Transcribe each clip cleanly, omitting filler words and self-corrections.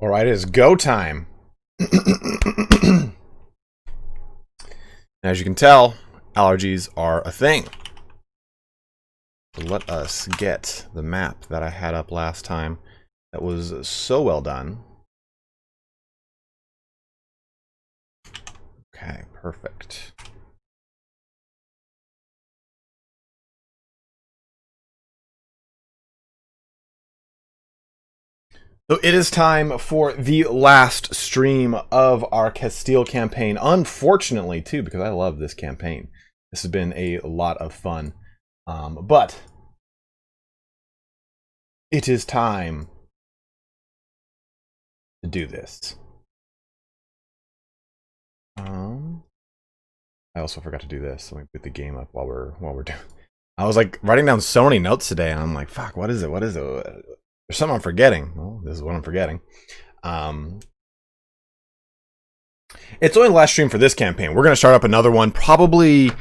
All right, it is go time. As you can tell, allergies are a thing. So let us get the map that I had up last time that was so well done. Okay, perfect. So it is time for the last stream of our Castille campaign. Unfortunately, too, because I love this campaign. This has been a lot of fun. But it is time to do this. I also forgot to do this. Let me put the game up while we're doing. I was like writing down so many notes today, and I'm like, "Fuck, what is it? What is it? There's something I'm forgetting." Well, this is what I'm forgetting. It's only the last stream for this campaign. We're gonna start up another one, probably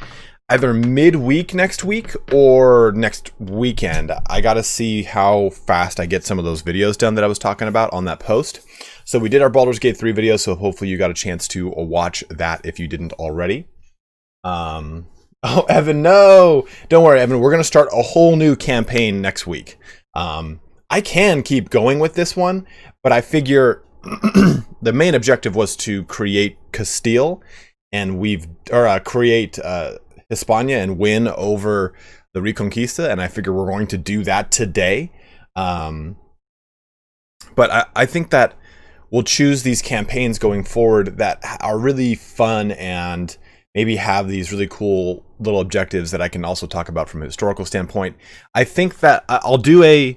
either midweek next week or next weekend. I gotta see how fast I get some of those videos done that I was talking about on that post. So we did our Baldur's Gate 3 video, so hopefully you got a chance to watch that if you didn't already. Oh, Evan, no! Don't worry, Evan. We're gonna start a whole new campaign next week. I can keep going with this one, but I figure the main objective was to create Castille, and create Hispania and win over the Reconquista, and I figure we're going to do that today. But I think that we'll choose these campaigns going forward that are really fun and maybe have these really cool little objectives that I can also talk about from a historical standpoint. I think that I'll do a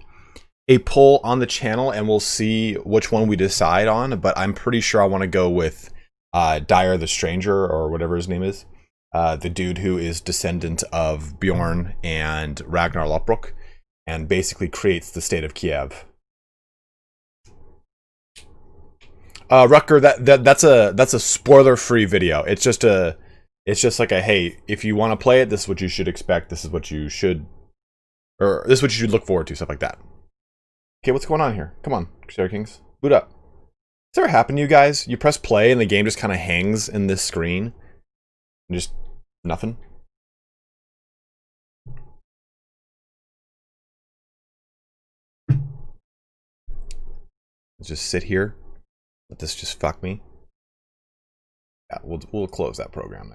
poll on the channel and we'll see which one we decide on, but I'm pretty sure I want to go with Dire the Stranger, or whatever his name is. The dude who is descendant of Bjorn and Ragnar Lothbrok, and basically creates the state of Kiev. Rucker, that's a spoiler-free video. It's just like a, hey, if you want to play it, this is what you should expect. This is what you should, or this is what you should look forward to, stuff like that. Okay, what's going on here? Come on, Crusader Kings, boot up. Has this ever happened to you guys? You press play and the game just kind of hangs in this screen, and just nothing. Just sit here. Let this just fuck me. Yeah, we'll close that program.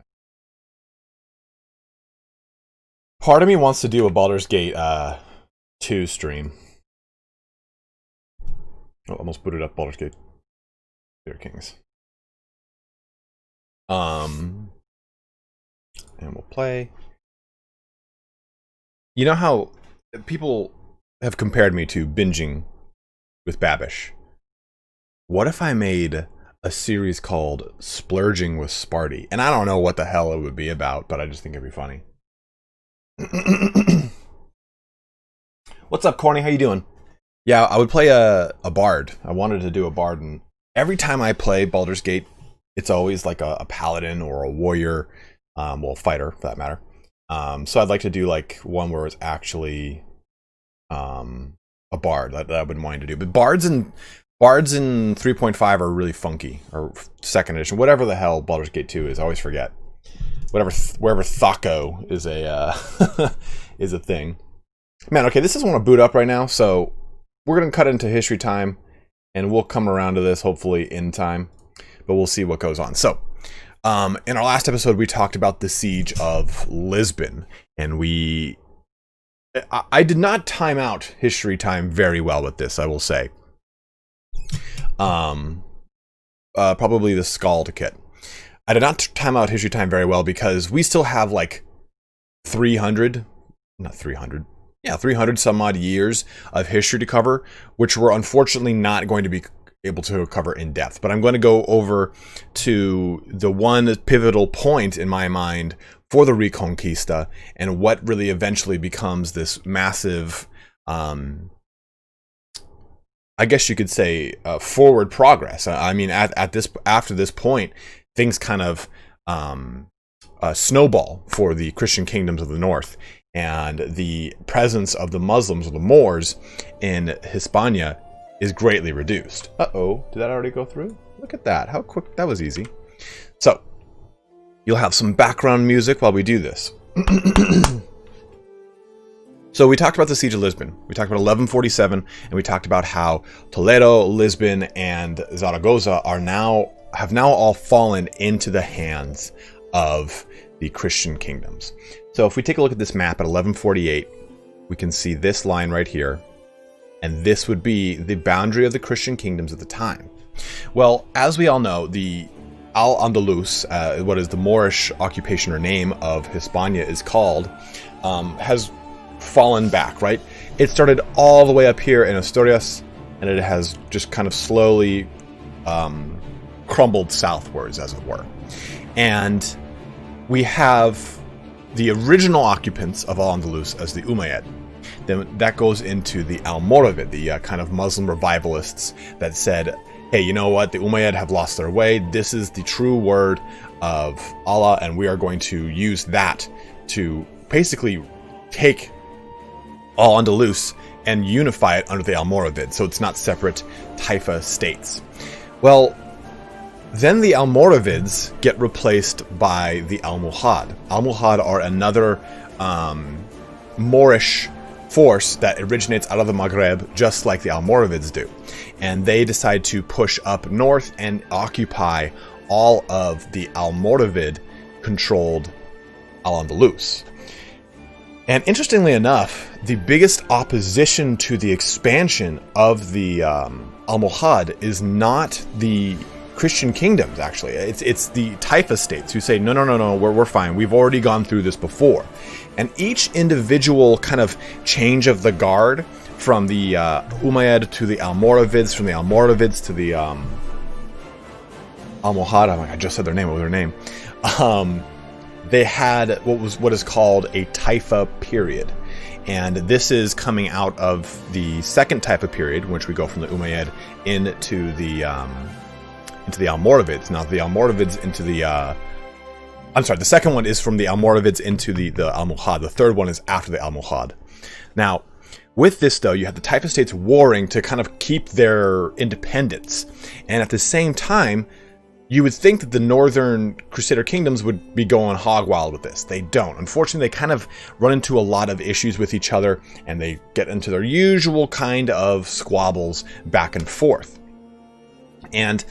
Part of me wants to do a Baldur's Gate 2 stream. Oh, almost booted up Baldur's Gate. Crusader Kings. And we'll play. You know how people have compared me to binging with Babish? What if I made a series called Splurging with Sparty? And I don't know what the hell it would be about, but I just think it'd be funny. What's up, Corny? How you doing? Yeah, I would play a bard. I wanted to do a bard, and every time I play Baldur's Gate, it's always like a paladin or a warrior, well, fighter for that matter. So I'd like to do like one where it's actually a bard that I've been wanting to do. But bards in 3.5 are really funky, or second edition, whatever the hell Baldur's Gate 2 is. I always forget. Wherever Thaco is a is a thing. Man, okay, this doesn't want to boot up right now, so we're gonna cut into history time, and we'll come around to this hopefully in time, but we'll see what goes on. So, in our last episode, we talked about the siege of Lisbon, and I did not time out history time very well with this, I will say. Probably the Scald kit. I did not time out history time very well because we still have like 300 some odd years of history to cover, which we're unfortunately not going to be able to cover in depth. But I'm going to go over to the one pivotal point in my mind for the Reconquista and what really eventually becomes this massive, I guess you could say, forward progress. I mean, after this point, things kind of snowball for the Christian kingdoms of the north, and the presence of the Muslims or the Moors in Hispania is greatly reduced. Uh-oh, did that already go through? Look at that, how quick, that was easy. So, you'll have some background music while we do this. So we talked about the Siege of Lisbon. We talked about 1147, and we talked about how Toledo, Lisbon, and Zaragoza have now all fallen into the hands of the Christian kingdoms. So if we take a look at this map at 1148, we can see this line right here, and this would be the boundary of the Christian kingdoms at the time. Well, as we all know, the Al-Andalus, what is the Moorish occupation or name of Hispania is called, has fallen back, right? It started all the way up here in Asturias, and it has just kind of slowly crumbled southwards, as it were. And we have the original occupants of Al-Andalus as the Umayyad. Then that goes into the Almoravid, the kind of Muslim revivalists that said, hey, you know what? The Umayyad have lost their way. This is the true word of Allah, and we are going to use that to basically take Al-Andalus and unify it under the Almoravid, so it's not separate Taifa states. Well, then the Almoravids get replaced by the Almohad. Almohad are another Moorish force that originates out of the Maghreb, just like the Almoravids do. And they decide to push up north and occupy all of the Almoravid-controlled Al-Andalus. And interestingly enough, the biggest opposition to the expansion of the Almohad is not the Christian kingdoms, actually. It's the Taifa states who say, no, we're fine. We've already gone through this before. And each individual kind of change of the guard from the Umayyad to the Almoravids, from the Almoravids to the Almohad, I just said their name, what was their name? They had what is called a Taifa period. And this is coming out of the second Taifa period, in which we go from the Umayyad into the Almoravids. Now, the Almoravids into the... I'm sorry, the second one is from the Almoravids into the Almohad. The third one is after the Almohad. Now, with this, though, you have the Taifa states warring to kind of keep their independence. And at the same time, you would think that the northern Crusader kingdoms would be going hog wild with this. They don't. Unfortunately, they kind of run into a lot of issues with each other, and they get into their usual kind of squabbles back and forth. And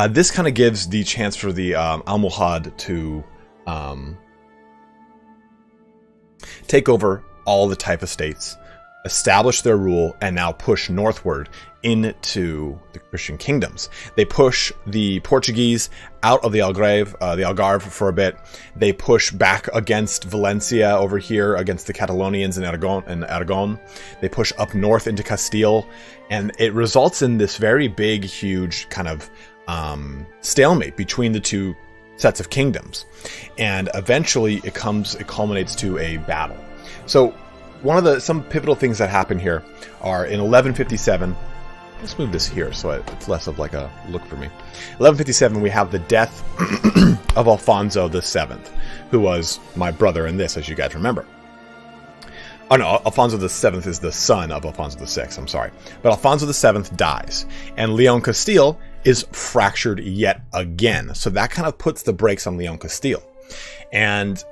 this kind of gives the chance for the Almohad to take over all the Taifa states, establish their rule, and now push northward into the Christian kingdoms. They push the Portuguese out of the Algarve for a bit. They push back against Valencia over here, against the Catalonians in Aragon. They push up north into Castille, and it results in this very big, huge kind of stalemate between the two sets of kingdoms. And eventually it culminates to a battle. So some pivotal things that happen here are in 1157. Let's move this here so it's less of like a look for me. 1157, we have the death of Alfonso VII, who was my brother in this, as you guys remember. Oh no, Alfonso VII is the son of Alfonso VI, I'm sorry. But Alfonso VII dies, and Leon Castile is fractured yet again. So that kind of puts the brakes on Leon Castile. And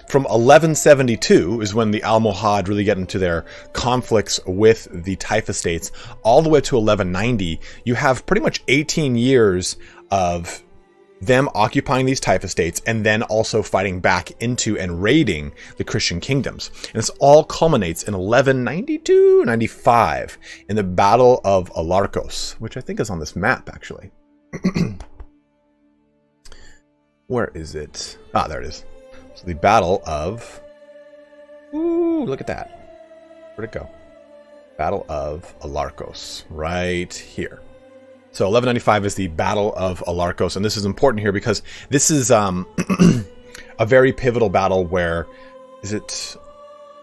from 1172 is when the Almohad really get into their conflicts with the Taifa states. All the way to 1190, you have pretty much 18 years of them occupying these Taifa states and then also fighting back into and raiding the Christian kingdoms. And this all culminates in 1192-95 in the Battle of Alarcos, which I think is on this map, actually. Where is it? Ah, there it is. So the Battle of... Ooh, look at that. Where'd it go? Battle of Alarcos, right here. So 1195 is the Battle of Alarcos, and this is important here because this is a very pivotal battle where... Is it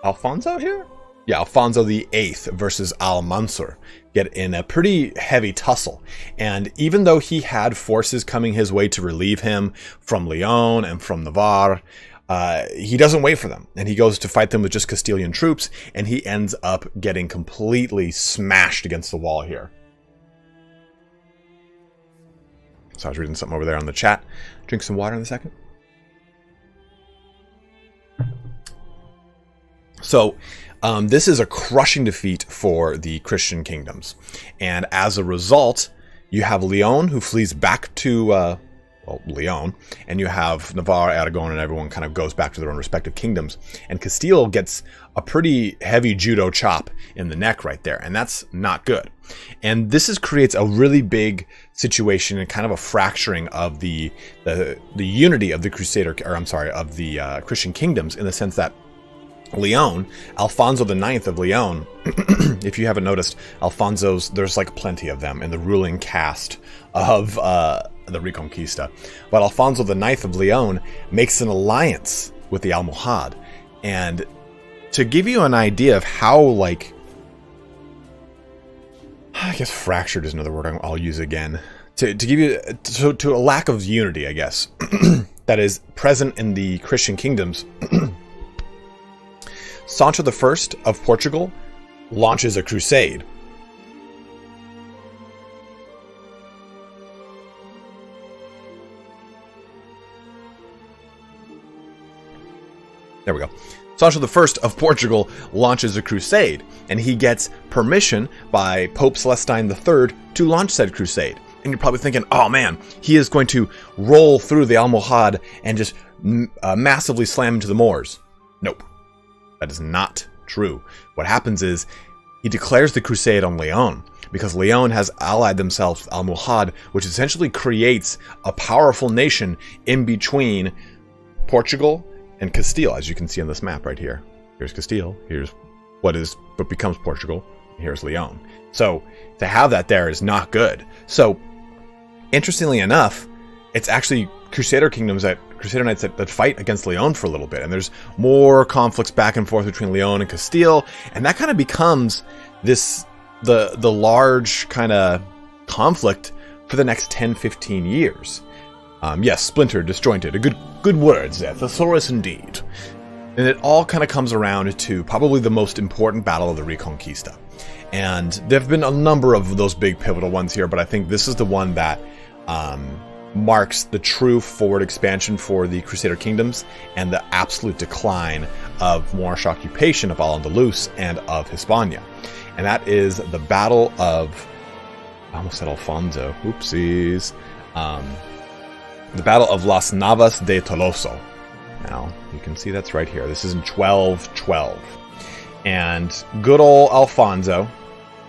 Alfonso here? Yeah, Alfonso VIII versus Al-Mansur get in a pretty heavy tussle. And even though he had forces coming his way to relieve him from Leon and from Navarre, he doesn't wait for them, and he goes to fight them with just Castilian troops, and he ends up getting completely smashed against the wall here. So I was reading something over there on the chat. Drink some water in a second. So this is a crushing defeat for the Christian kingdoms. And as a result, you have Leon, who flees back to Leon, and you have Navarre, Aragon, and everyone kind of goes back to their own respective kingdoms. And Castile gets a pretty heavy judo chop in the neck right there, and that's not good. And this creates a really big situation and kind of a fracturing of the unity of the Crusader, or I'm sorry, of the Christian kingdoms, in the sense that Leon, Alfonso IX of Leon, if you haven't noticed, Alfonso's, there's like plenty of them in the ruling caste of the Reconquista. But Alfonso IX of Leon makes an alliance with the Almohad. And to give you an idea of how, like, I guess fractured is another word I'll use again. To give you, to a lack of unity, I guess, that is present in the Christian kingdoms, Sancho I of Portugal launches a crusade. There we go. Sancho I of Portugal launches a crusade, and he gets permission by Pope Celestine III to launch said crusade. And you're probably thinking, oh man, he is going to roll through the Almohad and just massively slam into the Moors. Nope. That is not true. What happens is he declares the crusade on Leon, because Leon has allied themselves with Almohad, which essentially creates a powerful nation in between Portugal and Castile, as you can see on this map right here. Here's Castile, here's what becomes Portugal, here's Leon. So to have that there is not good. So interestingly enough, it's actually Crusader kingdoms Crusader knights that fight against Leon for a little bit, and there's more conflicts back and forth between Leon and Castile, and that kind of becomes the large kind of conflict for the next 10-15 years. Yes, splintered, disjointed, a good words there, thesaurus indeed. And it all kind of comes around to probably the most important battle of the Reconquista. And there have been a number of those big pivotal ones here, but I think this is the one that marks the true forward expansion for the Crusader kingdoms and the absolute decline of Moorish occupation of Al-Andalus and of Hispania. And that is the Battle of, I almost said Alfonso, oopsies, the Battle of Las Navas de Toloso. Now, you can see that's right here. This is in 1212. And good old Alfonso,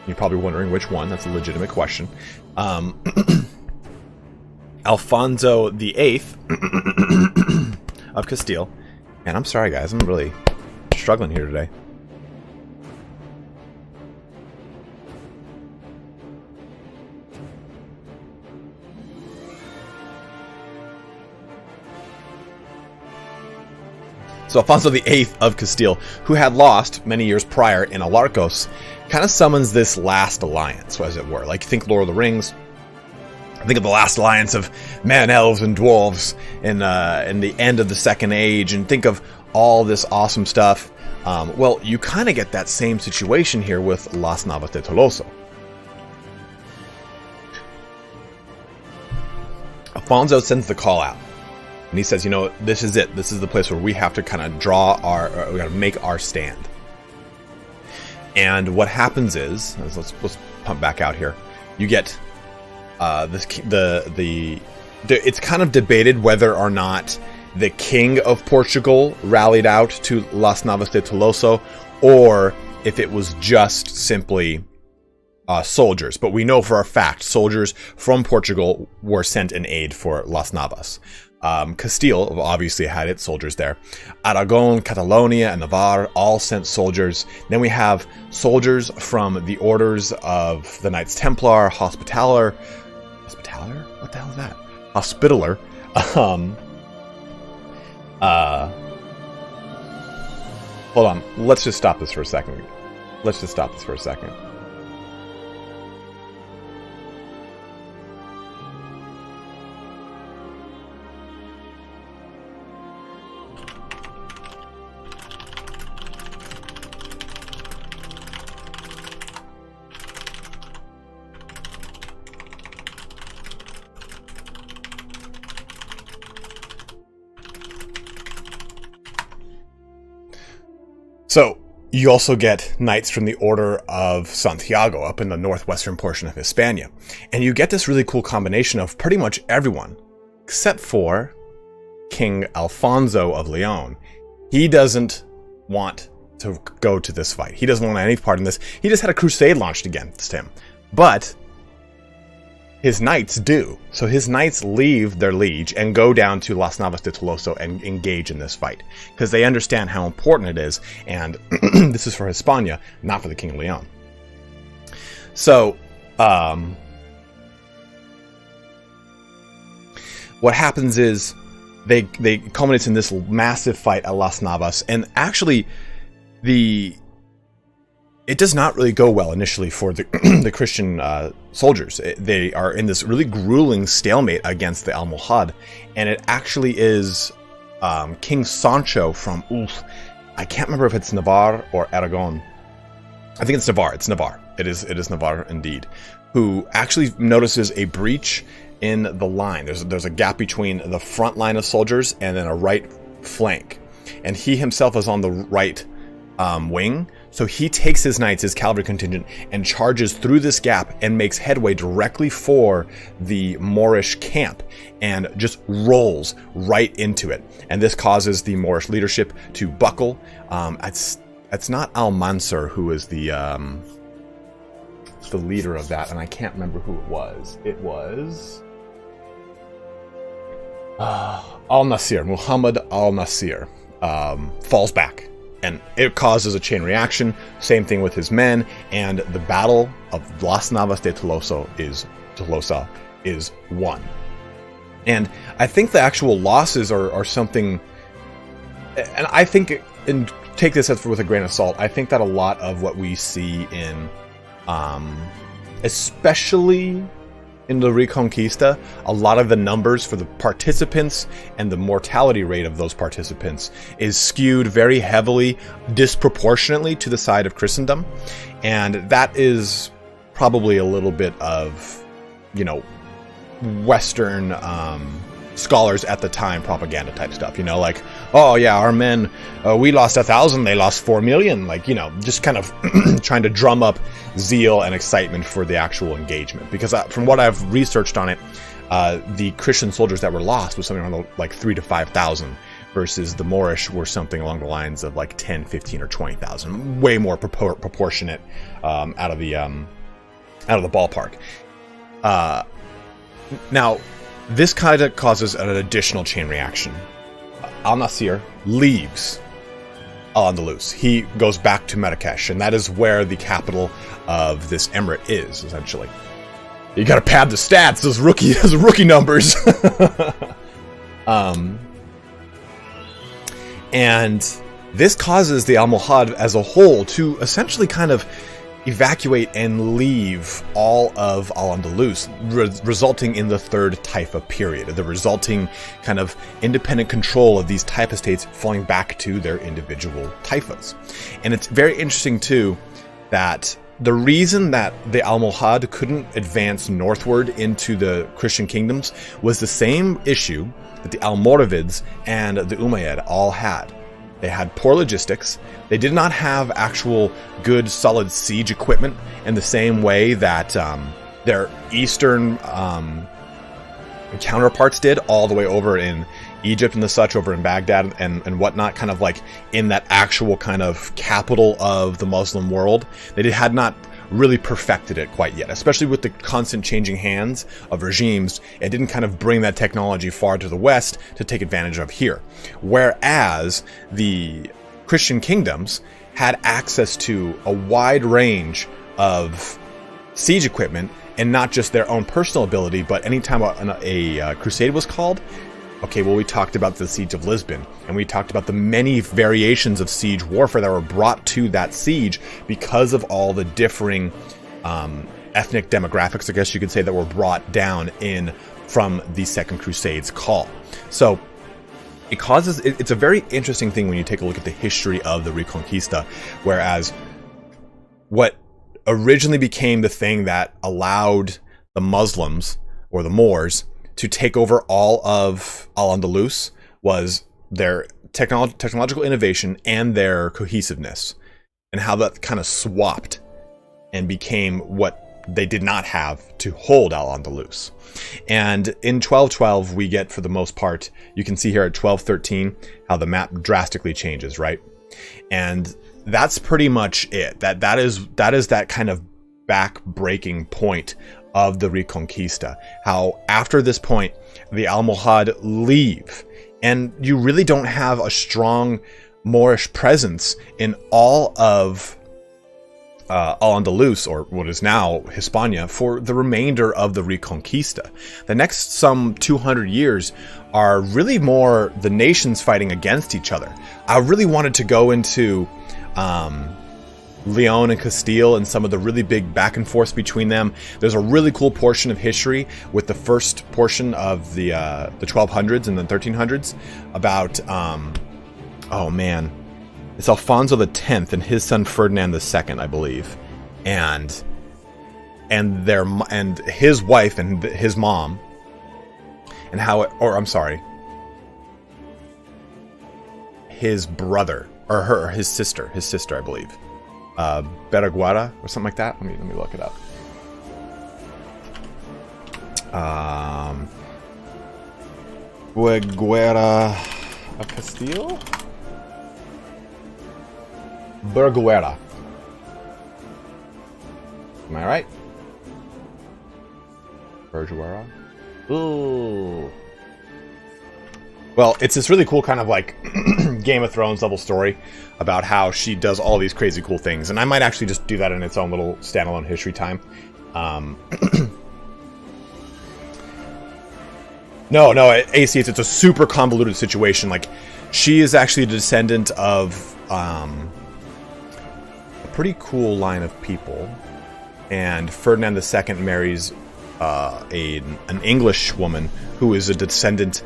you're probably wondering which one, that's a legitimate question. Alfonso VIII of Castile. And I'm sorry guys, I'm really struggling here today. So Alfonso VIII of Castile, who had lost many years prior in Alarcos, kind of summons this last alliance, as it were. Like, think Lord of the Rings. Think of the last alliance of men, elves, and dwarves in the end of the Second Age, and think of all this awesome stuff. Well, you kind of get that same situation here with Las Navas de Toloso. Alfonso sends the call out, and he says, you know, this is it. This is the place where we have to kind of draw we got to make our stand. And what happens is, let's pump back out here. You get it's kind of debated whether or not the king of Portugal rallied out to Las Navas de Toloso, or if it was just simply soldiers. But we know for a fact soldiers from Portugal were sent in aid for Las Navas. Castile obviously had its soldiers there. Aragon, Catalonia, and Navarre all sent soldiers. Then we have soldiers from the orders of the Knights Templar, Hospitaller? What the hell is that? Hospitaller. Hold on. Let's just stop this for a second. So you also get knights from the Order of Santiago up in the northwestern portion of Hispania. And you get this really cool combination of pretty much everyone, except for King Alfonso of Leon. He doesn't want to go to this fight. He doesn't want any part in this. He just had a crusade launched against him. But his knights do. So his knights leave their liege and go down to Las Navas de Tolosa and engage in this fight, because they understand how important it is, and this is for Hispania, not for the King of Leon. So, what happens is they culminates in this massive fight at Las Navas, and actually it does not really go well initially for the the Christian soldiers. They are in this really grueling stalemate against the Almohad, and it actually is King Sancho from I can't remember if it's Navarre or Aragon. I think it's Navarre. It's Navarre. It is Navarre indeed, who actually notices a breach in the line. There's a gap between the front line of soldiers and then a right flank, and he himself is on the right wing. So he takes his knights, his cavalry contingent, and charges through this gap and makes headway directly for the Moorish camp and just rolls right into it. And this causes the Moorish leadership to buckle. It's not Al-Mansur who is the leader of that, and I can't remember who it was. It was Al-Nasir, Muhammad Al-Nasir, falls back. And it causes a chain reaction. Same thing with his men, and the battle of Las Navas de Tolosa is won. And I think the actual losses are something, and I think, and take this with a grain of salt, I think that a lot of what we see in, especially in the Reconquista, a lot of the numbers for the participants and the mortality rate of those participants is skewed very heavily, disproportionately to the side of Christendom. And that is probably a little bit of, Western scholars at the time propaganda type stuff, like, oh yeah, our men, we lost 1,000, they lost 4 million, just kind of trying to drum up zeal and excitement for the actual engagement. Because from what I've researched on it, the Christian soldiers that were lost was something around like 3,000 to 5,000, versus the Moorish were something along the lines of like 10, 15, or 20,000, way more proportionate out of the ballpark. Now, this kind of causes an additional chain reaction. Al-Nasir leaves Al-Andalus. He goes back to Marrakesh, and that is where the capital of this emirate is, essentially. You gotta pad the stats, those rookie numbers. And this causes the Almohad as a whole to essentially kind of evacuate and leave all of Al-Andalus, resulting in the Third Taifa period, the resulting kind of independent control of these Taifa states falling back to their individual Taifas. And it's very interesting too that the reason that the Almohad couldn't advance northward into the Christian kingdoms was the same issue that the Almoravids and the Umayyad all had. They had poor logistics. They did not have actual good, solid siege equipment in the same way that their eastern counterparts did, all the way over in Egypt and the such, over in Baghdad and whatnot, kind of like in that actual kind of capital of the Muslim world. They had not really perfected it quite yet, especially with the constant changing hands of regimes. It didn't kind of bring that technology far to the west to take advantage of here. Whereas the Christian kingdoms had access to a wide range of siege equipment, and not just their own personal ability, but anytime a crusade was called, okay, well, we talked about the Siege of Lisbon, and we talked about the many variations of siege warfare that were brought to that siege because of all the differing ethnic demographics, I guess you could say, that were brought down in from the Second Crusade's call. So it's a very interesting thing when you take a look at the history of the Reconquista, whereas what originally became the thing that allowed the Muslims, or the Moors, to take over all of Al-Andalus was their technological innovation and their cohesiveness, and how that kind of swapped and became what they did not have to hold Al-Andalus. And in 1212, we get, for the most part, you can see here at 1213 how the map drastically changes, right? And that's pretty much it. That is that kind of back-breaking point of the Reconquista. How after this point, the Almohad leave, and you really don't have a strong Moorish presence in all of Al-Andalus, or what is now Hispania, for the remainder of the Reconquista. The next some 200 years are really more the nations fighting against each other. I really wanted to go into Leon and Castille and some of the really big back and forth between them. There's a really cool portion of history with the first portion of the 1200s and the 1300s about oh man, it's Alfonso X and his son Ferdinand II, I believe, and his wife and his mom, and how it, or I'm sorry, his brother or his sister, I believe, Beraguara or something like that. Let me look it up. Berguera of Castile. Berguera. Am I right? Berguera? Ooh. Well, it's this really cool kind of like Game of Thrones level story about how she does all these crazy cool things. And I might actually just do that in its own little standalone history time. No, AC, it's a super convoluted situation. Like, she is actually a descendant of a pretty cool line of people. And Ferdinand II marries an English woman who is a descendant,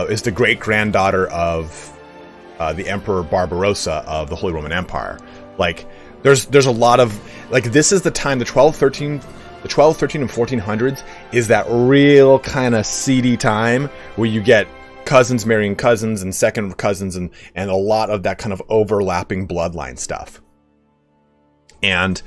is the great-granddaughter of the Emperor Barbarossa of the Holy Roman Empire. Like, there's a lot of, like, this is the time, the 1213 and 1400s is that real kind of seedy time where you get cousins marrying cousins and second cousins and a lot of that kind of overlapping bloodline stuff. And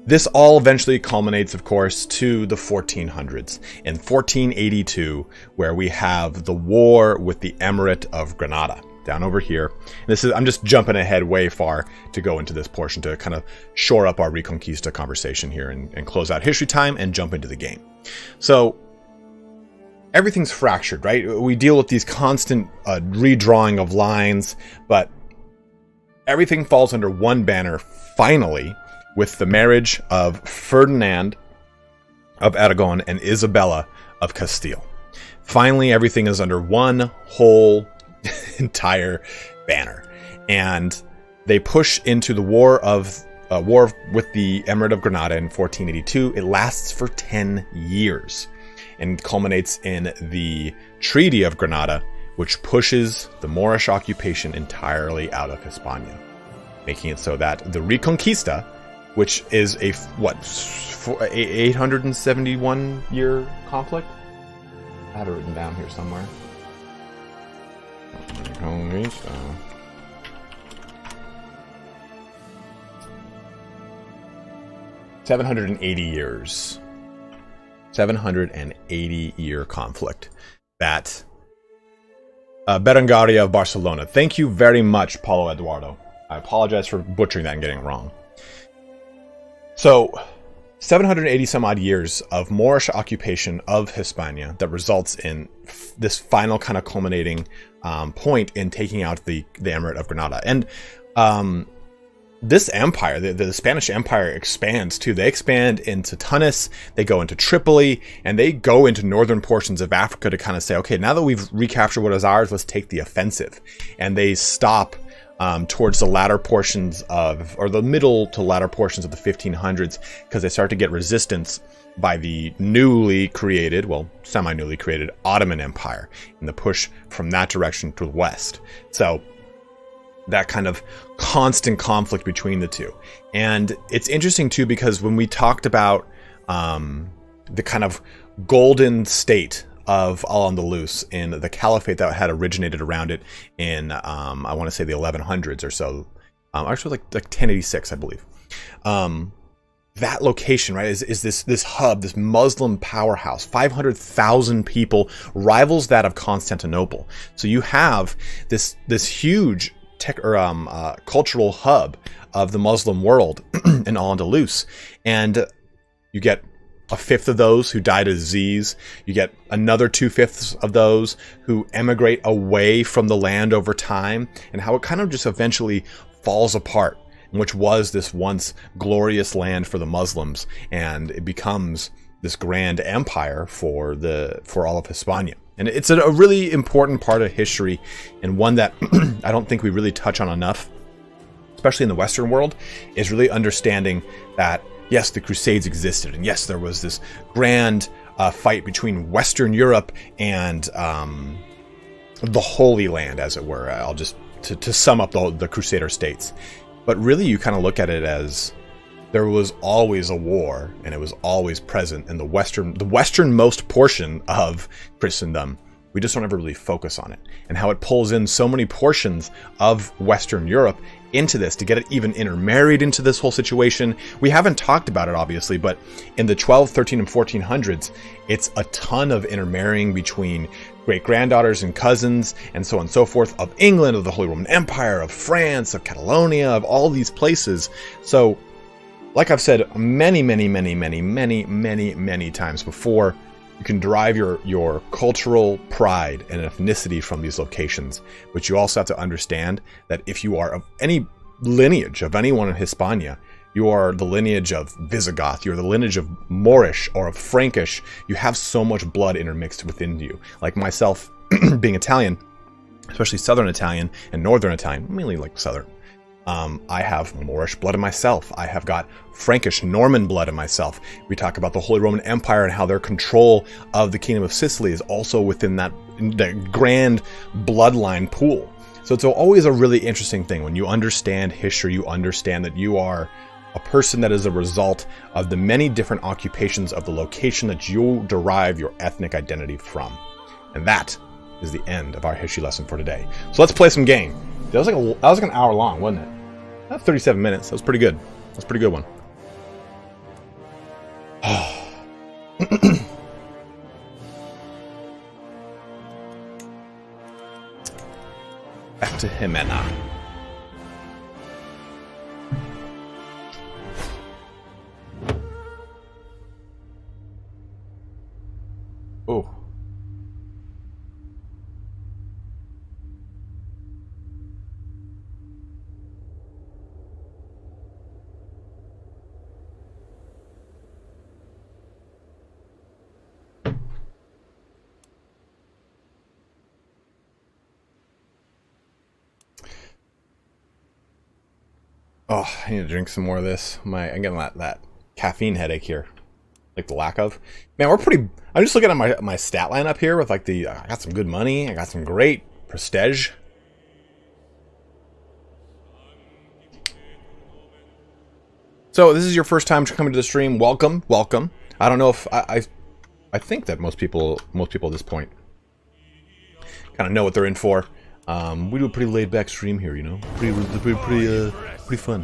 this all eventually culminates, of course, to the 1400s. In 1482, where we have the war with the Emirate of Granada. Down over here. I'm just jumping ahead way far to go into this portion to kind of shore up our Reconquista conversation here and close out history time and jump into the game. So, everything's fractured, right? We deal with these constant redrawing of lines, but everything falls under one banner, finally, with the marriage of Ferdinand of Aragon and Isabella of Castile. Finally, everything is under one whole entire banner, and they push into the war with the Emirate of Granada in 1482. It lasts for 10 years and culminates in the Treaty of Granada, which pushes the Moorish occupation entirely out of Hispania, making it so that the Reconquista, which is a 871 year conflict. I have it written down here somewhere. 780 years. 780 year conflict. That Berengaria of Barcelona. Thank you very much, Paulo Eduardo. I apologize for butchering that and getting it wrong. So, 780 some odd years of Moorish occupation of Hispania that results in this final kind of culminating point in taking out the Emirate of Granada. And this empire, the Spanish Empire, expands too. They expand into Tunis, they go into Tripoli, and they go into northern portions of Africa to kind of say, okay, now that we've recaptured what is ours, let's take the offensive. And they stop towards the latter portions of, or the middle to latter portions of the 1500s, because they start to get resistance by the newly created, well, semi-newly created Ottoman Empire, and the push from that direction to the west. So that kind of constant conflict between the two. And it's interesting too, because when we talked about the kind of golden state of Al-Andalus in the caliphate that had originated around it in, I want to say the 1100s or so. Actually, like 1086, I believe. That location, right, is this hub, this Muslim powerhouse, 500,000 people, rivals that of Constantinople. So you have this huge cultural hub of the Muslim world in Al-Andalus, and you get a fifth of those who die to disease. You get another 2/5 of those who emigrate away from the land over time, and how it kind of just eventually falls apart, which was this once glorious land for the Muslims, and it becomes this grand empire for all of Hispania. And it's a really important part of history, and one that I don't think we really touch on enough, especially in the Western world, is really understanding that, yes, the Crusades existed, and yes, there was this grand fight between Western Europe and the Holy Land, as it were. I'll just, to sum up the Crusader states. But really, you kind of look at it as there was always a war, and it was always present in the westernmost portion of Christendom. We just don't ever really focus on it, and how it pulls in so many portions of Western Europe into this to get it even intermarried into this whole situation. We haven't talked about it, obviously, but in the 12, 13, and 1400s, it's a ton of intermarrying between great-granddaughters and cousins, and so on and so forth, of England, of the Holy Roman Empire, of France, of Catalonia, of all these places. So, like I've said many times before, you can derive your cultural pride and ethnicity from these locations, but you also have to understand that if you are of any lineage of anyone in Hispania, you are the lineage of Visigoth, you're the lineage of Moorish or of Frankish. You have so much blood intermixed within you. Like myself, being Italian, especially Southern Italian and Northern Italian, mainly like Southern. I have Moorish blood in myself. I have got Frankish Norman blood in myself. We talk about the Holy Roman Empire and how their control of the Kingdom of Sicily is also within that grand bloodline pool. So it's always a really interesting thing. When you understand history, you understand that you are a person that is a result of the many different occupations of the location that you derive your ethnic identity from. And that is the end of our history lesson for today. So let's play some game. That was like an hour long, wasn't it? 37 minutes. That was pretty good. That was a pretty good one. Back to Jimena. Oh. Oh, I need to drink some more of this. I'm getting that caffeine headache here. Like the lack of. Man, we're pretty... I'm just looking at my stat line up here with like the... I got some good money. I got some great prestige. So, this is your first time coming to the stream. Welcome. Welcome. I don't know if... I think that most people at this point kind of know what they're in for. We do a pretty laid-back stream here, you know? Pretty fun.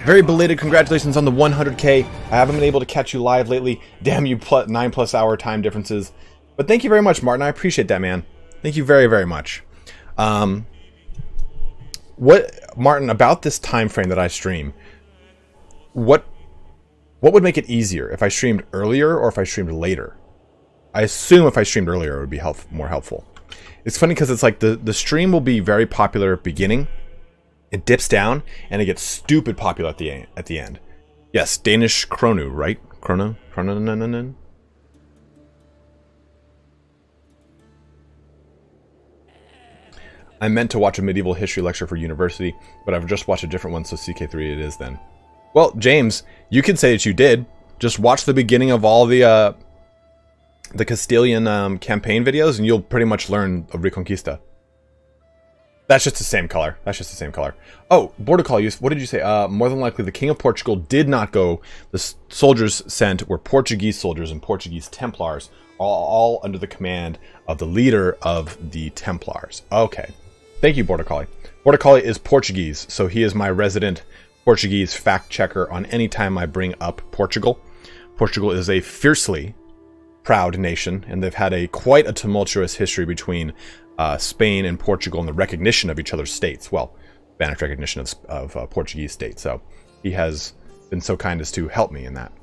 Very belated congratulations on the 100K. I haven't been able to catch you live lately. Damn you, 9+ hour time differences. But thank you very much, Martin. I appreciate that, man. Thank you very, very much. Martin, about this time frame that I stream, what would make it easier? If I streamed earlier or if I streamed later? I assume if I streamed earlier, it would be more helpful. It's funny because it's like the stream will be very popular at the beginning. It dips down and it gets stupid popular at the end. Yes, Danish Kronu, right? Kronu? I meant to watch a medieval history lecture for university, but I've just watched a different one, so CK3 it is then. Well, James, you could say that you did. Just watch the beginning of all the Castilian campaign videos, and you'll pretty much learn of Reconquista. That's just the same color. That's just the same color. Oh, border call use. What did you say? More than likely, the King of Portugal did not go. The soldiers sent were Portuguese soldiers and Portuguese Templars all under the command of the leader of the Templars. Okay. Thank you, Border Collie. Border Collie is Portuguese, so he is my resident Portuguese fact checker on any time I bring up Portugal. Portugal is a fiercely proud nation, and they've had quite a tumultuous history between Spain and Portugal in the recognition of each other's states. Well, Spanish recognition of Portuguese states. So he has been so kind as to help me in that.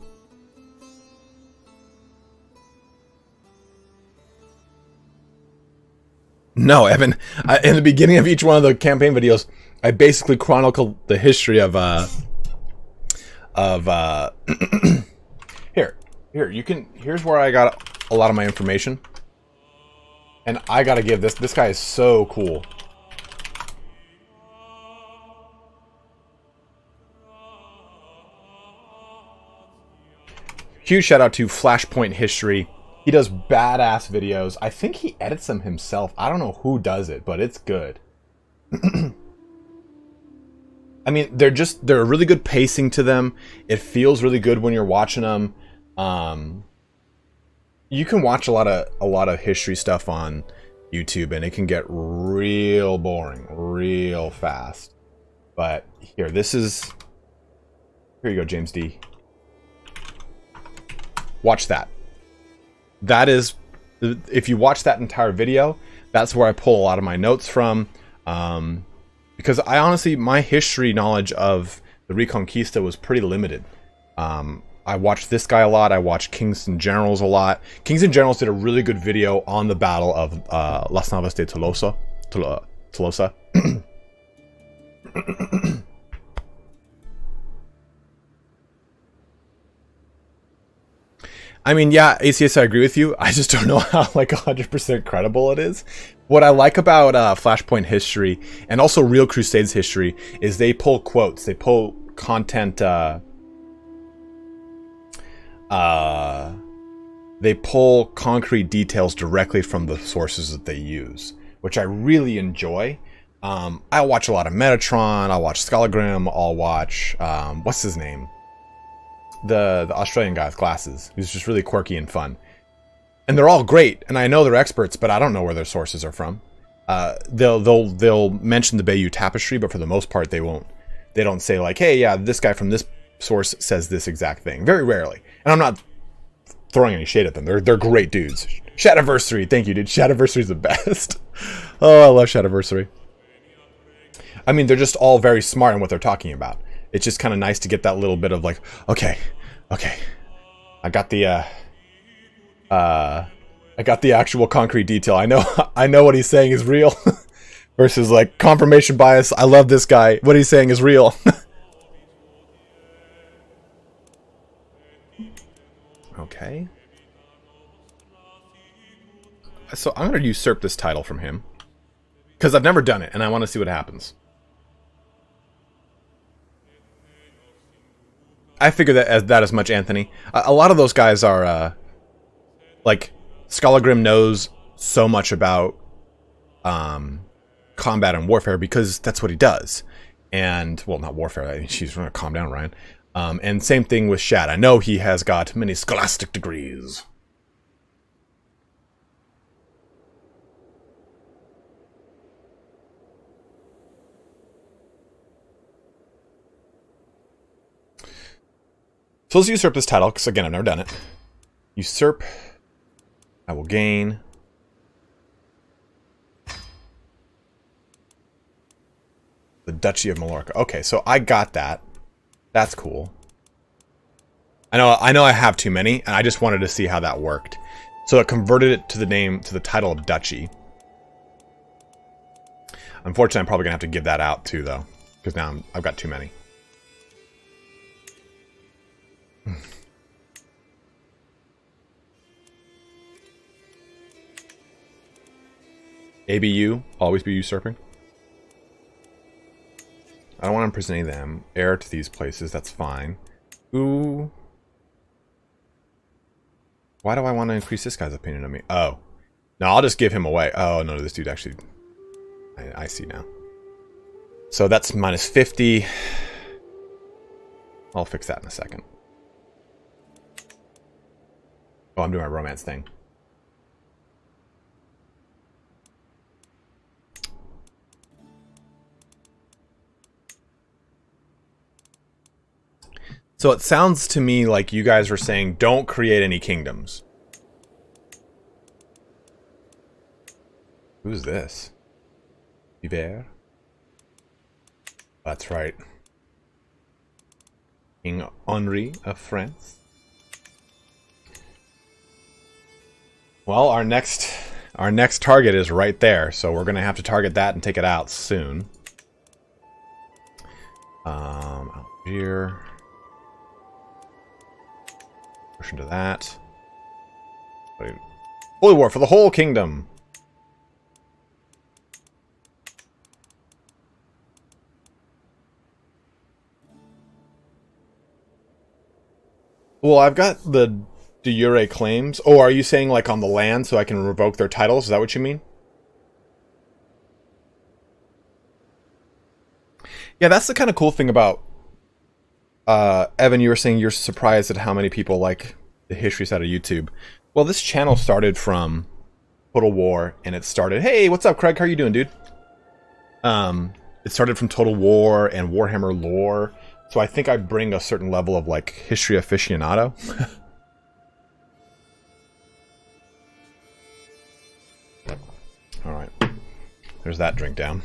No, Evan. In the beginning of each one of the campaign videos, I basically chronicle the history of here. Here's where I got a lot of my information, and I gotta give this guy is so cool. Huge shout out to Flashpoint History. He does badass videos. I think he edits them himself. I don't know who does it, but it's good. I mean, they're a really good pacing to them. It feels really good when you're watching them. You can watch a lot of history stuff on YouTube, and it can get real boring real fast. But here you go, James D. Watch that. That is, if you watch that entire video, that's where I pull a lot of my notes from. Because I honestly, my history knowledge of the Reconquista was pretty limited. I watched this guy a lot. I watched Kings and Generals a lot. Kings and Generals did a really good video on the Battle of Las Navas de Tolosa. I mean, yeah, ACS, I agree with you. I just don't know how, like, 100% credible it is. What I like about Flashpoint History, and also Real Crusades History, is they pull quotes. They pull content, they pull concrete details directly from the sources that they use, which I really enjoy. I watch a lot of Metatron, I'll watch Schologrim, I'll watch, what's his name? The Australian guy with glasses, who's just really quirky and fun. And they're all great, and I know they're experts, but I don't know where their sources are from. They'll mention the Bayeux Tapestry, but for the most part they won't. They don't say like, hey, yeah, this guy from this source says this exact thing. Very rarely. And I'm not throwing any shade at them. They're great dudes. Shadiversary, thank you, dude. Shadiversary's the best. Oh, I love Shadiversary. I mean, they're just all very smart in what they're talking about. It's just kind of nice to get that little bit of like, okay, I got the actual concrete detail. I know what he's saying is real. Versus like confirmation bias. I love this guy. What he's saying is real. Okay. So I'm going to usurp this title from him. Because I've never done it, and I want to see what happens. I figure that as much, Anthony. A lot of those guys are, like, Schologrim knows so much about combat and warfare because that's what he does. And, well, not warfare. I mean, she's going to calm down, Ryan. And same thing with Shad. I know he has got many scholastic degrees. So let's usurp this title, because again, I've never done it. Usurp. I will gain. The Duchy of Mallorca. Okay, so I got that. That's cool. I know I have too many, and I just wanted to see how that worked. So it converted it to the title of Duchy. Unfortunately, I'm probably going to have to give that out too, though. Because now I've got too many. ABU, always be usurping. I don't want to imprison any of them. Heir to these places, that's fine. Ooh. Why do I want to increase this guy's opinion of me? Oh. No, I'll just give him away. Oh, no, this dude actually... I see now. So that's minus 50. I'll fix that in a second. Oh, I'm doing my romance thing. So it sounds to me like you guys were saying don't create any kingdoms. Who's this? Hubert? That's right. King Henri of France. Well, our next target is right there, so we're gonna have to target that and take it out soon. Algiers. Push into that. Holy war for the whole kingdom. Well, I've got the de jure claims. Oh, are you saying like on the land so I can revoke their titles? Is that what you mean? Yeah, that's the kind of cool thing about Evan, you were saying you're surprised at how many people like the history side of YouTube. Well, this channel started from Total War, and it started, hey, what's up, Craig? How are you doing, dude? It started from Total War and Warhammer lore, so I think I bring a certain level of like history aficionado. All right, there's that drink down.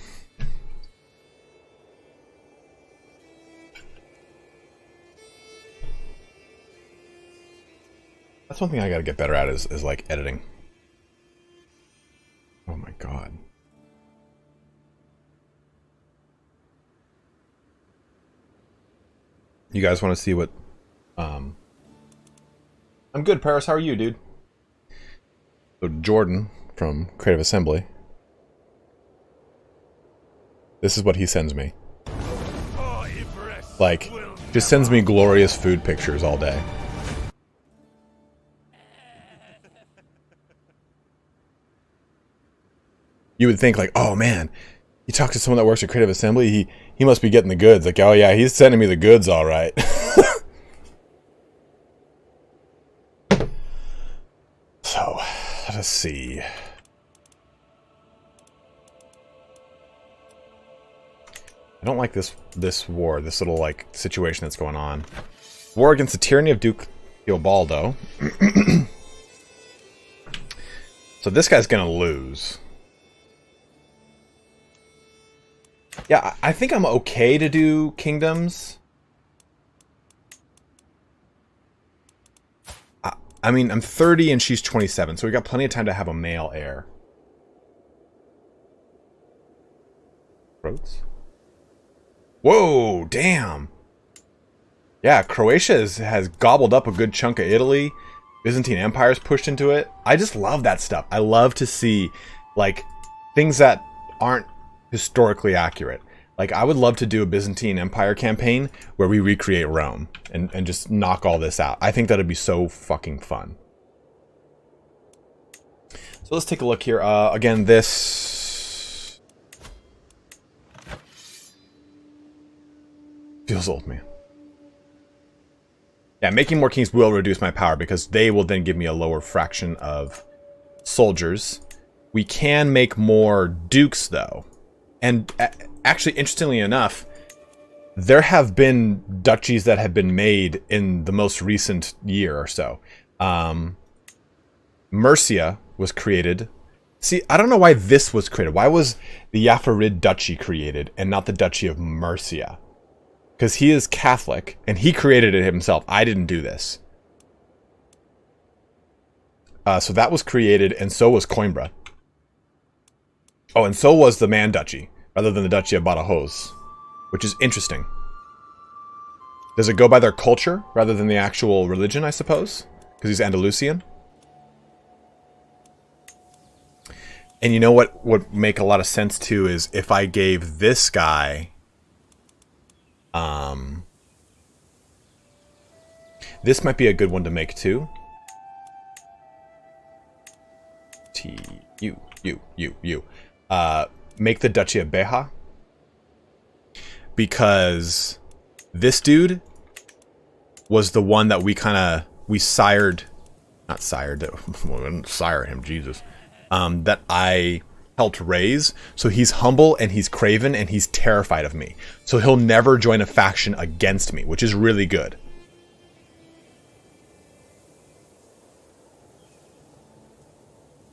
That's one thing I gotta get better at is like editing. Oh my god. You guys want to see what I'm good, Paris. How are you, dude? So Jordan from Creative Assembly. This is what he sends me. Like, just sends me glorious food pictures all day. You would think like, oh man, you talk to someone that works at Creative Assembly, he must be getting the goods. Like, oh yeah, he's sending me the goods all right. So, let us see. I don't like this war, this little like situation that's going on. War against the tyranny of Duke Theobaldo. So this guy's gonna lose. Yeah, I think I'm okay to do kingdoms. I mean, I'm 30 and she's 27, so we got plenty of time to have a male heir. Roads? Whoa, damn. Yeah, Croatia has gobbled up a good chunk of Italy. Byzantine Empire's pushed into it. I just love that stuff. I love to see, like, things that aren't historically accurate. Like, I would love to do a Byzantine Empire campaign where we recreate Rome and just knock all this out. I think that'd be so fucking fun. So let's take a look here. Again, this feels old, man. Yeah, making more kings will reduce my power because they will then give me a lower fraction of soldiers. We can make more dukes, though. And actually, interestingly enough, there have been duchies that have been made in the most recent year or so. Mercia was created. See, I don't know why this was created. Why was the Yafarid Duchy created and not the Duchy of Mercia? Because he is Catholic, and he created it himself. I didn't do this. So that was created, and so was Coimbra. Oh, and so was the Man Duchy, rather than the Duchy of Badajoz, which is interesting. Does it go by their culture, rather than the actual religion, I suppose? Because he's Andalusian? And you know what would make a lot of sense, too, is if I gave this guy... this might be a good one to make too. Make the Duchy of Beja. Because this dude was the one that we sired. Not sired, we didn't sire him, Jesus. That I helped raise. So he's humble and he's craven and he's terrified of me. So he'll never join a faction against me, which is really good.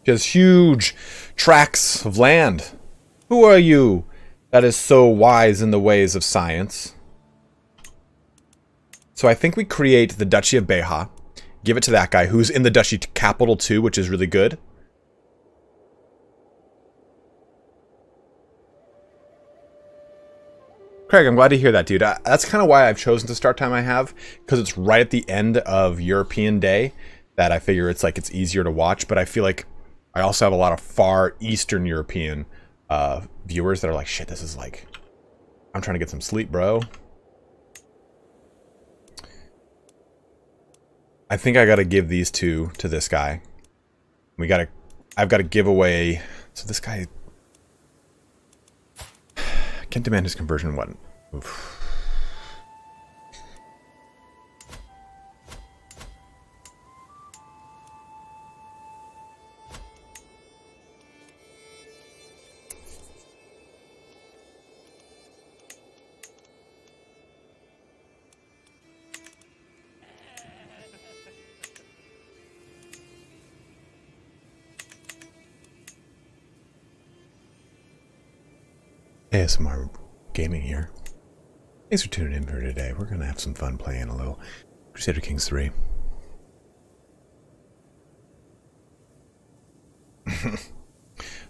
She has huge tracts of land. Who are you that is so wise in the ways of science? So I think we create the Duchy of Beja, give it to that guy who's in the Duchy capital too, which is really good. Craig, I'm glad to hear that, dude. That's kind of why I've chosen the start time I have, because it's right at the end of European Day that I figure it's like it's easier to watch. But I feel like I also have a lot of far Eastern European viewers that are like, shit, this is like, I'm trying to get some sleep, bro. I think I got to give these two to this guy. I've got to give away. So this guy. Can't demand his conversion. What? Oof. ASMR Gaming here. Thanks for tuning in for today. We're going to have some fun playing a little Crusader Kings 3.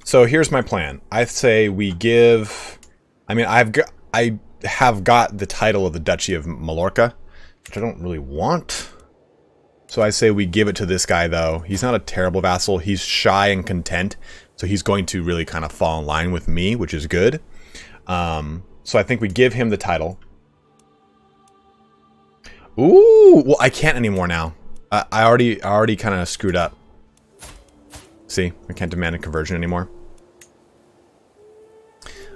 So here's my plan. I say we give... I mean, I have got the title of the Duchy of Mallorca, which I don't really want. So I say we give it to this guy, though. He's not a terrible vassal. He's shy and content, so he's going to really kind of fall in line with me, which is good. So I think we give him the title. Ooh, well, I can't anymore now. I already kind of screwed up. See, I can't demand a conversion anymore.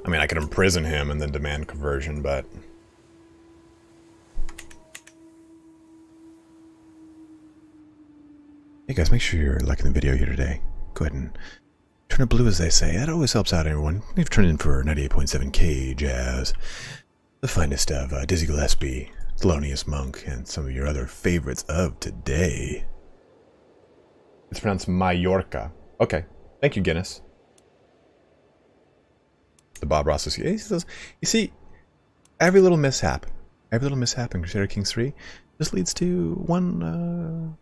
I mean, I could imprison him and then demand conversion, but... Hey guys, make sure you're liking the video here today. Go ahead and turn it blue, as they say. That always helps out everyone. We've turned in for 98.7K Jazz, the finest of Dizzy Gillespie, Thelonious Monk, and some of your other favorites of today. It's pronounced Mallorca. Okay. Thank you, Guinness. The Bob Ross is... You see, every little mishap in Crusader Kings 3 just leads to one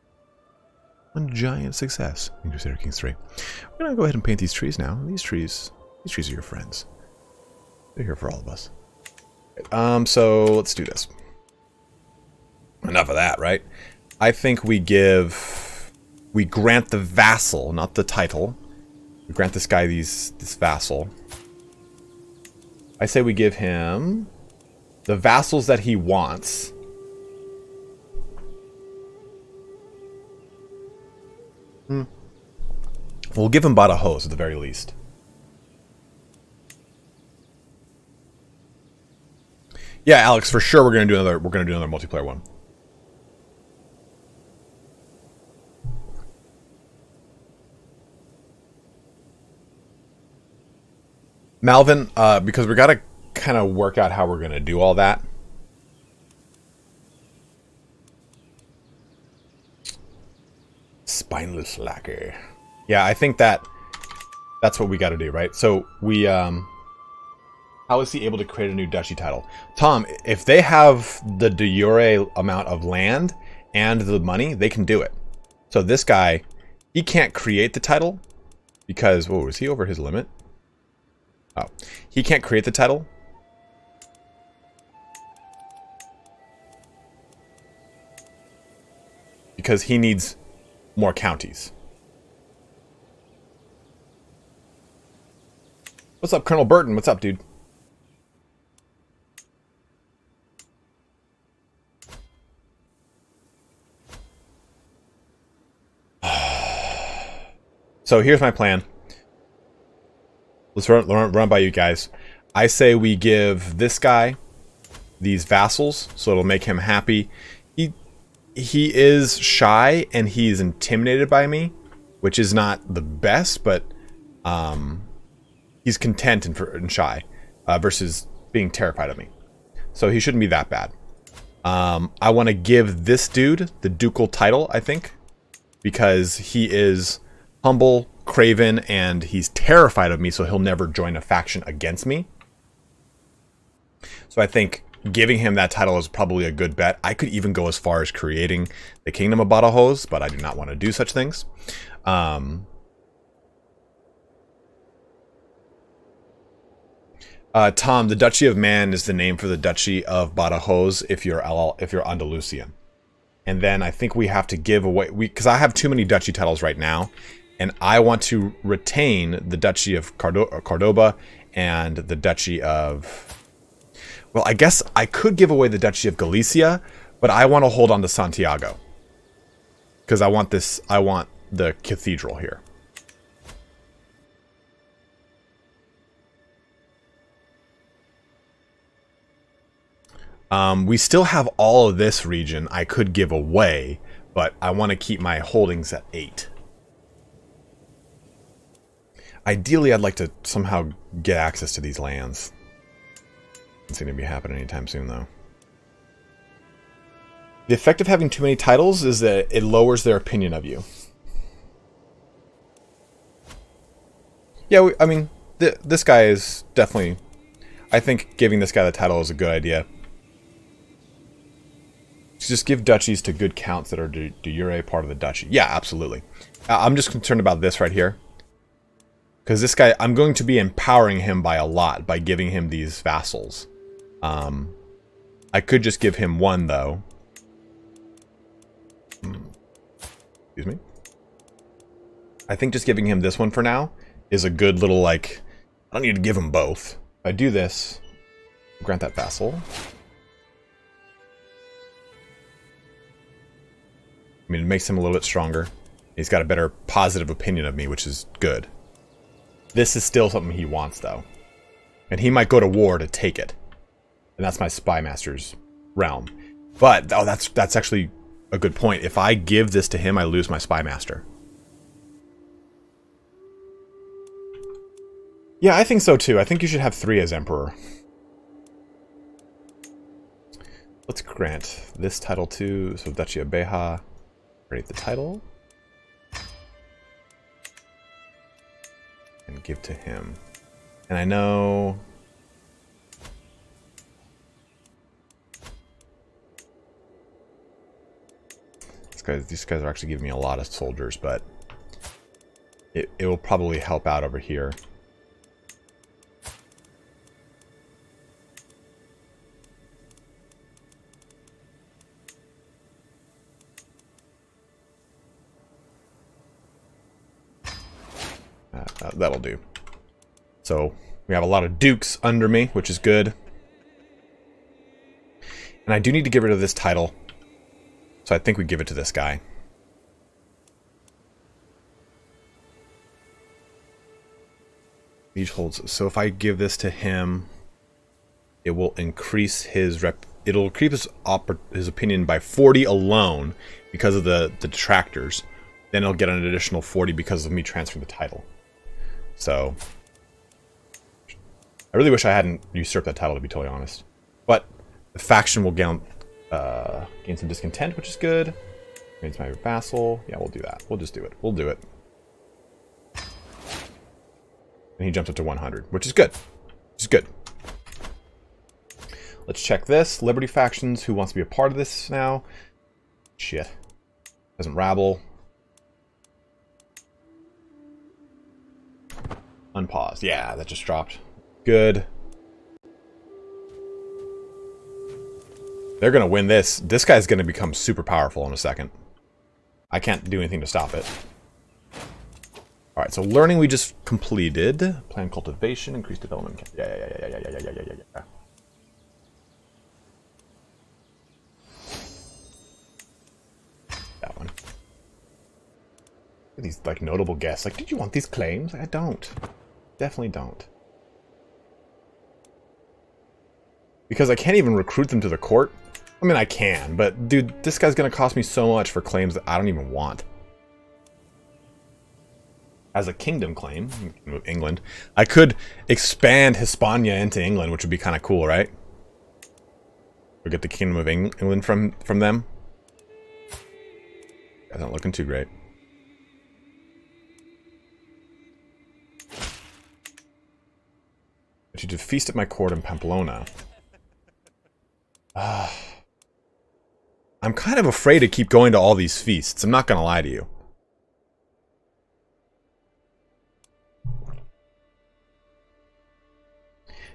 giant success in Crusader Kings 3. We're going to go ahead and paint these trees now. These trees are your friends. They're here for all of us. So let's do this. Enough of that, right? I think we grant the vassal, not the title. We grant this guy this vassal. I say we give him the vassals that he wants. We'll give him Badajoz at the very least. Yeah, Alex, for sure we're gonna do another multiplayer one. Malvin, because we gotta kind of work out how we're gonna do all that. Spineless lacquer. Yeah, I think that's what we got to do, right? So we, how is he able to create a new duchy title? Tom, if they have the de jure amount of land and the money, they can do it. So this guy, he can't create the title because, whoa, is he over his limit? Oh, he can't create the title because he needs more counties. What's up, Colonel Burton? What's up, dude? So here's my plan. Let's run by you guys. I say we give this guy these vassals, so it'll make him happy. He is shy and he's intimidated by me, which is not the best, but he's content and shy versus being terrified of me. So he shouldn't be that bad. I want to give this dude the ducal title, I think, because he is humble, craven and he's terrified of me, so he'll never join a faction against me. So I think giving him that title is probably a good bet. I could even go as far as creating the Kingdom of Badajoz, but I do not want to do such things. Tom, the Duchy of Man is the name for the Duchy of Badajoz if you're Andalusian. And then I think we have to give away, because I have too many duchy titles right now, and I want to retain the Duchy of Cordoba and the Duchy of... Well, I guess I could give away the Duchy of Galicia, but I want to hold on to Santiago. Because I want the cathedral here. We still have all of this region I could give away, but I want to keep my holdings at 8. Ideally, I'd like to somehow get access to these lands. It's going to be happening anytime soon, though. The effect of having too many titles is that it lowers their opinion of you. Yeah, I mean, this guy is definitely... I think giving this guy the title is a good idea. Just give duchies to good counts that are de jure part of the duchy. Yeah, absolutely. I'm just concerned about this right here. Because this guy, I'm going to be empowering him by a lot by giving him these vassals. I could just give him one, though. Excuse me. I think just giving him this one for now is a good little, like... I don't need to give him both. If I do this, grant that vassal. I mean, it makes him a little bit stronger. He's got a better positive opinion of me, which is good. This is still something he wants, though. And he might go to war to take it. And that's my Spy Master's realm. But, oh, that's actually a good point. If I give this to him, I lose my Spy Master. Yeah, I think so, too. I think you should have 3 as Emperor. Let's grant this title to... So, Duchy of Beja. Create the title. And give to him. And I know... These guys are actually giving me a lot of soldiers, but it will probably help out over here. That'll do. So we have a lot of dukes under me, which is good. And I do need to get rid of this title. So I think we give it to this guy. Each holds. So if I give this to him, it will increase his it'll increase his opinion by 40 alone because of the detractors. Then he'll get an additional 40 because of me transferring the title. So I really wish I hadn't usurped that title, to be totally honest. But the faction will gain some discontent, which is good. Means my vassal. Yeah, we'll do that. We'll just do it. We'll do it. And he jumps up to 100, which is good. Which is good. Let's check this. Liberty factions. Who wants to be a part of this now? Shit. Doesn't rabble. Unpause. Yeah, that just dropped. Good. They're going to win this. This guy's going to become super powerful in a second. I can't do anything to stop it. Alright, so learning we just completed. Plan cultivation, increased development. Yeah. That one. These, like, notable guests. Like, did you want these claims? I don't. Definitely don't. Because I can't even recruit them to the court. I mean, I can, but dude, this guy's gonna cost me so much for claims that I don't even want. As a kingdom claim, England, I could expand Hispania into England, which would be kind of cool, right? Or get the Kingdom of England from them. That's not looking too great. to feast at my court in Pamplona. I'm kind of afraid to keep going to all these feasts. I'm not going to lie to you.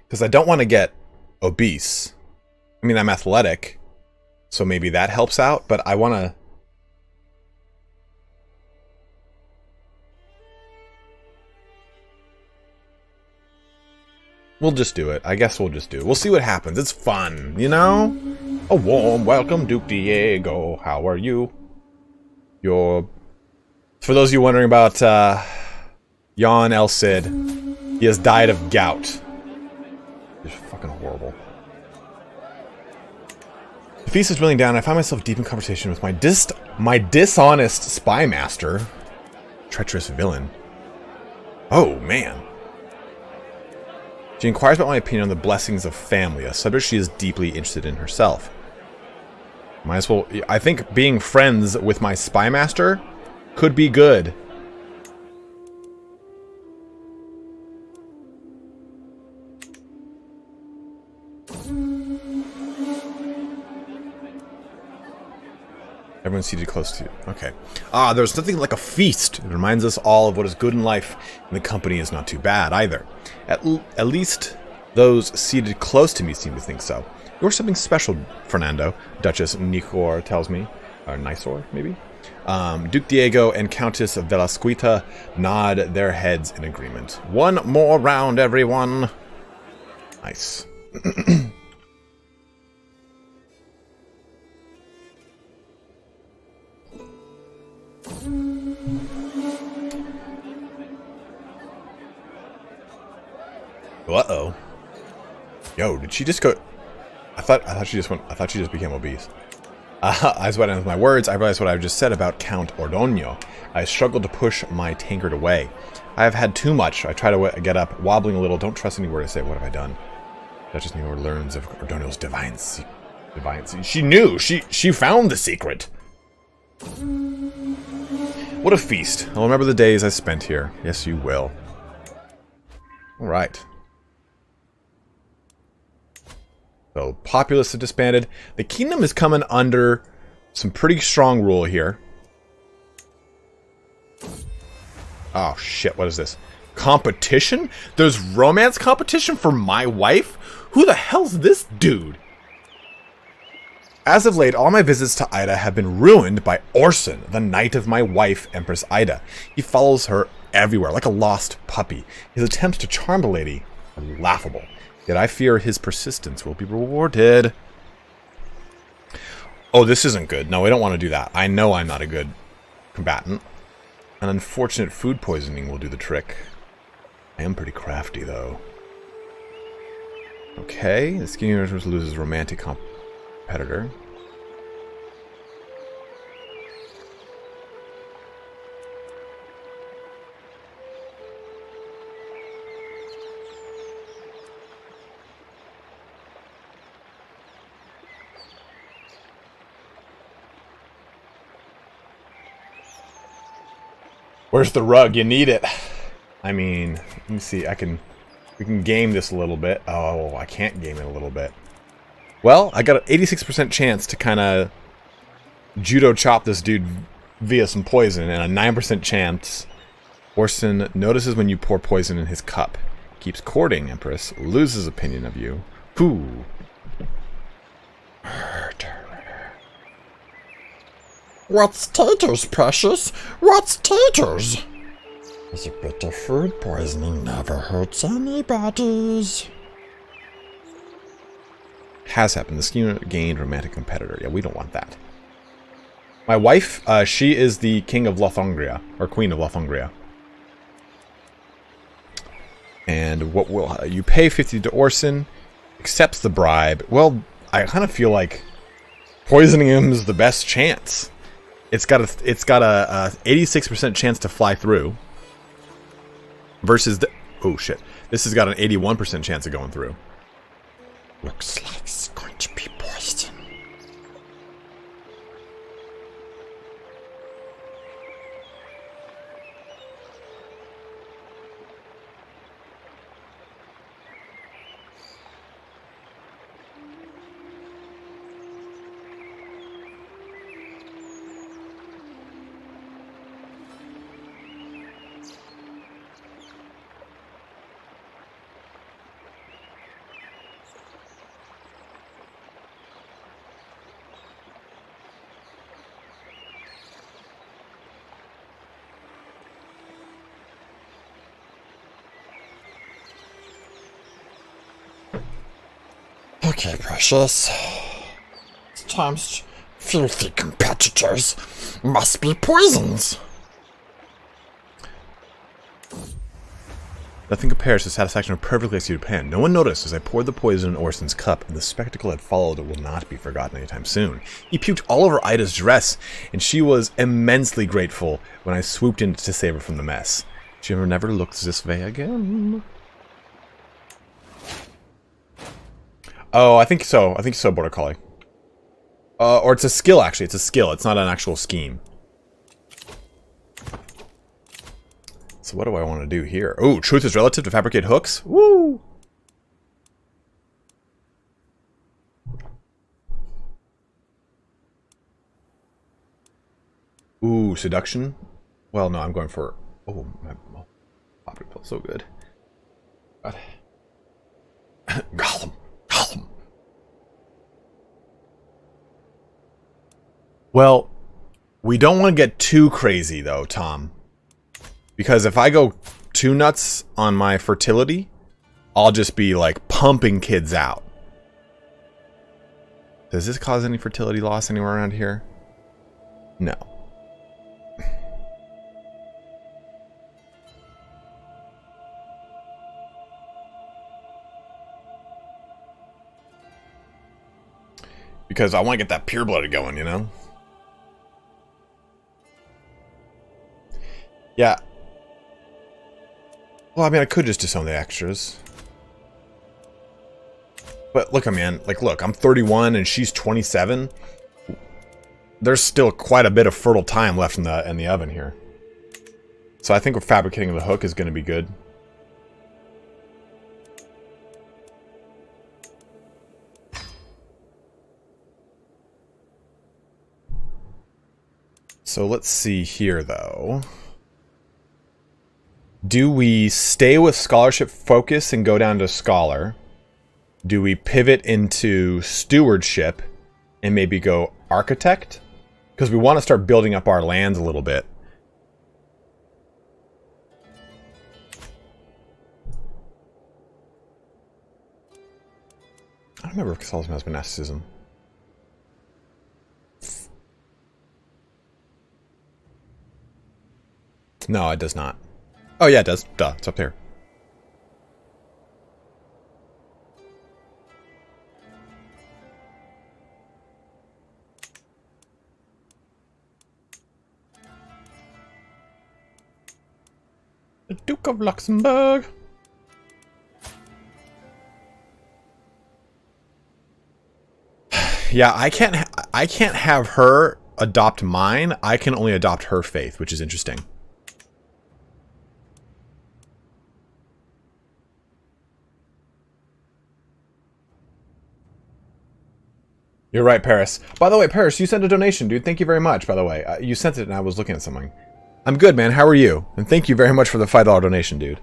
Because I don't want to get obese. I mean, I'm athletic, so maybe that helps out, but I want to... We'll just do it. I guess we'll just do it. We'll see what happens. It's fun, you know? A warm welcome, Duke Diego. How are you? For those of you wondering about Jan El Cid, he has died of gout. It's fucking horrible. The feast is drilling down. I find myself deep in conversation with my dishonest spy master. Treacherous villain. Oh, man. She inquires about my opinion on the blessings of family, a subject she is deeply interested in herself. Might as well... I think being friends with my spy master could be good. Everyone's seated close to you. Okay. Ah, there's nothing like a feast. It reminds us all of what is good in life, and the company is not too bad either. At least those seated close to me seem to think so. You're something special, Fernando, Duchess Nicor tells me. Or Nisor, maybe? Duke Diego and Countess Velasquita nod their heads in agreement. One more round, everyone. Nice. Uh-oh. Yo, did she just go... I thought she just became obese. As what ends my words, I realized what I just said about Count Ordoño. I struggled to push my tankard away. I have had too much. I try to get up, wobbling a little. Don't trust any word I say. What have I done? Duchess Newar learns of Ordoño's divine she knew. She found the secret. What a feast. I'll remember the days I spent here. Yes, you will. All right. So, populace have disbanded. The kingdom is coming under some pretty strong rule here. Oh, shit. What is this? Competition? There's romance competition for my wife? Who the hell's this dude? As of late, all my visits to Ida have been ruined by Orson, the knight of my wife, Empress Ida. He follows her everywhere, like a lost puppy. His attempts to charm the lady are laughable. Yet I fear his persistence will be rewarded. Oh, this isn't good. No, we don't want to do that. I know I'm not a good combatant. An unfortunate food poisoning will do the trick. I am pretty crafty, though. Okay, the skinny loses romantic competitor. Where's the rug? You need it. I mean, let me see. We can game this a little bit. Oh, I can't game it a little bit. Well, I got an 86% chance to kind of judo chop this dude via some poison, and a 9% chance Orson notices when you pour poison in his cup. Keeps courting Empress, loses opinion of you. Ooh. What's taters, precious? What's taters? Is a bit of food poisoning never hurts anybody's. Has happened. The scheme gained romantic competitor. Yeah, we don't want that. My wife, she is the king of Lothongria, or queen of Lothongria. And what will you pay 50 to Orson? Accepts the bribe. Well, I kind of feel like poisoning him is the best chance. It's got a 86% chance to fly through. Versus the... Oh, shit. This has got an 81% chance of going through. Looks like it's going to be poison. Okay, precious. Sometimes filthy competitors must be poisons. Nothing compares to the satisfaction of a perfectly executed plan. No one noticed as I poured the poison in Orson's cup, and the spectacle that followed will not be forgotten anytime soon. He puked all over Ida's dress, and she was immensely grateful when I swooped in to save her from the mess. She never looks this way again. Oh, I think so. I think so, Border Collie. Or it's a skill, actually. It's a skill. It's not an actual scheme. So what do I want to do here? Oh, truth is relative to fabricate hooks? Woo! Ooh, seduction? Well, no, I'm going for... Oh, my poppy feels so good. God. Gollum. Gollum. Well, we don't want to get too crazy, though, Tom. Because if I go too nuts on my fertility, I'll just be, like, pumping kids out. Does this cause any fertility loss anywhere around here? No. Because I want to get that pure-blooded going, you know? Yeah. Well, I mean, I could just disown the extras. But look, man, like, look, I'm 31 and she's 27. There's still quite a bit of fertile time left in the oven here. So I think fabricating the hook is going to be good. So let's see here, though. Do we stay with scholarship focus and go down to scholar? Do we pivot into stewardship and maybe go architect? Because we want to start building up our lands a little bit. I don't remember if Catholicism has monasticism. No, it does not. Oh, yeah, it does. Duh, it's up there. The Duke of Luxembourg. Yeah, I can't have her adopt mine. I can only adopt her faith, which is interesting. You're right, Paris. By the way, Paris, you sent a donation, dude. Thank you very much, by the way. You sent it and I was looking at something. I'm good, man. How are you? And thank you very much for the $5 donation, dude.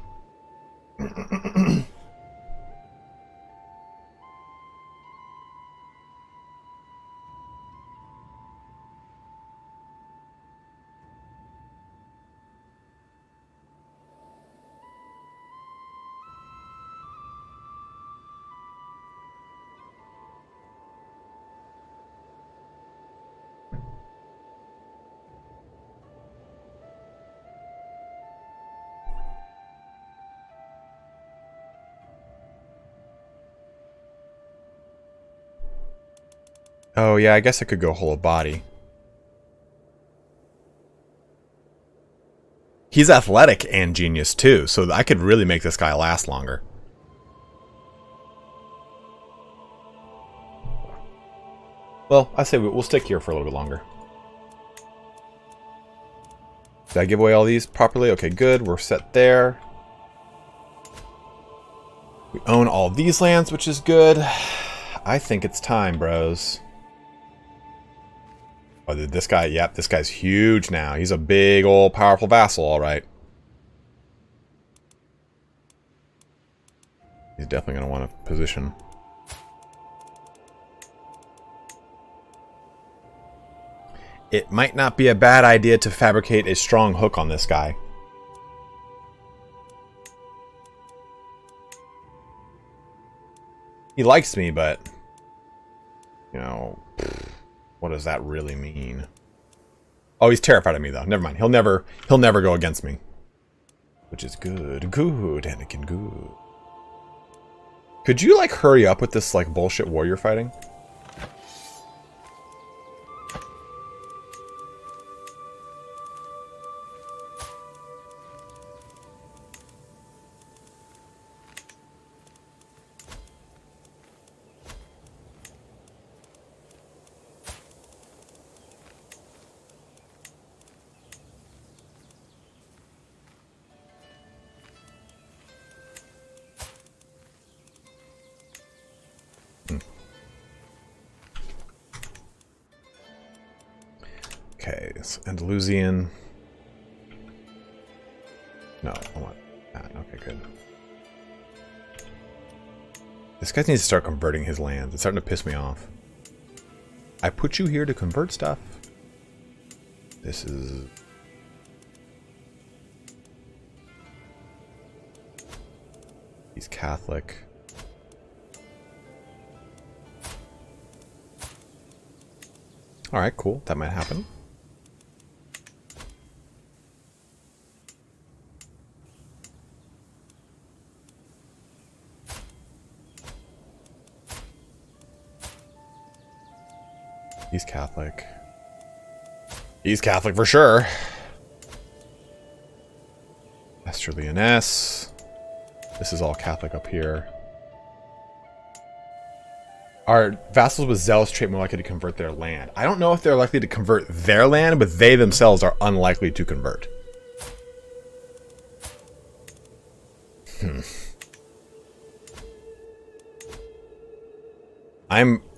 Oh, yeah, I guess I could go whole body. He's athletic and genius, too, so I could really make this guy last longer. Well, I say we'll stick here for a little bit longer. Did I give away all these properly? Okay, good. We're set there. We own all these lands, which is good. I think it's time, bros. Oh, this guy, yep, this guy's huge now. He's a big old powerful vassal, all right. He's definitely going to want a position. It might not be a bad idea to fabricate a strong hook on this guy. He likes me, but You know, what does that really mean? Oh, he's terrified of me though. Never mind. He'll never go against me. Which is good. Good, Anakin, good. Could you, like, hurry up with this, like, bullshit war you're fighting? Okay, so Andalusian. No, I want that. Okay, good. This guy needs to start converting his lands. It's starting to piss me off. I put you here to convert stuff. This is... He's Catholic. Alright, cool. That might happen. He's Catholic. He's Catholic for sure. Esther Leoness. This is all Catholic up here. Are vassals with zealous trait more likely to convert their land? I don't know if they're likely to convert their land, but they themselves are unlikely to convert.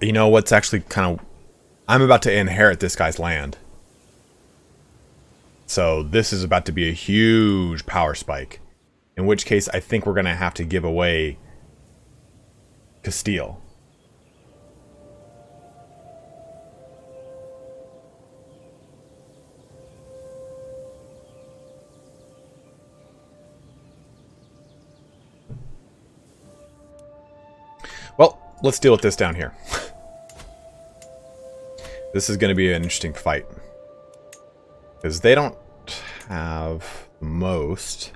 You know what's actually kind of... I'm about to inherit this guy's land. So this is about to be a huge power spike. In which case, I think we're going to have to give away Castille. Well, let's deal with this down here. This is going to be an interesting fight. Because they don't have most.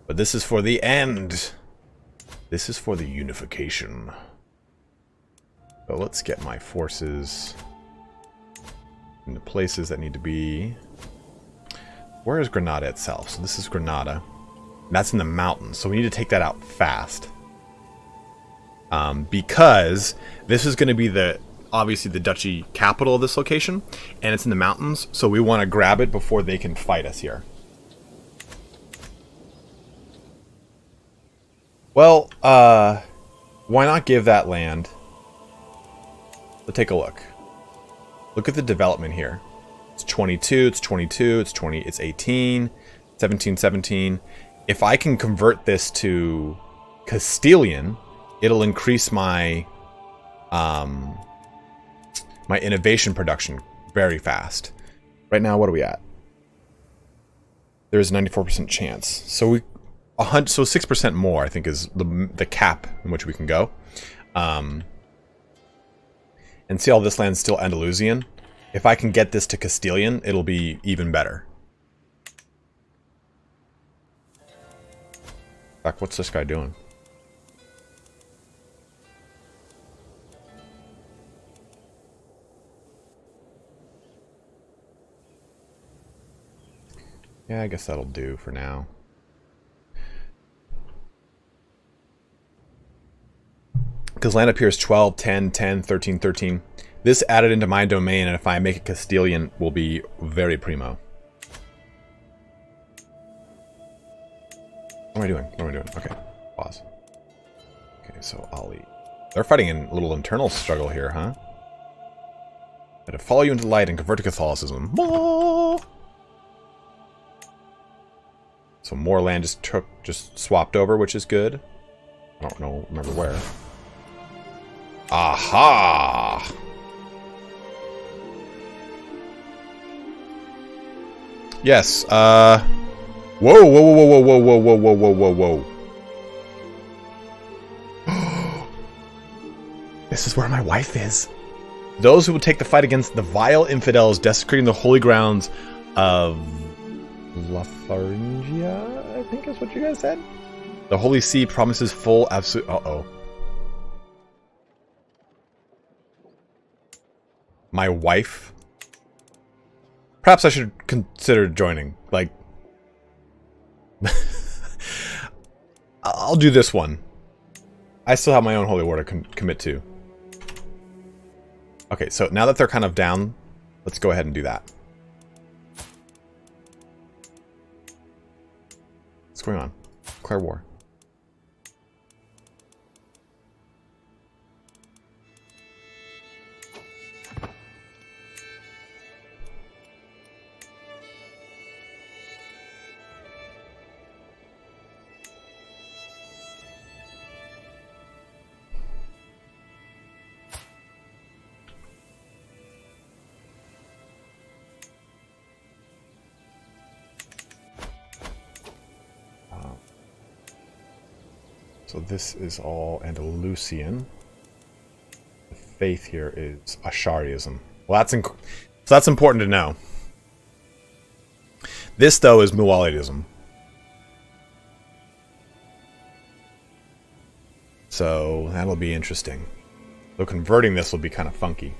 But this is for the end. This is for the unification. So let's get my forces in the places that need to be. Where is Granada itself? So this is Granada. That's in the mountains. So we need to take that out fast. Because this is going to be obviously the duchy capital of this location, and it's in the mountains, so we want to grab it before they can fight us here. Well, why not give that land? Let's take a look. Look at the development here. It's 22, it's 22, it's 20, it's 18, 17, 17. If I can convert this to Castilian, it'll increase my my innovation production very fast. Right now, what are we at? There's a 94% chance. So so 6% more, I think, is the cap in which we can go. And see, all this land's still Andalusian. If I can get this to Castilian, it'll be even better. In fact, what's this guy doing? Yeah, I guess that'll do for now. Because land up here is 12, 10, 10, 13, 13. This added into my domain, and if I make it Castilian, will be very primo. What am I doing? What am I doing? Okay, pause. Okay, so Ali. They're fighting a little internal struggle here, huh? I had to follow you into the light and convert to Catholicism. So more land just swapped over, which is good. I don't remember where. Aha! Yes, whoa, whoa, whoa, whoa, whoa, whoa, whoa, whoa, whoa, whoa, whoa. This is where my wife is. Those who will take the fight against the vile infidels desecrating the holy grounds of Lotharingia, I think is what you guys said. The Holy See promises full absolute... Uh-oh. My wife? Perhaps I should consider joining. Like... I'll do this one. I still have my own holy war to commit to. Okay, so now that they're kind of down, let's go ahead and do that. What's going on? Declare war. So this is all Andalusian. The faith here is Ashariism. Well, so that's important to know. This, though, is Muwalidism. So that'll be interesting. So converting this will be kind of funky.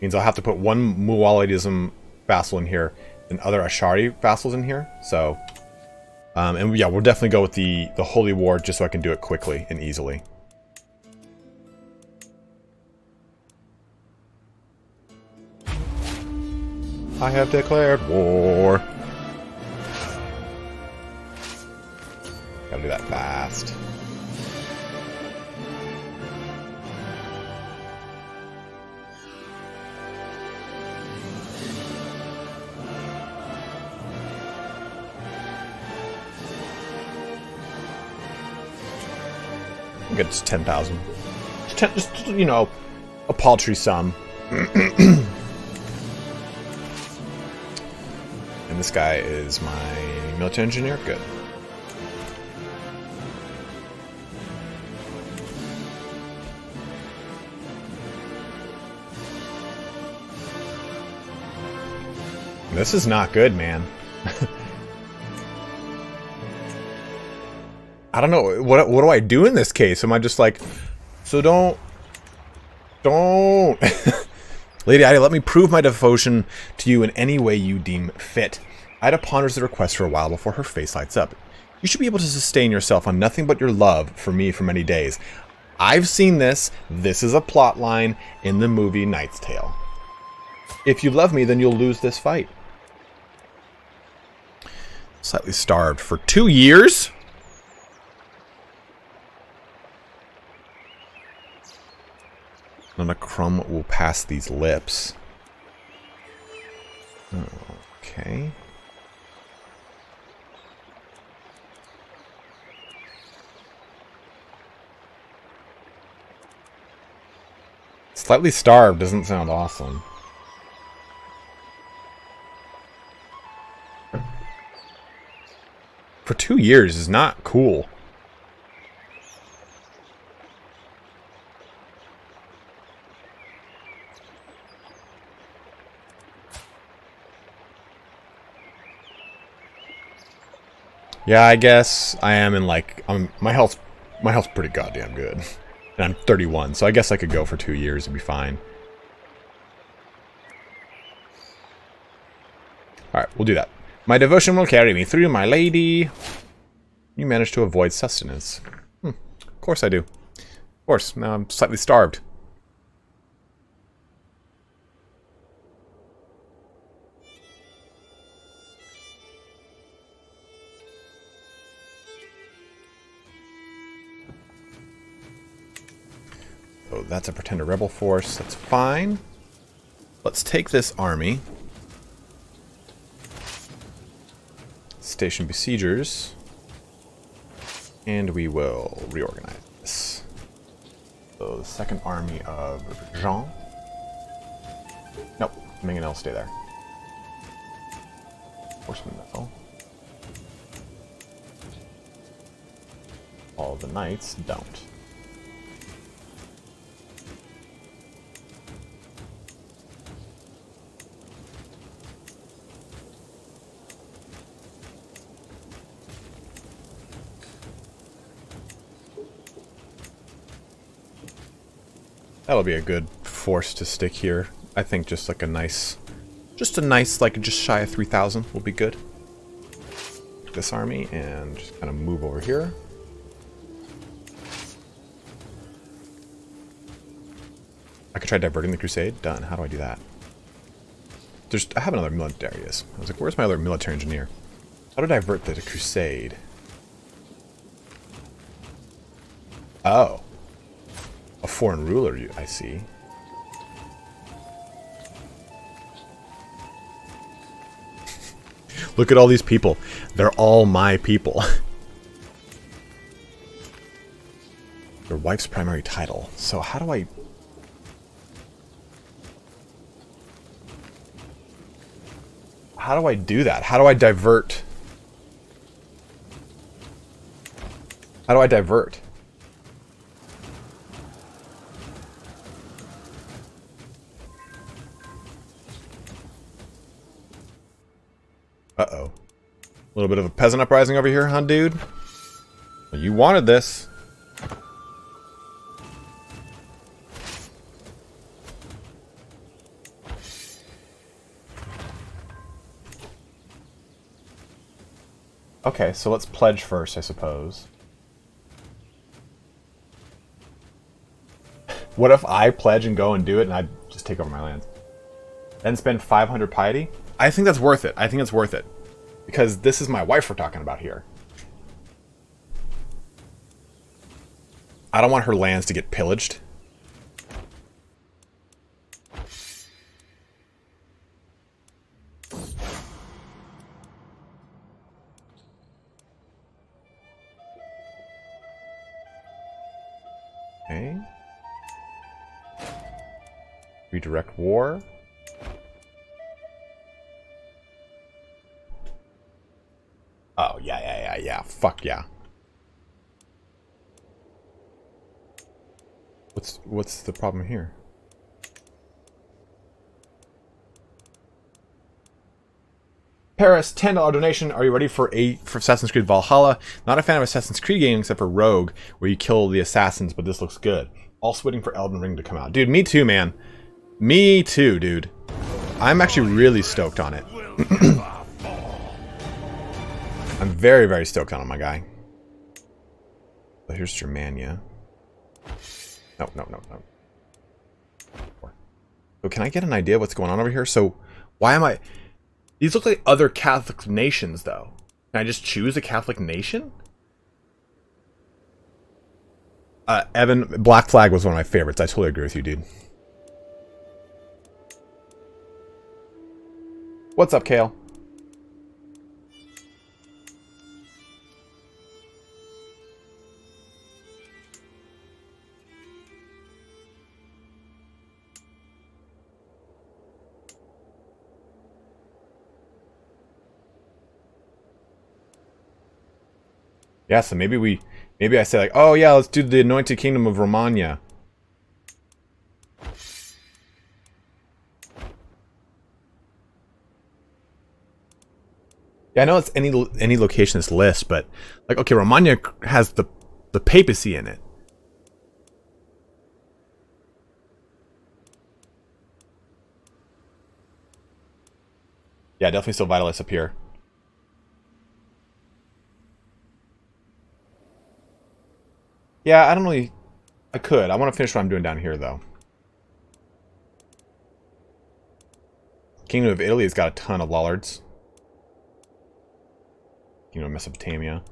Means I'll have to put one Muwalidism vassal in here and other Ashari vassals in here. So... and yeah, we'll definitely go with the Holy War just so I can do it quickly and easily. I have declared war. Gotta do that fast. It's 10,000. Just, you know, a paltry sum. And this guy is my military engineer. Good. This is not good, man. I don't know. What do I do in this case? Am I just like, so don't. Lady Ida, let me prove my devotion to you in any way you deem fit. Ida ponders the request for a while before her face lights up. You should be able to sustain yourself on nothing but your love for me for many days. I've seen this. This is a plot line in the movie Knight's Tale. If you love me, then you'll lose this fight. Slightly starved for 2 years? Not a crumb will pass these lips. Okay. Slightly starved doesn't sound awesome. For 2 years is not cool. Yeah, I guess I am in like my health's pretty goddamn good. And I'm 31, so I guess I could go for 2 years and be fine. Alright, we'll do that. My devotion will carry me through, my lady. You managed to avoid sustenance. Of course I do. Of course, now I'm slightly starved. So that's a pretender rebel force. That's fine. Let's take this army. Station besiegers. And we will reorganize this. So the second army of Jean. Nope. Minganel, stay there. Horsemen though. All the knights don't. That'll be a good force to stick here. I think just like a nice, like just shy of 3,000 will be good. This army and just kind of move over here. I could try diverting the crusade. Done. How do I do that? I have another military. I was like, where's my other military engineer? How to divert the crusade? Oh. A foreign ruler, I see. Look at all these people. They're all my people. Their wife's primary title. So how do I... How do I do that? How do I divert? How do I divert? Uh-oh. A little bit of a peasant uprising over here, huh, dude? Well, you wanted this. Okay, so let's pledge first, I suppose. What if I pledge and go and do it and I just take over my lands? Then spend 500 piety? I think that's worth it. I think it's worth it. Because this is my wife we're talking about here. I don't want her lands to get pillaged. Okay. Redirect war. Oh, yeah. Fuck yeah. What's the problem here? Paris, $10 donation. Are you ready for Assassin's Creed Valhalla? Not a fan of Assassin's Creed games except for Rogue, where you kill the assassins, but this looks good. Also waiting for Elden Ring to come out. Dude, me too, man. Me too, dude. I'm actually really stoked on it. I'm very, very stoked on it, my guy. But here's Germania. No. So can I get an idea of what's going on over here? So why am I... These look like other Catholic nations, though. Can I just choose a Catholic nation? Evan, Black Flag was one of my favorites. I totally agree with you, dude. What's up, Kale? Yeah, so maybe I say like, oh yeah, let's do the Anointed Kingdom of Romania. Yeah, I know it's any location in this list, but like, okay, Romania has the papacy in it. Yeah, definitely still Vitalists up here. Yeah, I don't really... I could. I want to finish what I'm doing down here, though. Kingdom of Italy has got a ton of Lollards. Kingdom of Mesopotamia.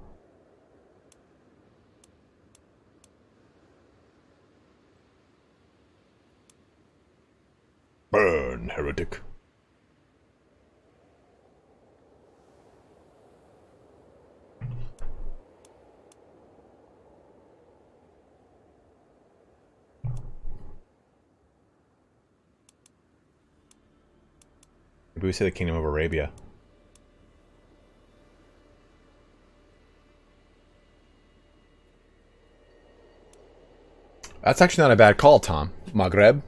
Burn, heretic. Maybe we say the Kingdom of Arabia. That's actually not a bad call, Tom. Maghreb.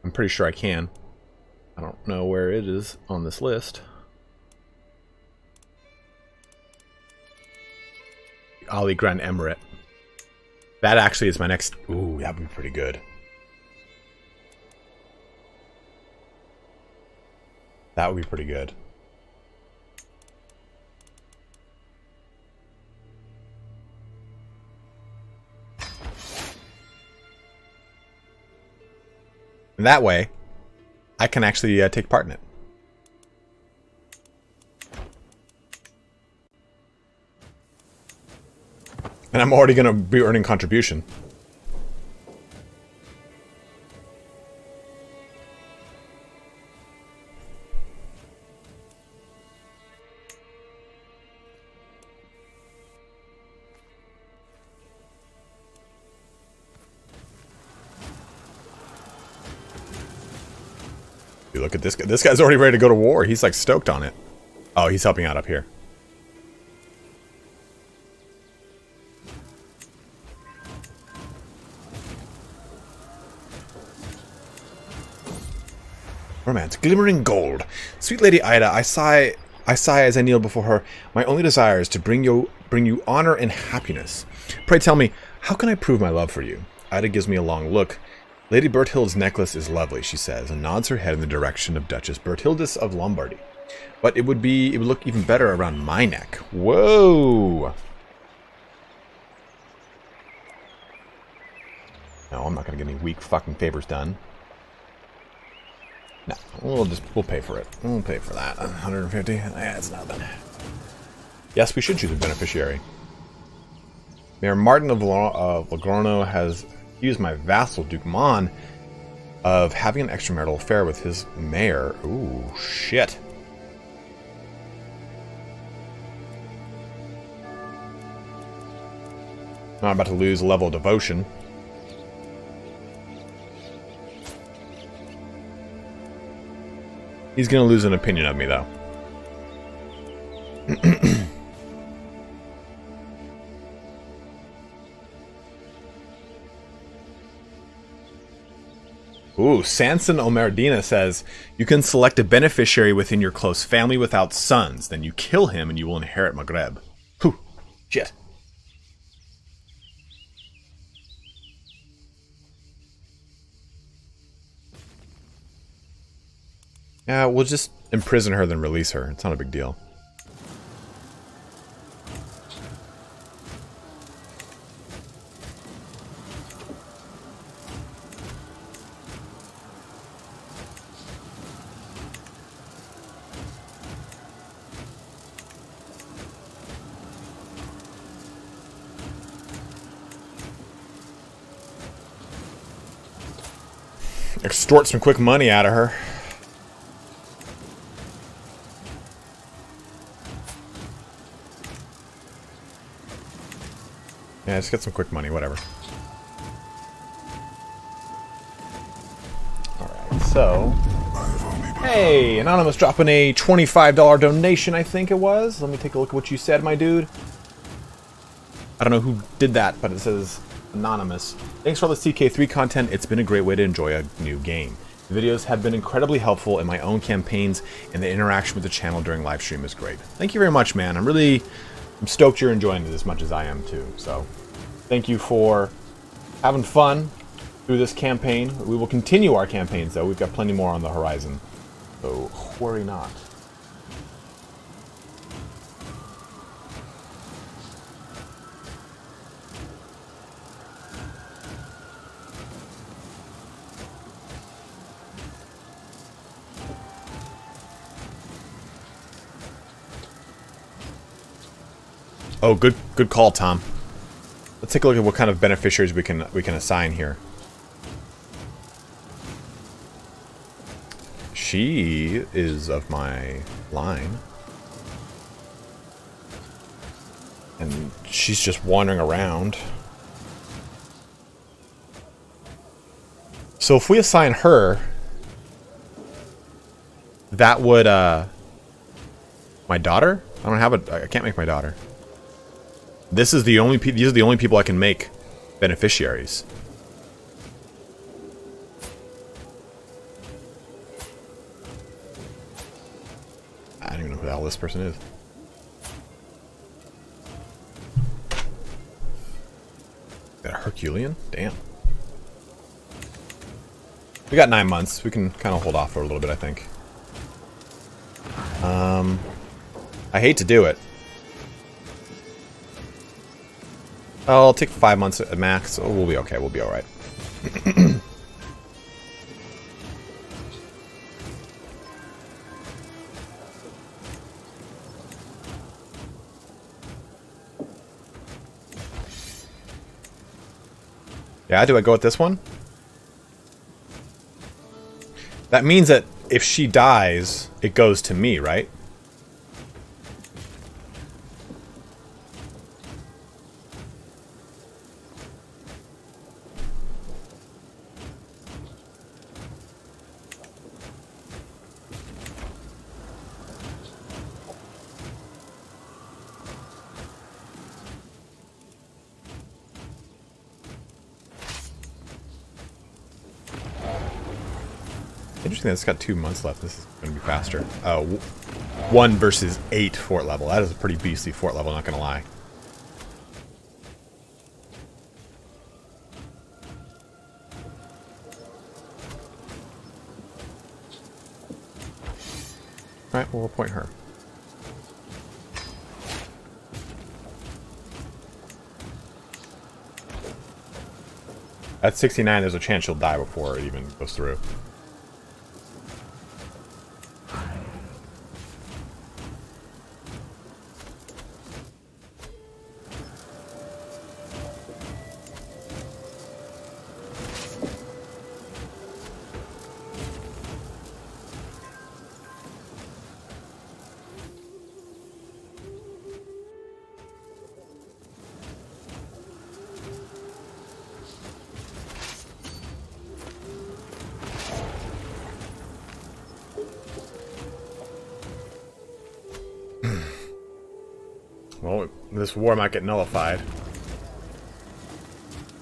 I'm pretty sure I can. I don't know where it is on this list. Ali Grand Emirate. That actually is my next... Ooh, that would be pretty good. That would be pretty good. And that way, I can actually take part in it. And I'm already going to be earning contribution. You look at this guy. This guy's already ready to go to war. He's like stoked on it. Oh, he's helping out up here. Romance, glimmering gold. Sweet Lady Ida, I sigh as I kneel before her. My only desire is to bring you honor and happiness. Pray tell me, how can I prove my love for you? Ida gives me a long look. Lady Berthild's necklace is lovely, she says, and nods her head in the direction of Duchess Berthildis of Lombardy. But it would look even better around my neck. Whoa! No, I'm not gonna get any weak fucking favors done. No, we'll pay for it. We'll pay for that. 150. Yeah, it's nothing. Yes, we should choose a beneficiary. Mayor Martin of Lograno has accused my vassal Duke Mon of having an extramarital affair with his mayor. Ooh, shit. Now I'm about to lose a level of devotion. He's going to lose an opinion of me, though. Ooh, Sanson Omerdina says, you can select a beneficiary within your close family without sons. Then you kill him and you will inherit Maghreb. Whew. Shit. Yeah, we'll just imprison her, then release her. It's not a big deal. Extort some quick money out of her. Yeah, just get some quick money, whatever. Alright, so... Hey, Anonymous dropping a $25 donation, I think it was. Let me take a look at what you said, my dude. I don't know who did that, but it says Anonymous. Thanks for all the CK3 content. It's been a great way to enjoy a new game. The videos have been incredibly helpful in my own campaigns, and the interaction with the channel during live stream is great. Thank you very much, man. I'm stoked you're enjoying it as much as I am, too. So, thank you for having fun through this campaign. We will continue our campaigns, though. We've got plenty more on the horizon. So, worry not. Oh, good call, Tom. Let's take a look at what kind of beneficiaries we can assign here. She is of my line. And she's just wandering around. So if we assign her, that would my daughter? I can't make my daughter. These are the only people I can make beneficiaries. I don't even know who the hell this person is. That Herculean? Damn. We got 9 months. We can kind of hold off for a little bit, I think. I hate to do it. I'll take 5 months at max. So we'll be okay. We'll be all right. Yeah, do I go with this one? That means that if she dies, it goes to me, right? Interesting that it's got 2 months left. This is going to be faster. 1 versus 8 fort level. That is a pretty beastly fort level, not going to lie. Alright, well, we'll appoint her. At 69, there's a chance she'll die before it even goes through. Well, this war might get nullified.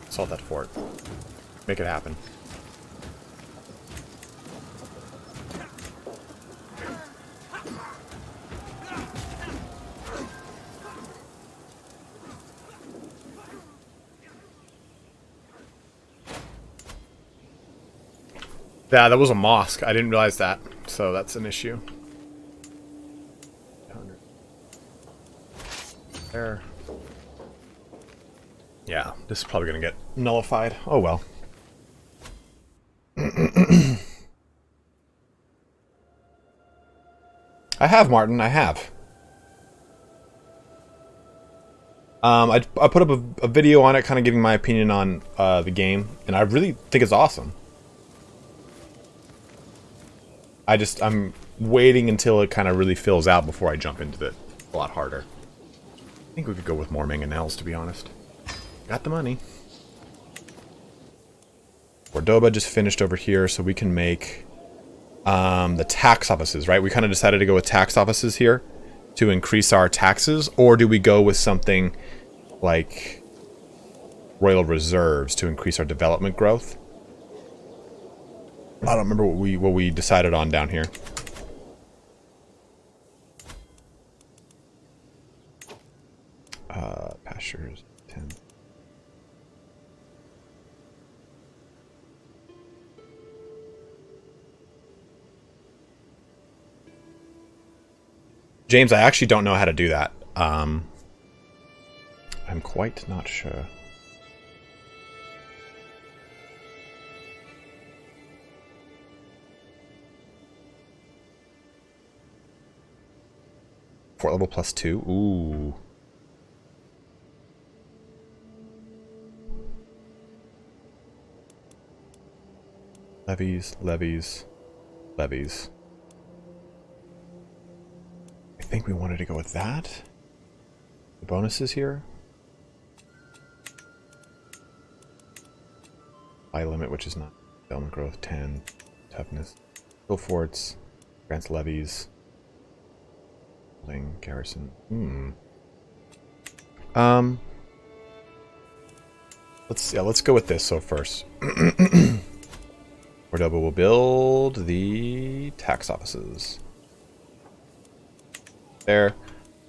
Assault that fort. Make it happen. Yeah, that was a mosque. I didn't realize that, so that's an issue. There. Yeah, this is probably gonna get nullified. Oh well. I have, Martin. I have. I put up a video on it, kind of giving my opinion on the game, and I really think it's awesome. I'm waiting until it kind of really fills out before I jump into it a lot harder. I think we could go with more mangonels, to be honest. Got the money. Cordoba just finished over here, so we can make the tax offices, right? We kind of decided to go with tax offices here to increase our taxes, or do we go with something like royal reserves to increase our development growth? I don't remember what we decided on down here. Pastures 10. James, I actually don't know how to do that. I'm quite not sure. Fort level +2. Ooh. Levies, levies, levies. I think we wanted to go with that. The bonuses here. High limit, which is not. Development growth 10. Toughness. Hill forts. Grants levies. Building garrison. Let's go with this so first. Cordoba will build the tax offices. There.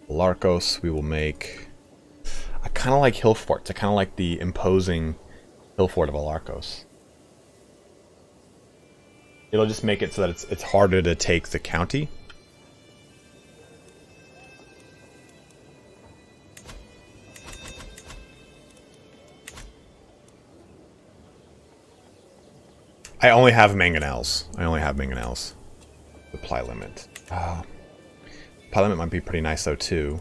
Larcos, we will make... I kind of like hill forts. I kind of like the imposing hill fort of Alarcos. It'll just make it so that it's harder to take the county. I only have mangonels. Supply limit. Supply limit might be pretty nice though too.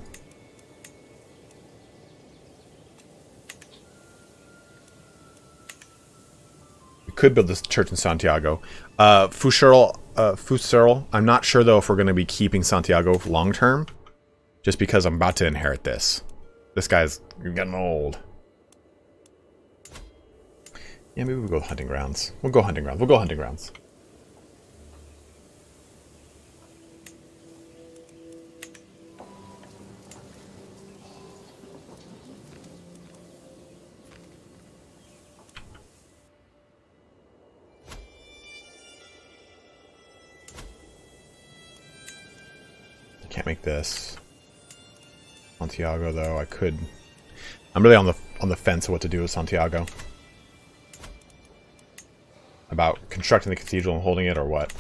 We could build this church in Santiago. Fuserl, I'm not sure though if we're going to be keeping Santiago long term. Just because I'm about to inherit this. This guy's getting old. Yeah, maybe we'll go hunting grounds. We'll go hunting grounds. Can't make this. Santiago, though, I could. I'm really on the fence of what to do with Santiago. About constructing the cathedral and holding it, or what?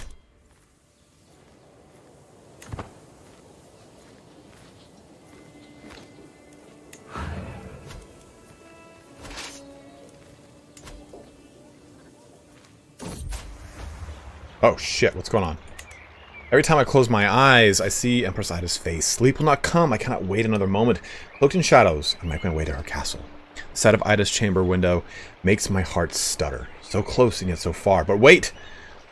Oh shit! What's going on? Every time I close my eyes, I see Empress Ida's face. Sleep will not come. I cannot wait another moment. Cloaked in shadows, I make my way to her castle. The sight of Ida's chamber window makes my heart stutter. So close and yet so far. But wait!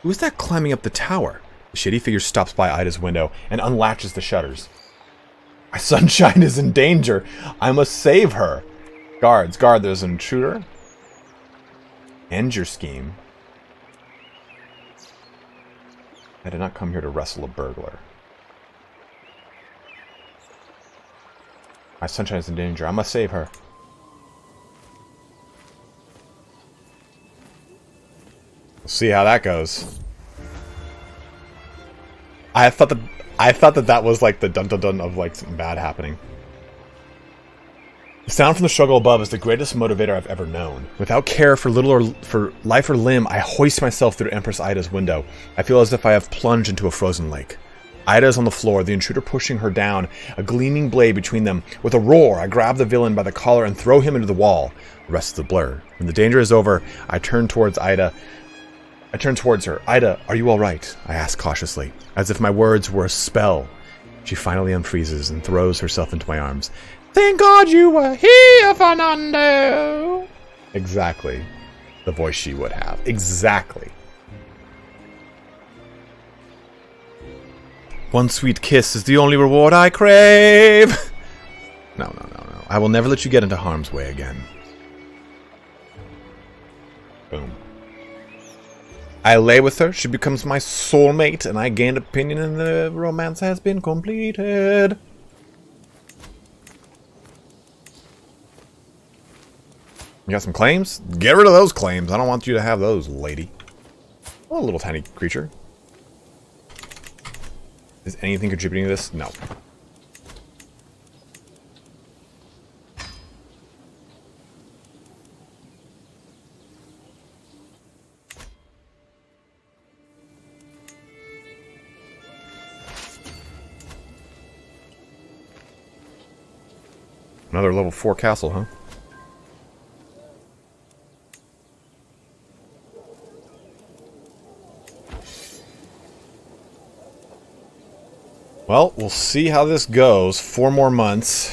Who is that climbing up the tower? The shady figure stops by Ida's window and unlatches the shutters. My sunshine is in danger. I must save her. Guards, guard, there's an intruder. End your scheme. I did not come here to wrestle a burglar. My sunshine is in danger. I must save her. We'll see how that goes. I thought that was like the dun dun dun of like something bad happening. The sound from the struggle above is the greatest motivator I've ever known. Without care for for life or limb, I hoist myself through Empress Ida's window. I feel as if I have plunged into a frozen lake. Ida is on the floor, the intruder pushing her down, a gleaming blade between them. With a roar, I grab the villain by the collar and throw him into the wall. The rest is a blur. When the danger is over, I turn towards Ida. I turn towards her. Ida, are you all right? I ask cautiously, as if my words were a spell. She finally unfreezes and throws herself into my arms. Thank God you were here, Fernando! Exactly the voice she would have. Exactly. One sweet kiss is the only reward I crave! No. I will never let you get into harm's way again. Boom. I lay with her, she becomes my soulmate, and I gained opinion and the romance has been completed. You got some claims? Get rid of those claims. I don't want you to have those, lady. Oh, little tiny creature. Is anything contributing to this? No. Another level 4 castle, huh? Well, we'll see how this goes. 4 more months.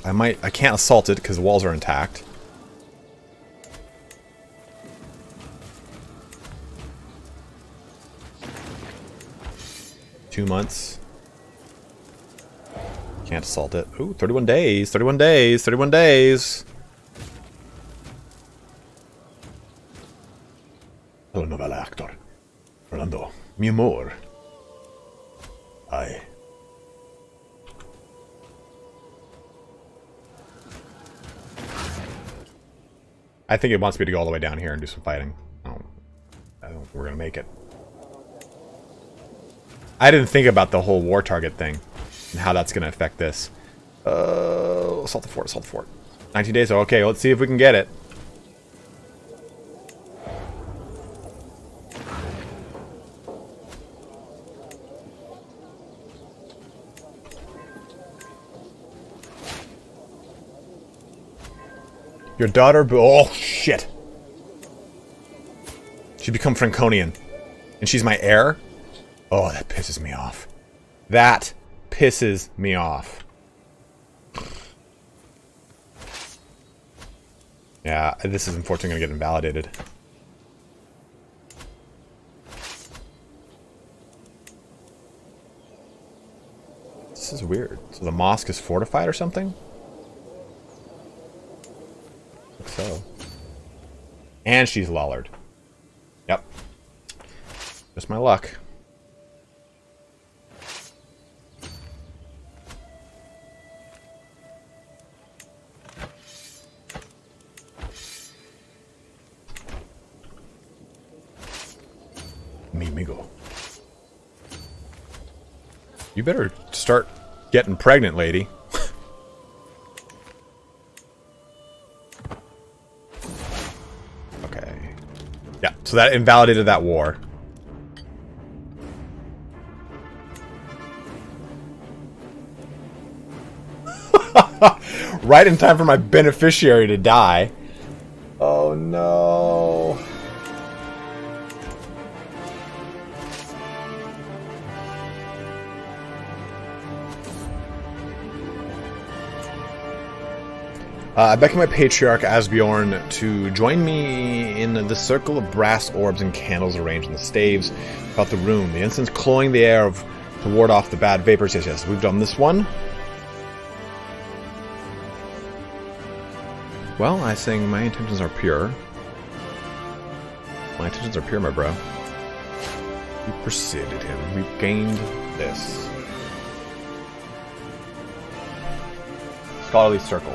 I can't assault it because the walls are intact. Two months. Can't assault it. Ooh, 31 days. 31 days. 31 days. Telenovela actor. Orlando. Mi amor. Ay. I think it wants me to go all the way down here and do some fighting. I don't think we're gonna make it. I didn't think about the whole war target thing and how that's gonna affect this. Assault the fort, assault the fort. 19 days, okay, let's see if we can get it. Your daughter... Oh, shit. She's become Franconian. And she's my heir? Oh, that pisses me off. That pisses me off. Yeah, this is unfortunately going to get invalidated. This is weird. So the mosque is fortified or something? Looks so. And she's lollard. Yep. Just my luck. Mimigo. You better start getting pregnant, lady. Okay. Yeah, so that invalidated that war. Right in time for my beneficiary to die. Oh no. I beckon my patriarch Asbjorn to join me in the circle of brass orbs and candles arranged in the staves about the room. The incense cloying the air to ward off the bad vapors. Yes, yes, we've done this one. Well, I think my intentions are pure. My intentions are pure, my bro. We preceded him. We've gained this. Scholarly circle.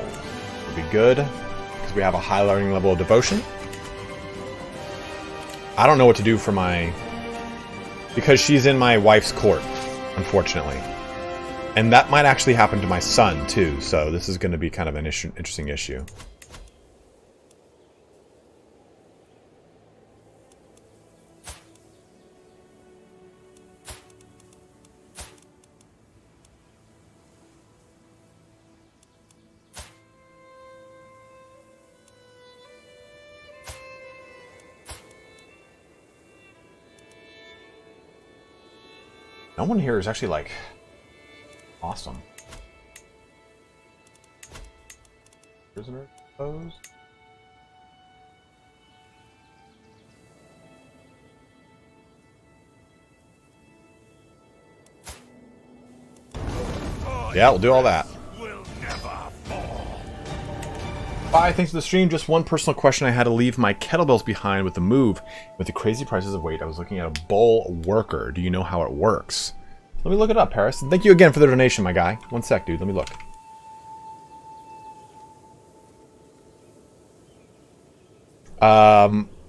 Be good because we have a high learning level of devotion. I don't know what to do for my, because she's in my wife's court, unfortunately, and that might actually happen to my son too. So this is going to be kind of an interesting issue. No one here is actually, like, awesome. Prisoner pose? Yeah, we'll do all that. Bye, thanks for the stream. Just one personal question. I had to leave my kettlebells behind with the move. With the crazy prices of weight, I was looking at a bowl worker. Do you know how it works? Let me look it up, Paris. And thank you again for the donation, my guy. One sec, dude. Let me look.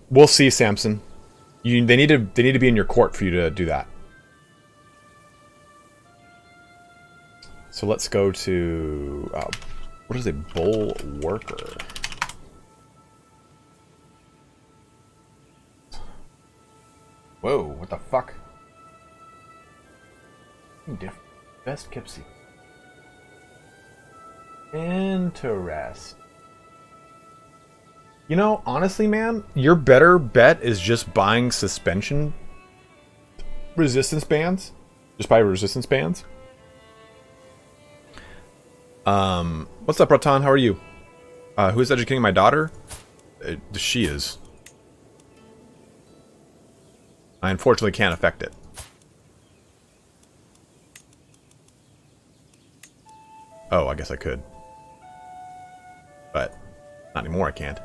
We'll see, Samson. They need to be in your court for you to do that. So let's go to what is a bowl worker? Whoa, what the fuck? Different. Best kept secret. Interest. You know, honestly, man, your better bet is just buying suspension resistance bands. Just buy resistance bands. What's up, Ratan? How are you? Who is educating my daughter? She is. I unfortunately can't affect it. Oh, I guess I could. But not anymore, I can't.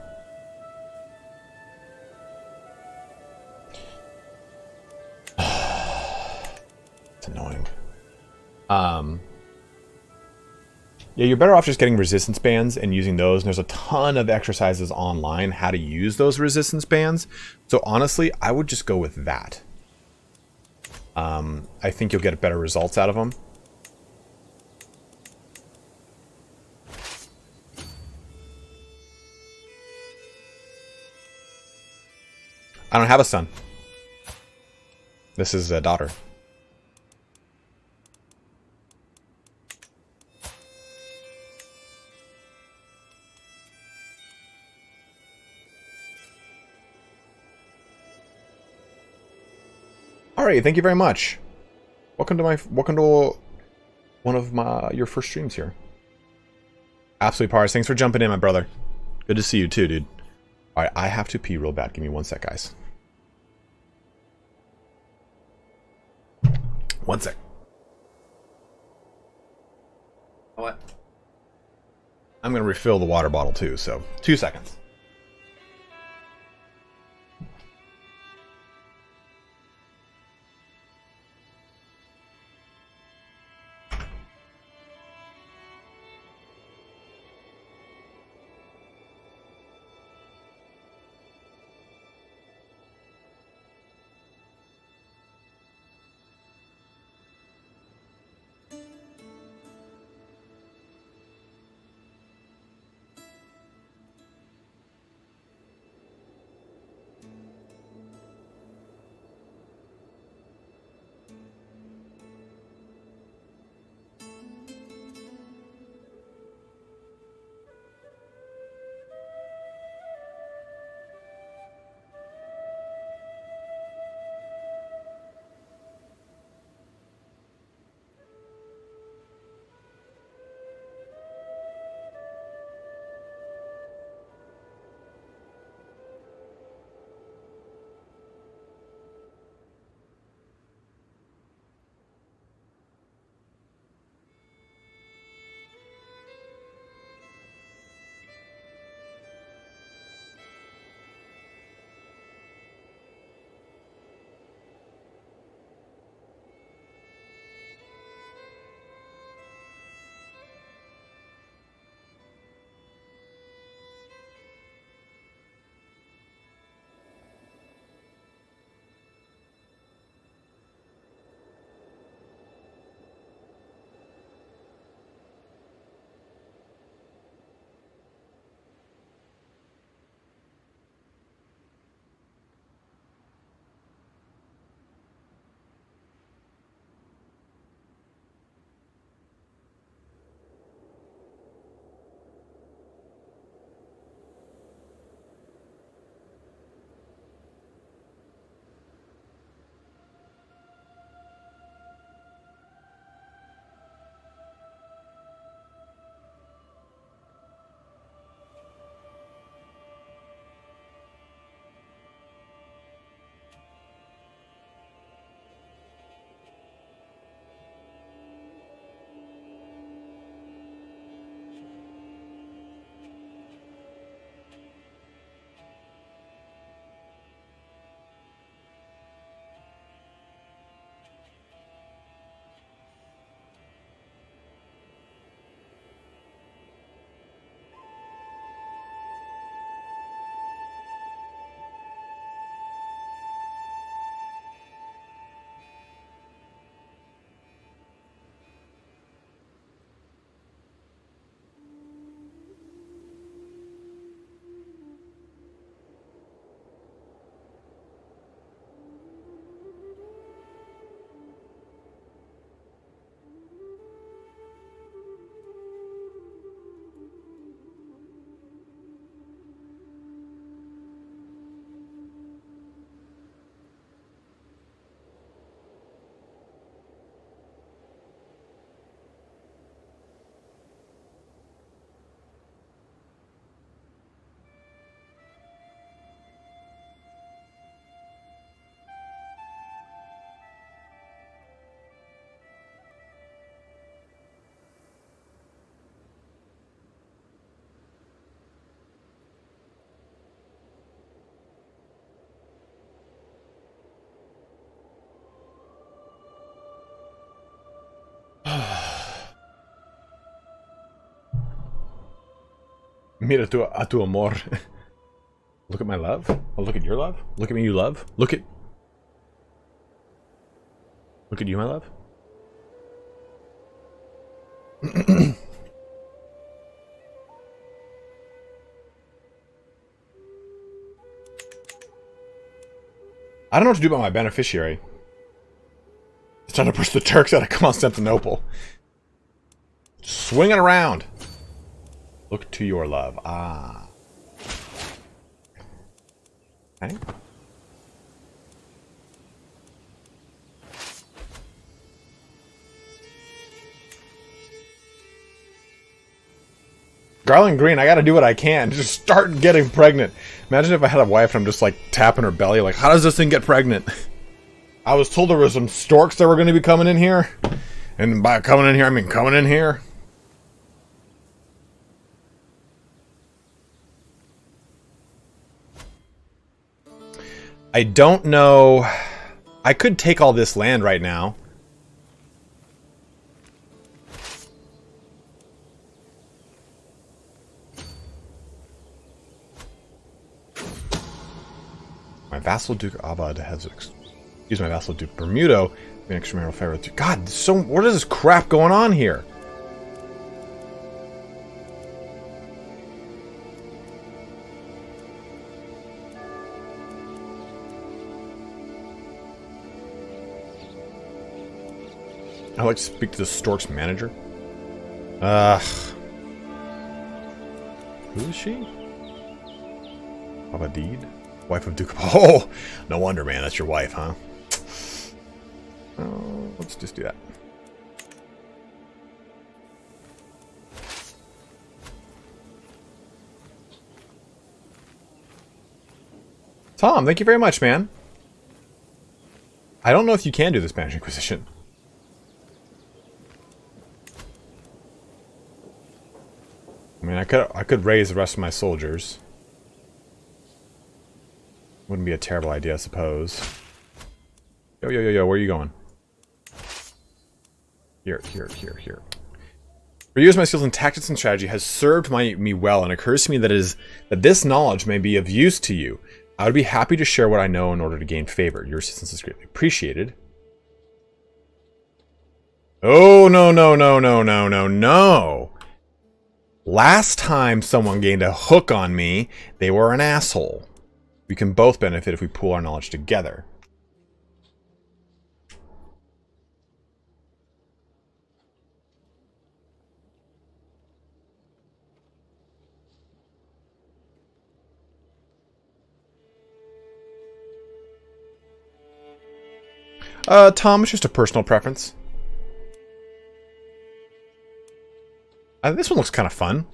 It's annoying. Yeah, you're better off just getting resistance bands and using those. And there's a ton of exercises online how to use those resistance bands. So honestly, I would just go with that. I think you'll get better results out of them. I don't have a son. This is a daughter. Pari, thank you very much. Welcome to one of your first streams here. Absolutely, Pars. Thanks for jumping in, my brother. Good to see you too, dude. All right, I have to pee real bad. Give me 1 sec, guys. 1 sec. What? I'm gonna refill the water bottle too, so 2 seconds. Mira a tu amor. Look at my love. Oh, look at your love. Look at me, you love. Look at you, my love. I don't know what to do about my beneficiary. It's trying to push the Turks out of Constantinople. Swing it around. Look to your love. Ah. Okay. Scarlet and Green, I gotta do what I can. Just start getting pregnant. Imagine if I had a wife and I'm just like tapping her belly, like, how does this thing get pregnant? I was told there were some storks that were going to be coming in here. And by coming in here, I mean coming in here. I don't know. I could take all this land right now. My vassal Duke Abad has excuse my vassal Duke Bermudo an extramarital favor. God, so what is this crap going on here? I'd like to speak to the Stork's manager. Who is she? Abadid? Wife of Duke. Oh, no wonder, man. That's your wife, huh? Oh, let's just do that. Tom, thank you very much, man. I don't know if you can do the Spanish Inquisition. I mean, I could raise the rest of my soldiers. Wouldn't be a terrible idea, I suppose. Yo, where are you going? Here. For years, my skills in tactics and strategy has served me well, and it occurs to me that this knowledge may be of use to you. I would be happy to share what I know in order to gain favor. Your assistance is greatly appreciated. Oh, no. Last time someone gained a hook on me, they were an asshole. We can both benefit if we pool our knowledge together. Tom, it's just a personal preference. This one looks kind of fun.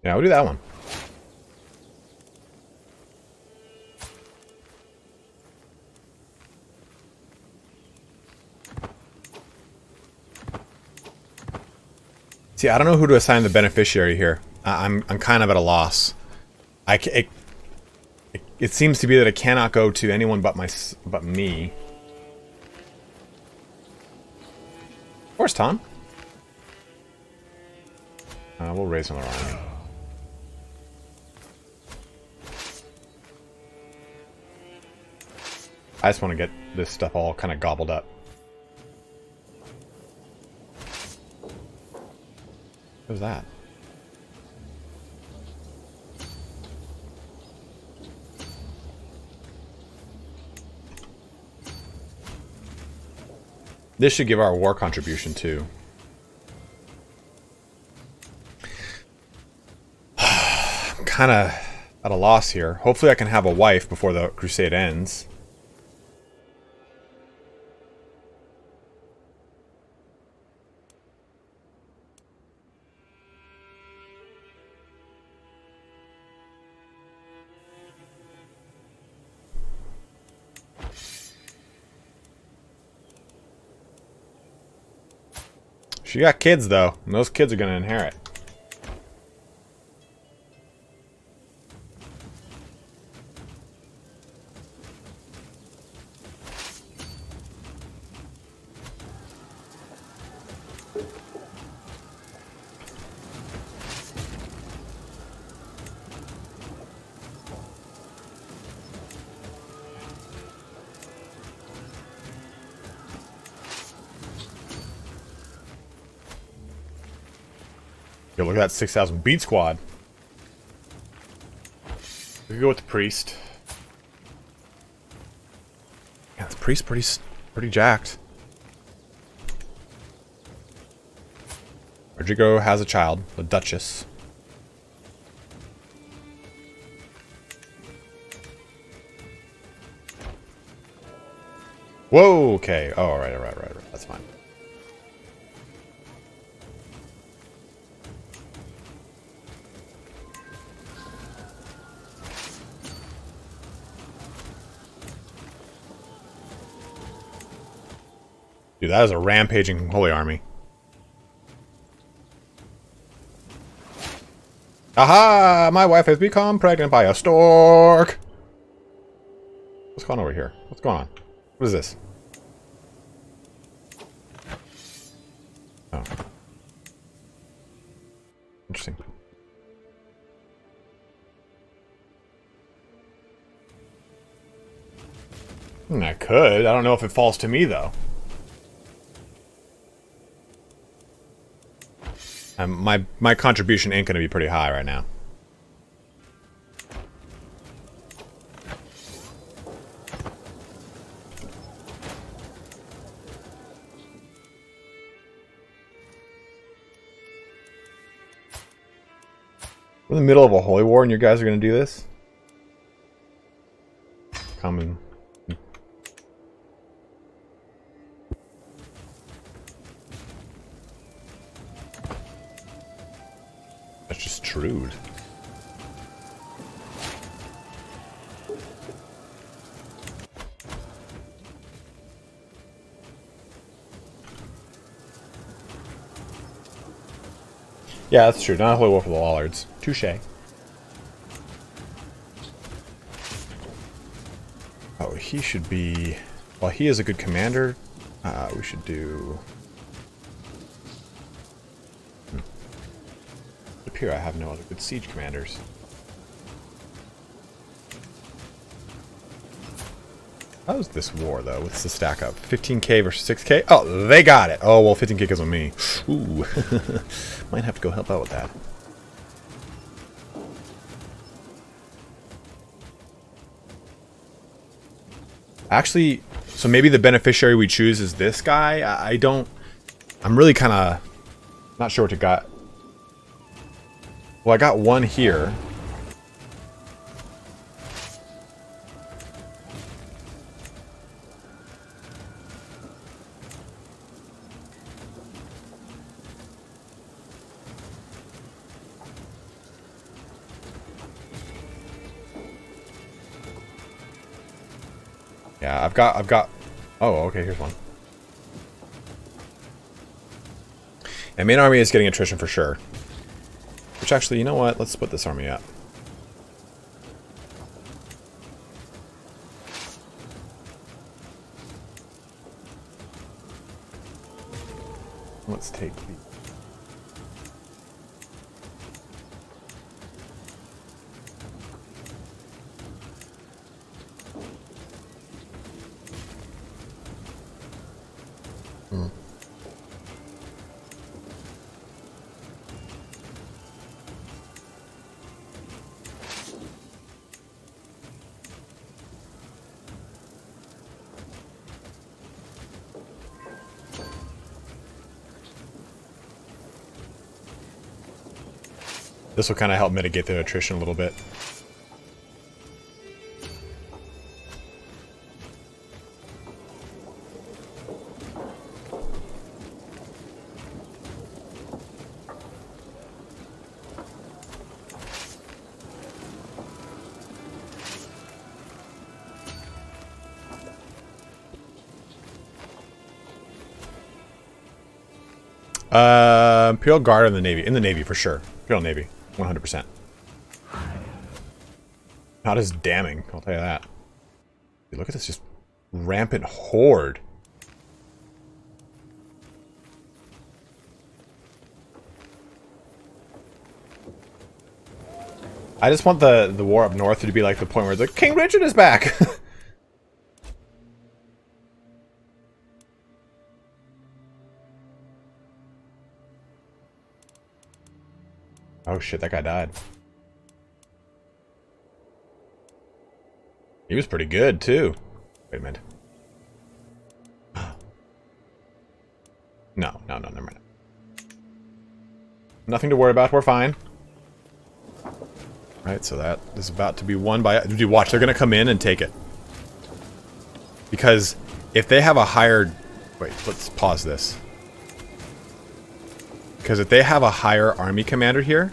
Yeah, we'll do that one. See, I don't know who to assign the beneficiary here. I'm kind of at a loss. It seems to be that it cannot go to anyone but me. Of course, Tom. We'll raise another army. I just want to get this stuff all kind of gobbled up. What was that? This should give our war contribution too. I'm kind of at a loss here. Hopefully I can have a wife before the crusade ends. She got kids, though, and those kids are going to inherit. Yo, look at that 6,000 beat squad. We could go with the priest. Yeah, the priest pretty jacked. Rodrigo has a child, the Duchess. Whoa, okay. Oh, all right. That's fine. Dude, that is a rampaging holy army. Aha! My wife has become pregnant by a stork! What's going on over here? What's going on? What is this? Oh. Interesting. I could. I don't know if it falls to me, though. My contribution ain't gonna be pretty high right now. We're in the middle of a holy war and you guys are gonna do this? Come and... That's just Trude. Yeah, that's true. Not a holy war for the Lollards. Touché. Oh, he should be... Well, he is a good commander. We should do... Up here I have no other good siege commanders. How's this war, though? What's the stack up? 15k versus 6k? Oh, they got it! Oh, well, 15k goes on me. Ooh. Might have to go help out with that. Actually, so maybe the beneficiary we choose is this guy? I'm really kind of not sure what to got. Well, I got one here. Yeah, I've got... Oh, okay, here's one. And main army is getting attrition for sure. Which actually, you know what? Let's split this army up. Let's take the... This will kind of help mitigate the attrition a little bit. Imperial Guard in the Navy. In the Navy, for sure. Imperial Navy. 100%. Not as damning, I'll tell you that. Dude, look at this just rampant horde. I just want the war up north to be like the point where it's like, King Richard is back! Oh shit, that guy died. He was pretty good, too. Wait a minute. No, never mind. Nothing to worry about, we're fine. Right, so that is about to be won by... Dude, watch, they're gonna come in and take it. Because if they have a higher... Wait, let's pause this. Because if they have a higher army commander here,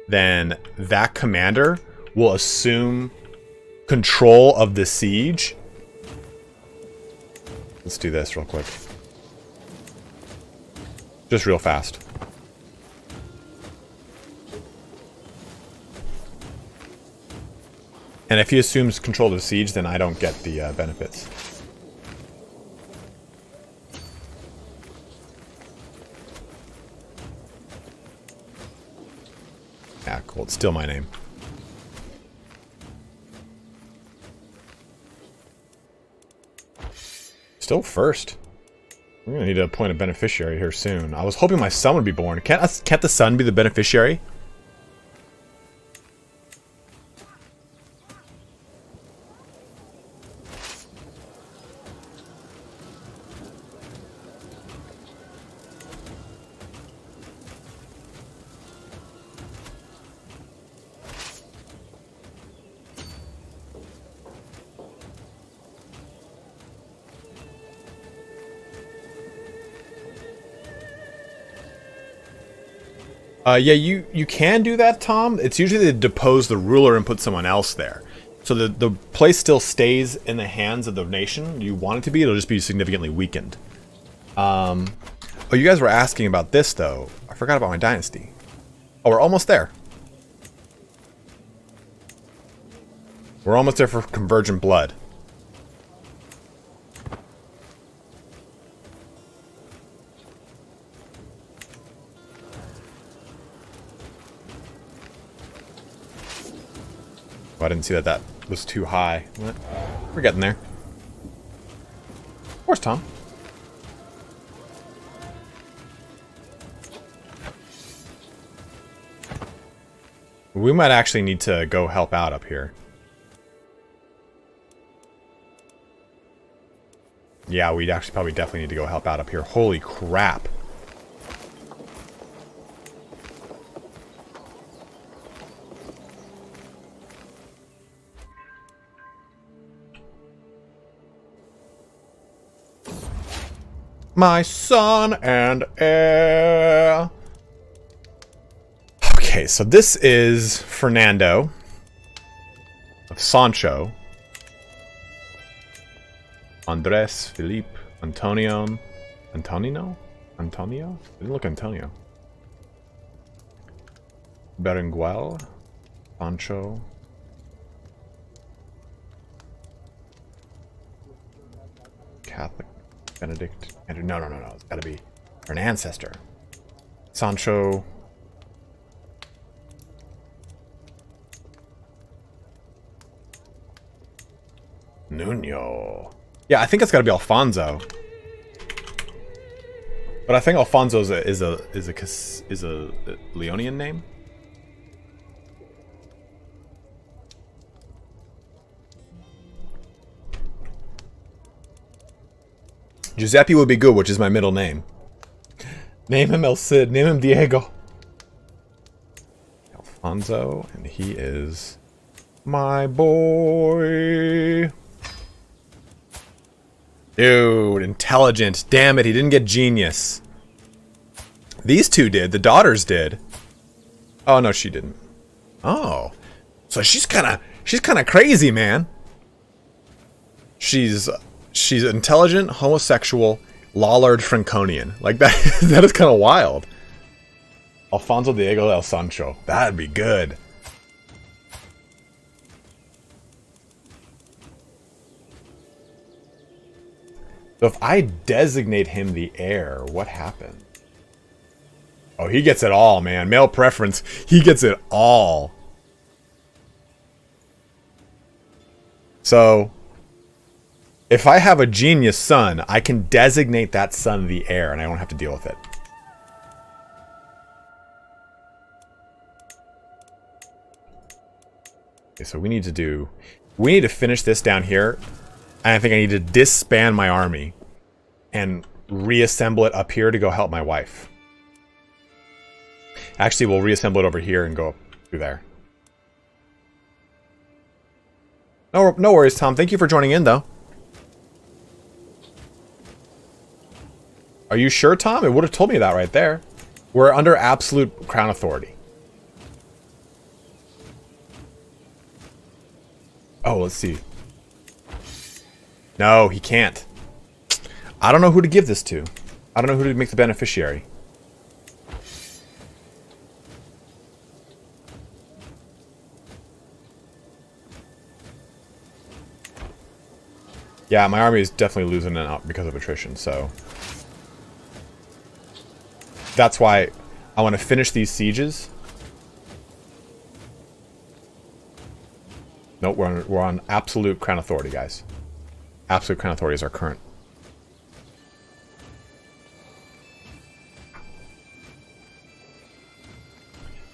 then that commander will assume control of the siege Let's do this real quick. Just real fast. And if he assumes control of the siege, then I don't get the benefits. Yeah, cool. It's still my name. Still first. We're gonna need to appoint a beneficiary here soon. I was hoping my son would be born. Can't the son be the beneficiary? Yeah, you can do that, Tom. It's usually they depose the ruler and put someone else there. So the place still stays in the hands of the nation you want it to be. It'll just be significantly weakened. Oh, you guys were asking about this, though. I forgot about my dynasty. Oh, we're almost there. We're almost there for Convergent Blood. Oh, I didn't see that was too high. What? We're getting there. Where's Tom? We might actually need to go help out up here. Yeah, we'd actually probably definitely need to go help out up here. Holy crap. My son and heir. Okay, so this is Fernando of Sancho, Andres, Felipe, Antonio, Antonio? Didn't look Antonio. Berenguel, Sancho. Catholic. Benedict. No. It's gotta be an ancestor. Sancho. Nuno. Yeah, I think it's gotta be Alfonso. But I think Alfonso is a Leonian name. Giuseppe would be good, which is my middle name. Name him El Cid. Name him Diego. Alfonso, and he is my boy. Dude, intelligent. Damn it, he didn't get genius. These two did. The daughters did. Oh, no, she didn't. Oh. So she's kind of crazy, man. She's intelligent, homosexual, Lollard Franconian. Like that that is kind of wild. Alfonso Diego El Sancho. That'd be good. So if I designate him the heir, what happened? Oh, he gets it all, man. Male preference. He gets it all. So if I have a genius son, I can designate that son the heir, and I don't have to deal with it. Okay, so we need to finish this down here, and I think I need to disband my army and reassemble it up here to go help my wife. Actually, we'll reassemble it over here and go up through there. No worries, Tom. Thank you for joining in, though. Are you sure, Tom? It would have told me that right there. We're under absolute crown authority. Oh, let's see. No, he can't. I don't know who to give this to. I don't know who to make the beneficiary. Yeah, my army is definitely losing it out because of attrition, so... That's why I want to finish these sieges. Nope, we're on absolute Crown Authority, guys. Absolute Crown Authority is our current.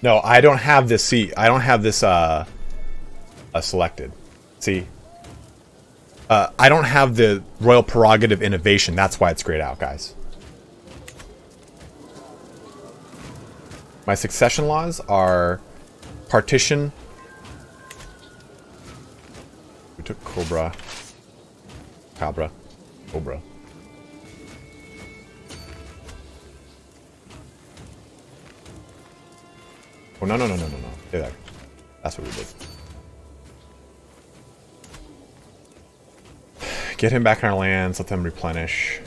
No, I don't have this seat. I don't have this selected. See? I don't have the Royal Prerogative Innovation. That's why it's grayed out, guys. My succession laws are partition. We took Cobra. Cabra. Cobra. Oh, no. Stay there. That's what we did. Get him back in our lands. Let them replenish.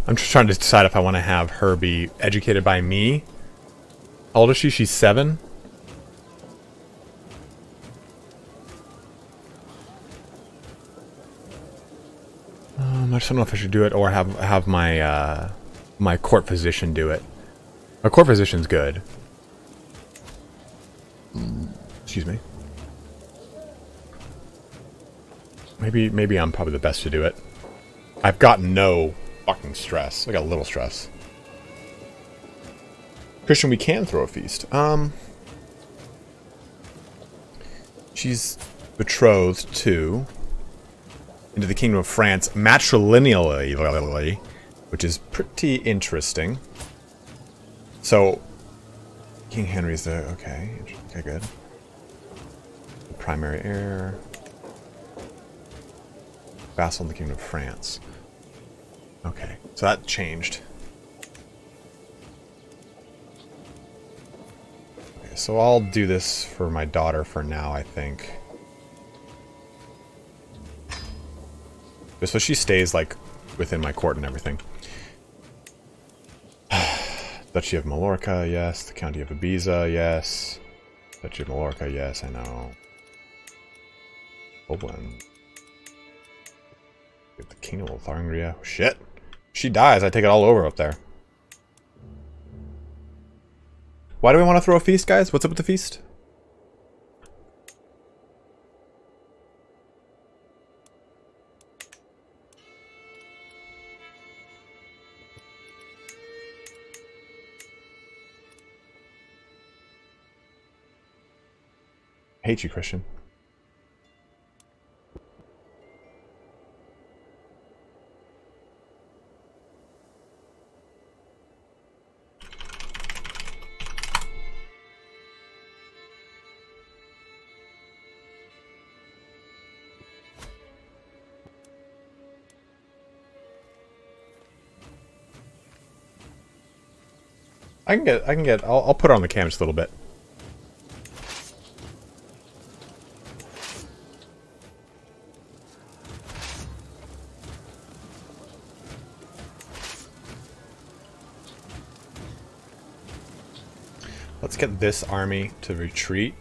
I'm just trying to decide if I want to have her be educated by me. How old is she? She's 7. I just don't know if I should do it or have my my court physician do it. My court physician's good. Excuse me. Maybe I'm probably the best to do it. I've got no fucking stress. I got a little stress. Christian, we can throw a feast. She's betrothed to into the Kingdom of France matrilineally, which is pretty interesting. So King Henry's the okay, good. The primary heir. Vassal in the Kingdom of France. Okay, so that changed. Okay, so I'll do this for my daughter for now, I think. Just so she stays, like, within my court and everything. Duchy of Mallorca, yes. The County of Ibiza, yes. Duchy of Mallorca, yes, I know. Poland. The Kingdom of Lotharingia. Shit! She dies, I take it all over up there. Why do we want to throw a feast, guys? What's up with the feast? I hate you, Christian. I'll put her on the cam just a little bit. Let's get this army to retreat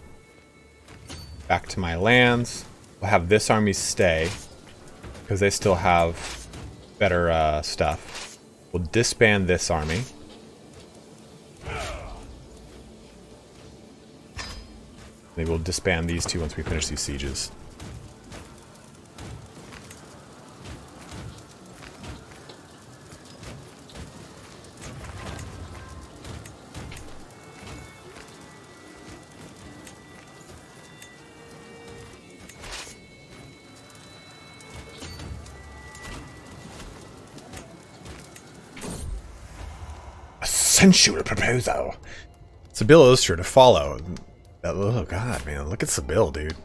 back to my lands. We'll have this army stay because they still have better stuff. We'll disband this army. Maybe we'll disband these two once we finish these sieges. Sensual proposal. Sibyl is sure to follow. Oh god, man, look at Sibyl, dude.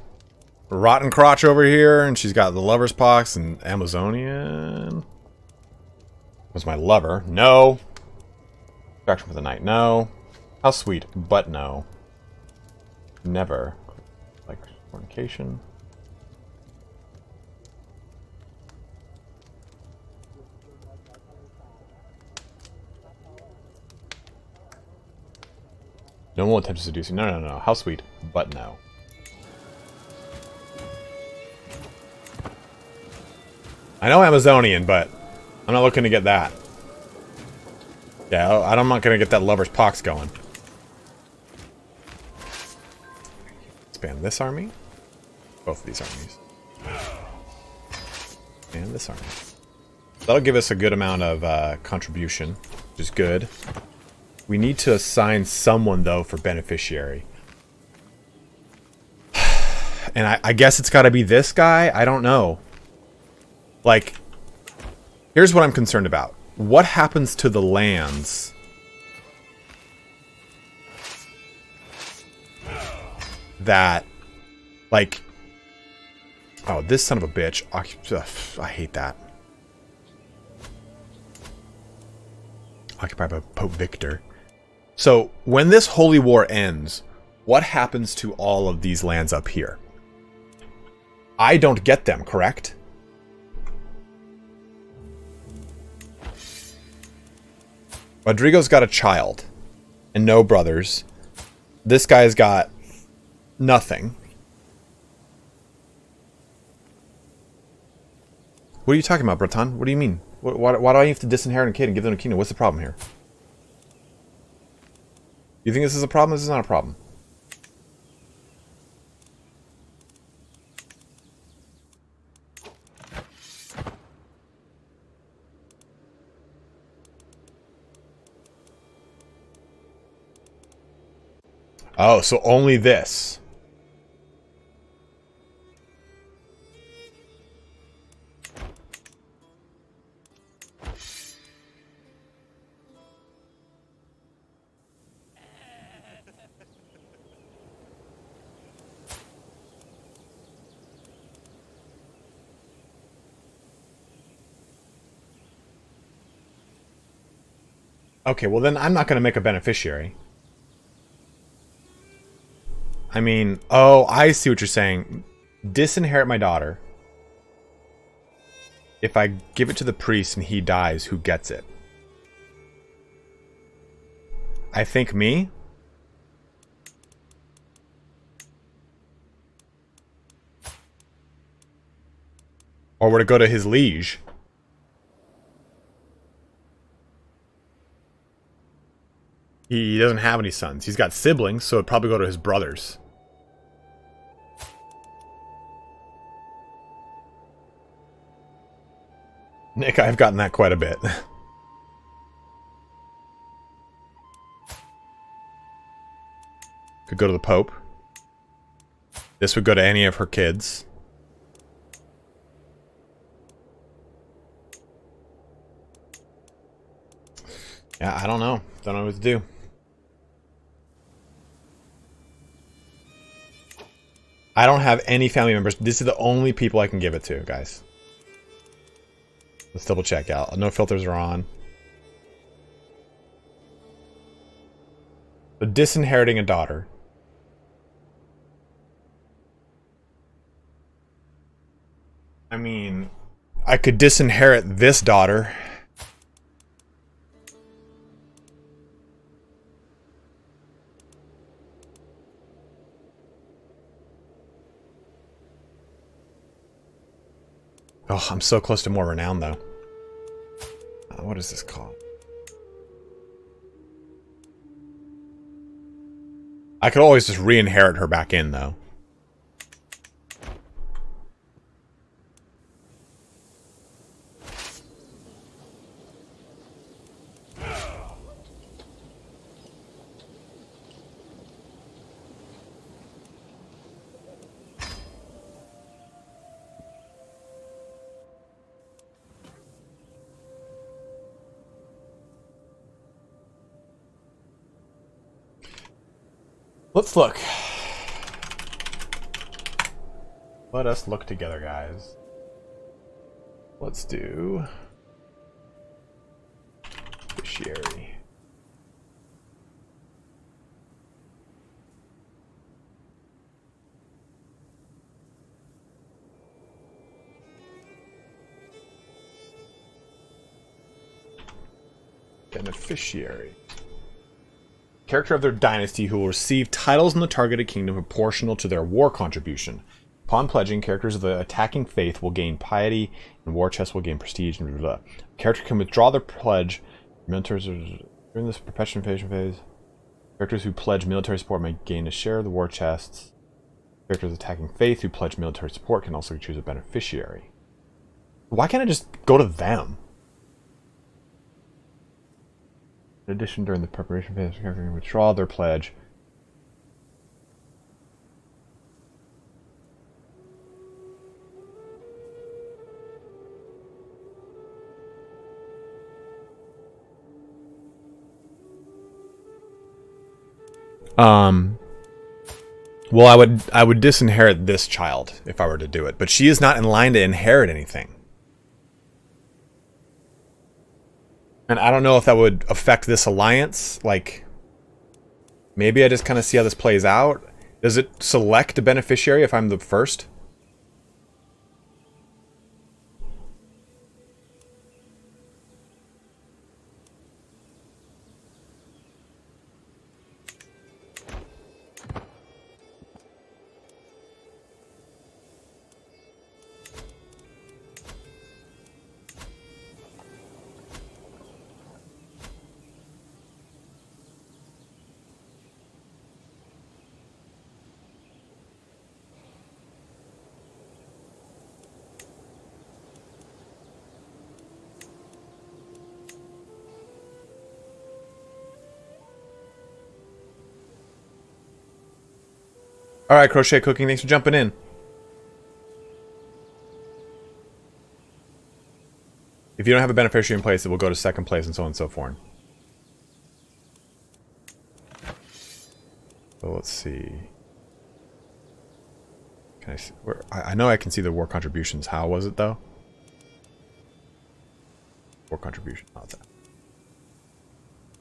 Rotten crotch over here, and she's got the lover's pox and Amazonian. Was my lover? No. Distraction for the night? No. How sweet, but no. Never. Like fornication. No one will attempt to seduce you. No. How sweet, but no. I know Amazonian, but I'm not looking to get that. Yeah, I'm not going to get that lover's pox going. Expand this army. Both of these armies. And this army. That'll give us a good amount of contribution, which is good. We need to assign someone, though, for beneficiary. And I guess it's got to be this guy? I don't know. Like, here's what I'm concerned about. What happens to the lands that, like... Oh, this son of a bitch. I hate that. Occupied by Pope Victor. So, when this holy war ends, what happens to all of these lands up here? I don't get them, correct? Rodrigo's got a child and no brothers. This guy's got nothing. What are you talking about, Breton? What do you mean? Why do I have to disinherit a kid and give them a kingdom? What's the problem here? You think this is a problem? This is not a problem. Oh, so only this. Okay, well then I'm not going to make a beneficiary. I mean, oh, I see what you're saying. Disinherit my daughter. If I give it to the priest and he dies, who gets it? I think me? Or would it go to his liege? He doesn't have any sons. He's got siblings, so it'd probably go to his brothers. Nick, I've gotten that quite a bit. Could go to the Pope. This would go to any of her kids. Yeah, I don't know. Don't know what to do. I don't have any family members. This is the only people I can give it to, guys. Let's double check out. No filters are on. So disinheriting a daughter. I mean, I could disinherit this daughter. Oh, I'm so close to more renown, though. What is this called? I could always just re-inherit her back in, though. Let's look. Let us look together, guys. Let's do beneficiary. Beneficiary. Character of their dynasty who will receive titles in the targeted kingdom proportional to their war contribution. Upon pledging, characters of the attacking faith will gain piety, and war chests will gain prestige. And blah, blah, blah. Character can withdraw their pledge. Militaries during this perpetuation phase. Characters who pledge military support may gain a share of the war chests. Characters attacking faith who pledge military support can also choose a beneficiary. Why can't I just go to them? In addition, during the preparation phase, the character can withdraw their pledge. Well, I would disinherit this child if I were to do it, but she is not in line to inherit anything. And I don't know if that would affect this alliance. Like, maybe I just kind of see how this plays out. Does it select a beneficiary if I'm the first? Alright, Crochet Cooking, thanks for jumping in. If you don't have a beneficiary in place, it will go to second place and so on and so forth. So let's see. Can I see where I know I can see the war contributions. How was it though? War contribution, not that.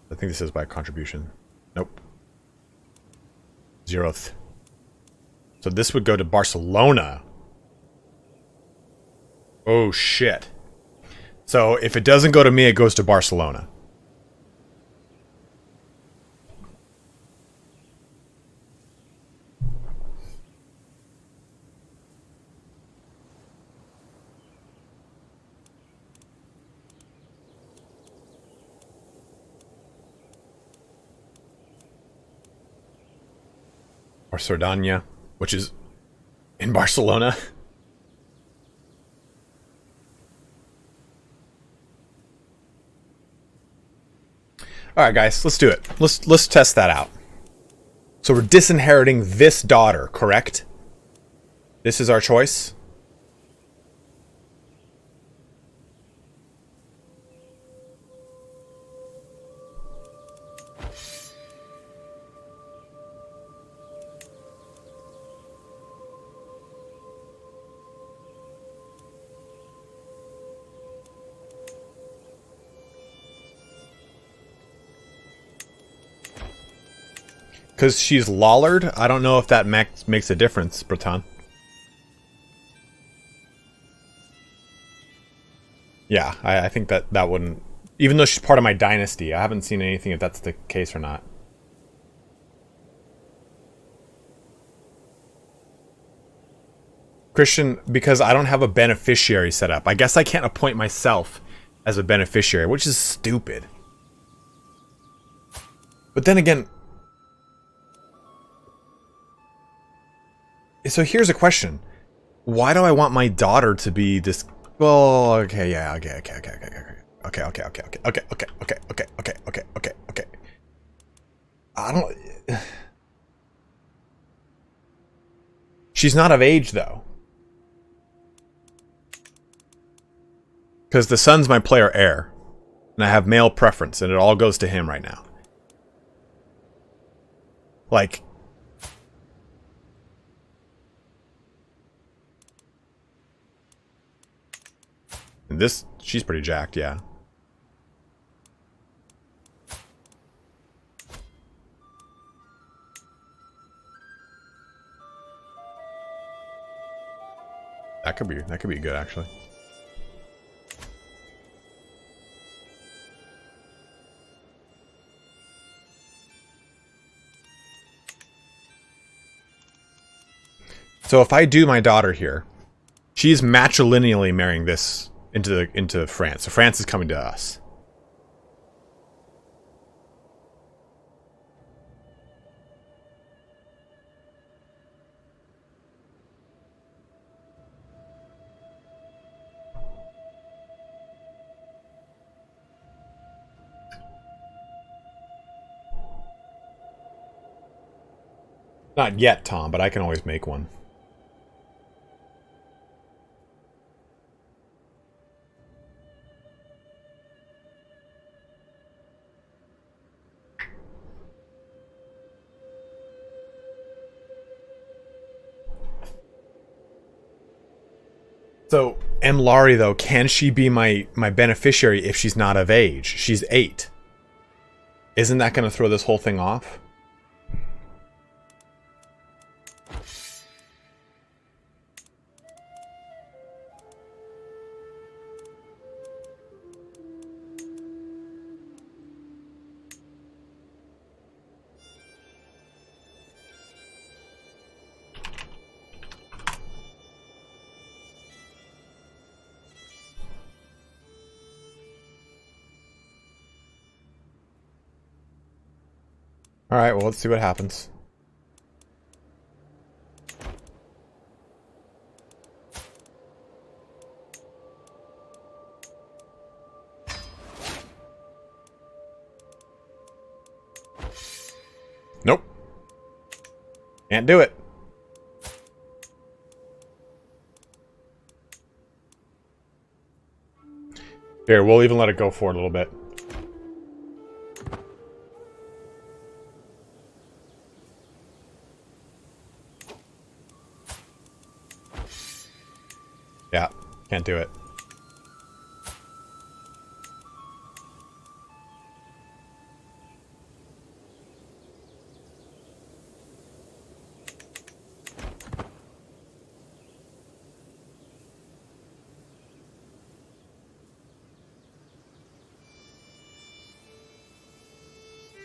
I think this is by contribution. Nope. 0th. So this would go to Barcelona. Oh shit. So if it doesn't go to me, it goes to Barcelona. Or Sardania, which is in Barcelona. All right, guys, let's do it. Let's test that out. So we're disinheriting this daughter, correct? This is our choice. Because she's lollard? I don't know if that makes a difference, Breton. Yeah, I think that wouldn't... Even though she's part of my dynasty, I haven't seen anything if that's the case or not. Christian, because I don't have a beneficiary set up. I guess I can't appoint myself as a beneficiary, which is stupid. But then again... So here's a question. Why do I want my daughter to be this... Well, okay, yeah, okay. I don't... She's not of age, though. Because the son's my player heir. And I have male preference, and it all goes to him right now. Like... And this, she's pretty jacked, yeah. That could be good, actually. So if I do my daughter here, she's matrilineally marrying this into France. So France is coming to us. Not yet, Tom, but I can always make one. So, M. Laurie, though, can she be my beneficiary if she's not of age? She's 8. Isn't that going to throw this whole thing off? Alright, well, let's see what happens. Nope. Can't do it. Here, we'll even let it go for a little bit. Yeah, can't do it.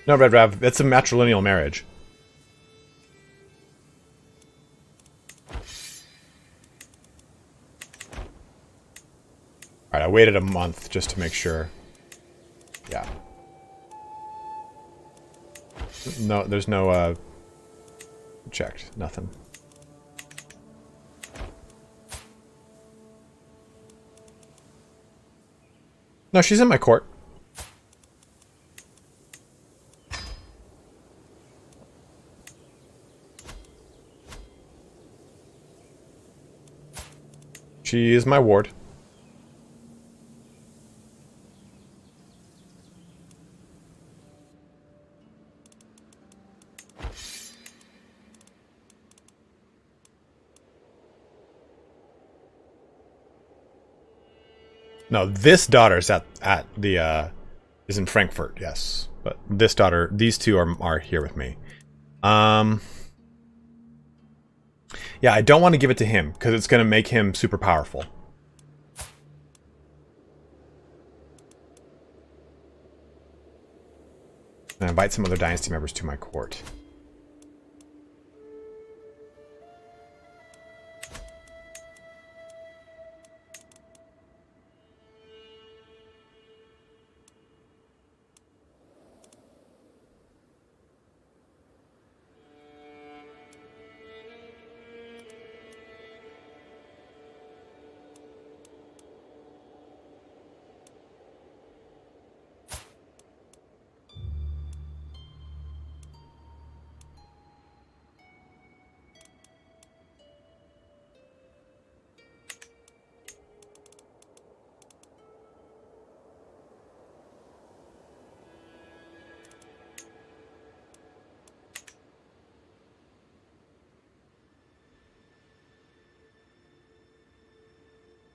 No, Red Rav, that's a matrilineal marriage. Alright, I waited a month just to make sure. Yeah. No, there's no, checked. Nothing. No, she's in my court. She is my ward. No, this daughter's at the is in Frankfurt, yes. But this daughter, these two are here with me. Yeah, I don't want to give it to him because it's going to make him super powerful. And invite some other dynasty members to my court.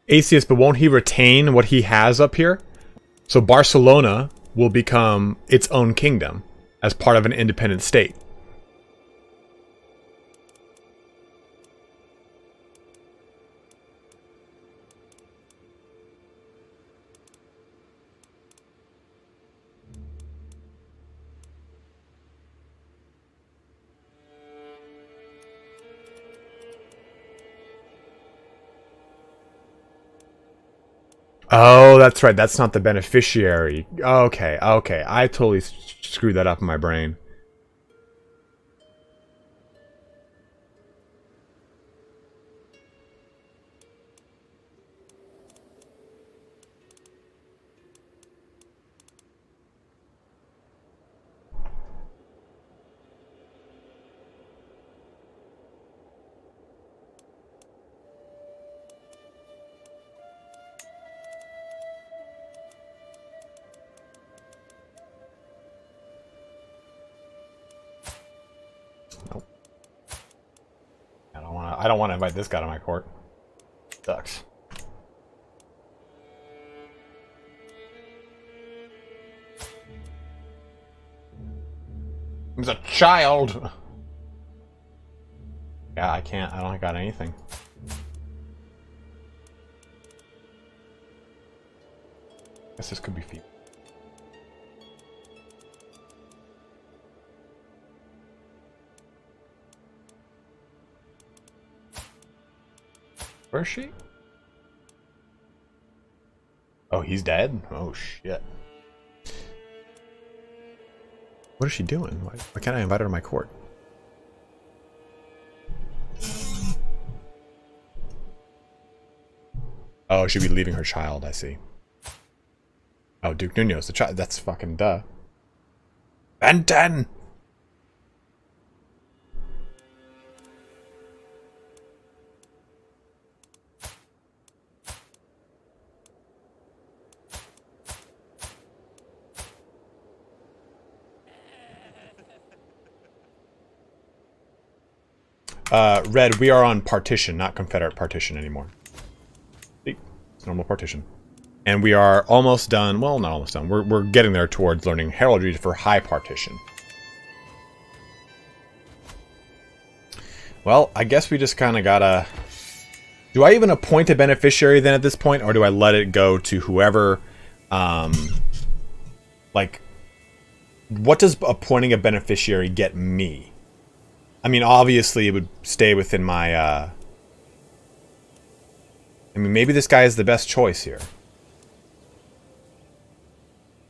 Asus, but won't he retain what he has up here? So Barcelona will become its own kingdom as part of an independent state. Oh, that's right. That's not the beneficiary. Okay, okay. I totally screwed that up in my brain. Nope. I don't want to invite this guy to my court. Sucks. He's a child. Yeah, I can't. I don't got anything. Guess this could be feeble. Where is she? Oh, he's dead? Oh, shit. What is she doing? Why can't I invite her to my court? Oh, she'd be leaving her child, I see. Oh, Duke Nuno's the child. That's fucking duh. Ben 10! Red, we are on partition, not Confederate partition anymore. See? It's normal partition. And we are almost done. Well, not almost done. We're getting there towards learning heraldry for high partition. Well, I guess we just kind of gotta... Do I even appoint a beneficiary then at this point? Or do I let it go to whoever... like... What does appointing a beneficiary get me? I mean, obviously it would stay within my... I mean, maybe this guy is the best choice here.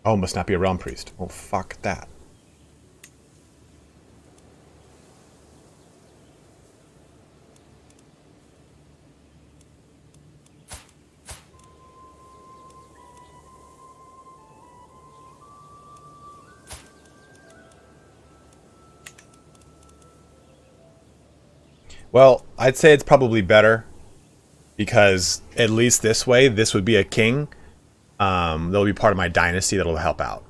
Oh, must not be a realm priest. Oh, fuck that. Well, I'd say it's probably better because at least this way, this would be a king. They'll be part of my dynasty that'll help out.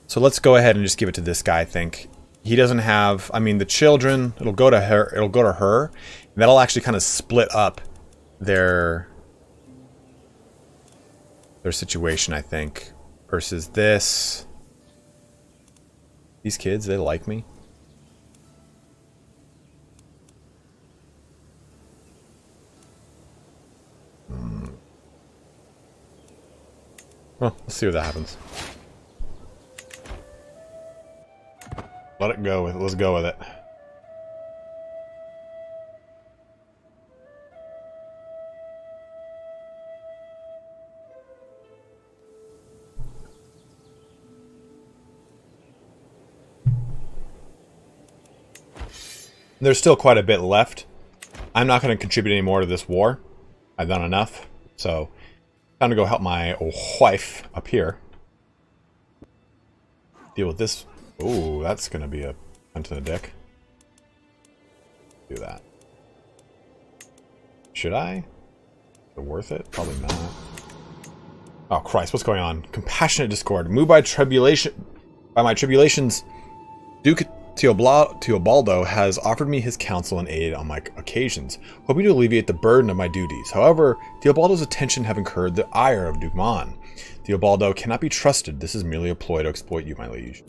So let's go ahead and just give it to this guy, I think. He doesn't have, I mean, the children, it'll go to her, and that'll actually kind of split up their situation, I think, versus this. These kids, they like me. Well, let's see what that happens. Let it go with it. Let's go with it. There's still quite a bit left. I'm not going to contribute any more to this war. I've done enough. So, time to go help my wife up here. Deal with this. Ooh, that's going to be a punch in the dick. Do that. Should I? Is it worth it? Probably not. Oh Christ, what's going on? Compassionate discord. Moved by my tribulations, Duke Teobaldo has offered me his counsel and aid on my occasions, hoping to alleviate the burden of my duties. However, Teobaldo's attention have incurred the ire of Duke Mon. Teobaldo cannot be trusted. This is merely a ploy to exploit you, my liege.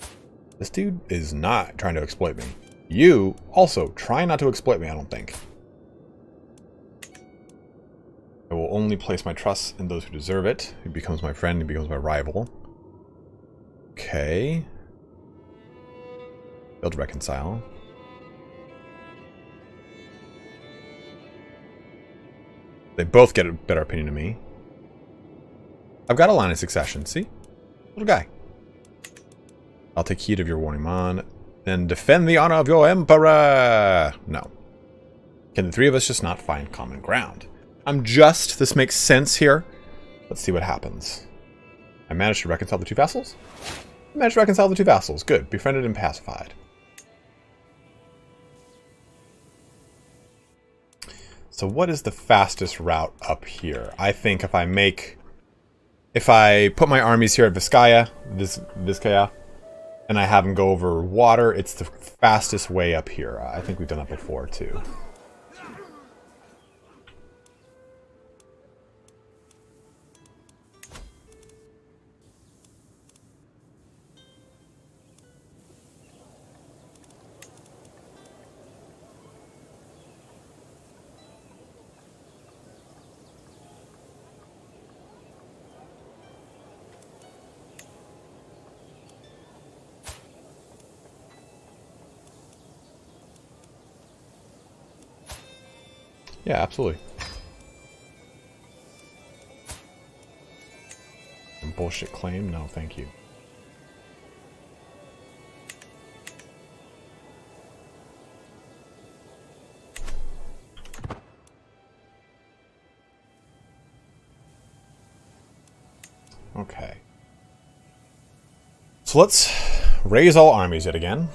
This dude is not trying to exploit me. You also try not to exploit me, I don't think. I will only place my trust in those who deserve it. He becomes my friend, he becomes my rival. Okay. Failed to reconcile. They both get a better opinion of me. I've got a line of succession, see? Little guy. I'll take heed of your warning, Mon. Then defend the honor of your emperor! No. Can the three of us just not find common ground? I'm just. This makes sense here. Let's see what happens. I managed to reconcile the two vassals? I managed to reconcile the two vassals. Good. Befriended and pacified. So what is the fastest route up here? I think if I put my armies here at Vizcaya, and I have them go over water, it's the fastest way up here. I think we've done that before too. Yeah, absolutely. Bullshit claim? No, thank you. Okay. So let's raise all armies yet again.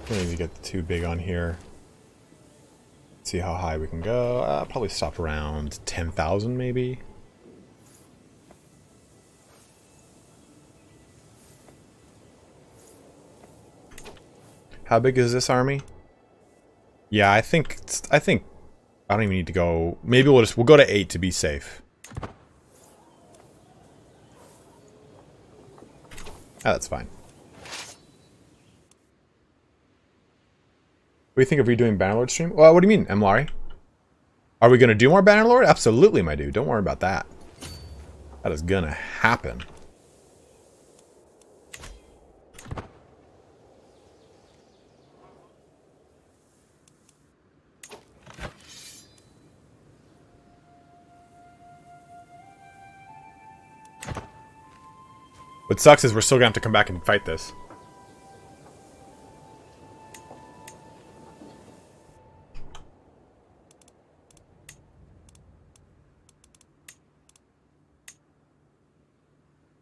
Don't need to get too big on here. See how high we can go. Probably stop around 10,000 maybe. How big is this army? Yeah, I think I don't even need to go. Maybe we'll go to 8 to be safe. That's fine. What do you think of redoing Bannerlord stream? Well, what do you mean, Mlari? Are we going to do more Bannerlord? Absolutely, my dude. Don't worry about that. That is going to happen. What sucks is we're still going to have to come back and fight this.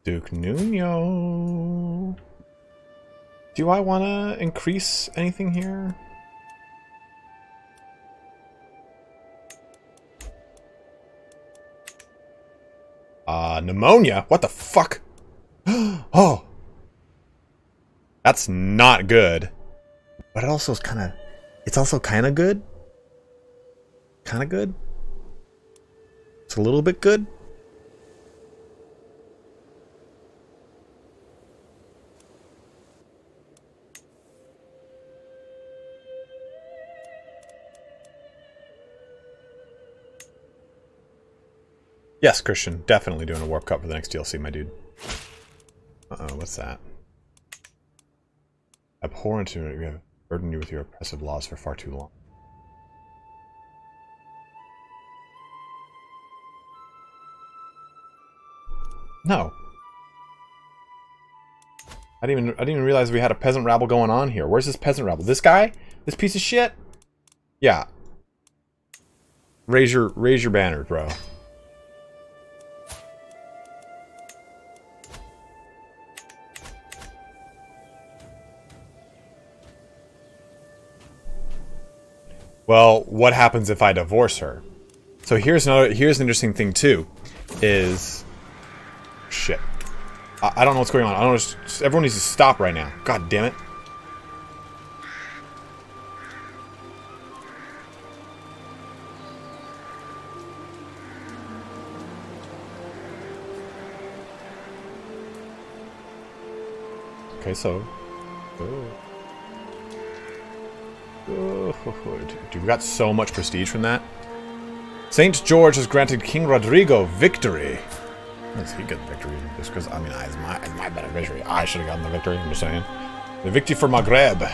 Duke Nuno. Do I want to increase anything here? Pneumonia? What the fuck? Oh! That's not good. But it also is kind of... It's also kind of good. Kind of good. It's a little bit good. Yes, Christian. Definitely doing a warp cut for the next DLC, my dude. Uh-oh, what's that? Abhorrent to it. We have burdened you with your oppressive laws for far too long. No. I didn't even realize we had a peasant rabble going on here. Where's this peasant rabble? This guy? This piece of shit? Yeah. Raise your banner, bro. Well, what happens if I divorce her? So here's an interesting thing too, is shit. I don't know what's going on. I don't know. Everyone needs to stop right now. God damn it. Okay, so. Dude, we got so much prestige from that. Saint George has granted King Rodrigo victory. Does he get the victory? Just because, I mean, it's my better victory. I should have gotten the victory, I'm just saying. The victory for Maghreb.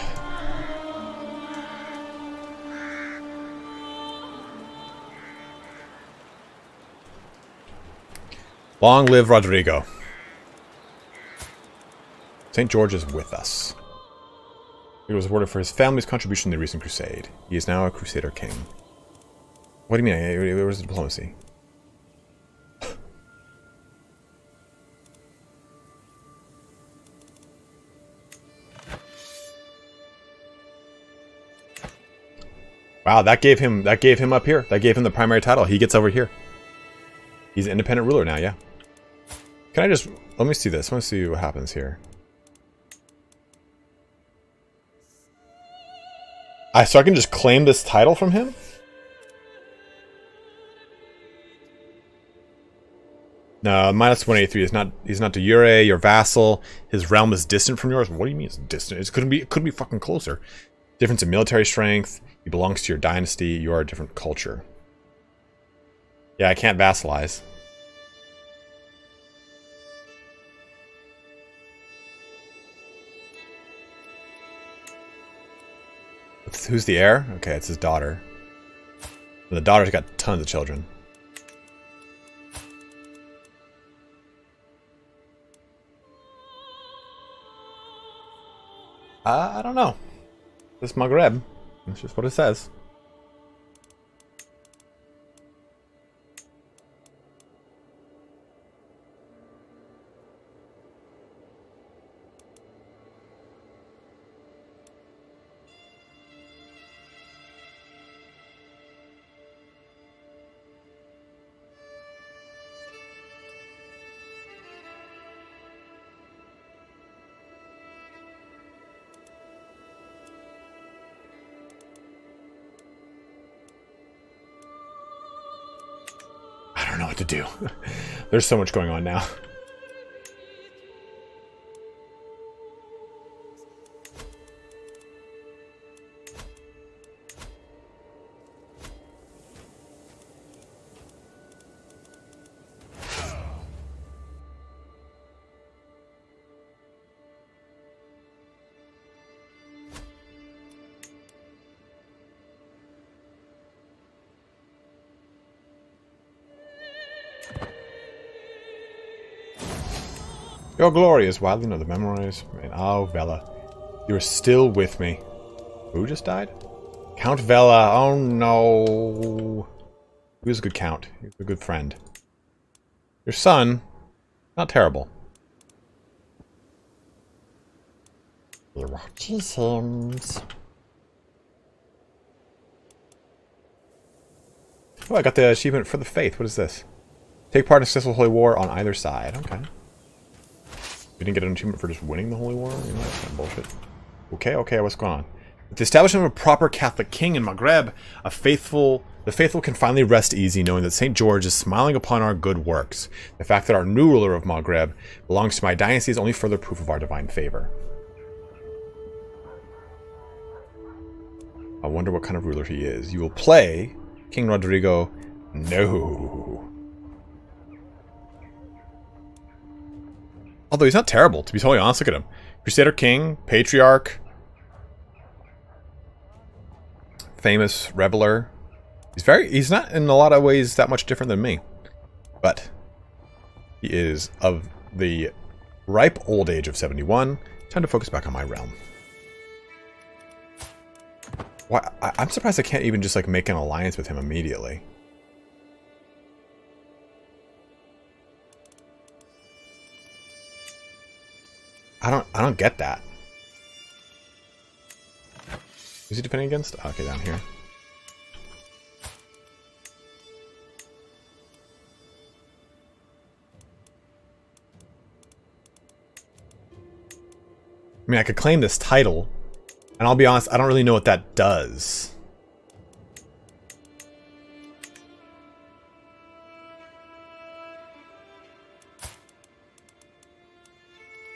Long live Rodrigo. St. George is with us. He was awarded for his family's contribution to the recent crusade. He is now a Crusader king. What do you mean? Where's the diplomacy? Wow, that gave him up here. That gave him the primary title. He gets over here. He's an independent ruler now, yeah. Can I just... Let me see this. I want to see what happens here. So I can just claim this title from him? No, minus 183. He's not de jure, your vassal. His realm is distant from yours. What do you mean it's distant? It couldn't be fucking closer. Difference in military strength. He belongs to your dynasty. You are a different culture. Yeah, I can't vassalize. Who's the heir? Okay, it's his daughter. And the daughter's got tons of children. I don't know. This Maghreb. That's just what it says. I don't know what to do. There's so much going on now. Your glory is widely known, the memories. Oh, Vela. You are still with me. Who just died? Count Vela. Oh, no. He was a good count. He was a good friend. Your son, not terrible. He watches hymns. Oh, I got the achievement for the faith. What is this? Take part in a successful holy war on either side. Okay. We didn't get an achievement for just winning the holy war? You know, that's kind of bullshit. Okay, what's going on? With the establishment of a proper Catholic king in Maghreb, the faithful can finally rest easy knowing that St. George is smiling upon our good works. The fact that our new ruler of Maghreb belongs to my dynasty is only further proof of our divine favor. I wonder what kind of ruler he is. You will play King Rodrigo. No. Although he's not terrible, to be totally honest. Look at him. Crusader King, Patriarch, famous Reveler. He's not in a lot of ways that much different than me. But he is of the ripe old age of 71. Time to focus back on my realm. Why? I'm surprised I can't even just like make an alliance with him immediately. I don't get that. Who's he defending against? Okay, down here. I mean, I could claim this title, and I'll be honest, I don't really know what that does.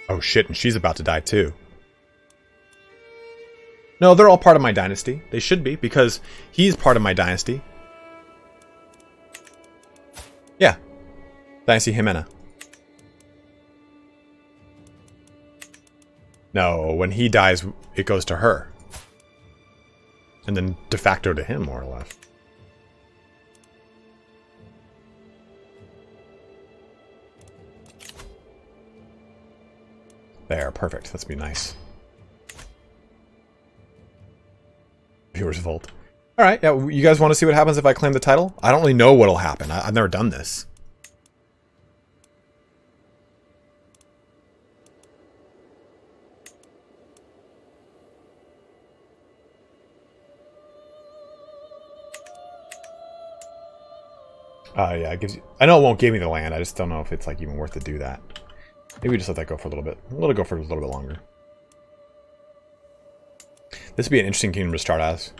Oh shit, and she's about to die too. No, they're all part of my dynasty. They should be, because he's part of my dynasty. Yeah. Dynasty Jimena. No, when he dies, it goes to her. And then de facto to him, more or less. There, perfect. Let's be nice. Viewers Vault. Alright, yeah, you guys want to see what happens if I claim the title? I don't really know what'll happen. I've never done this. Yeah, it gives you, I know it won't give me the land. I just don't know if it's like even worth to do that. Maybe we just let that go for a little bit. Let it go for a little bit longer. This would be an interesting kingdom to start as.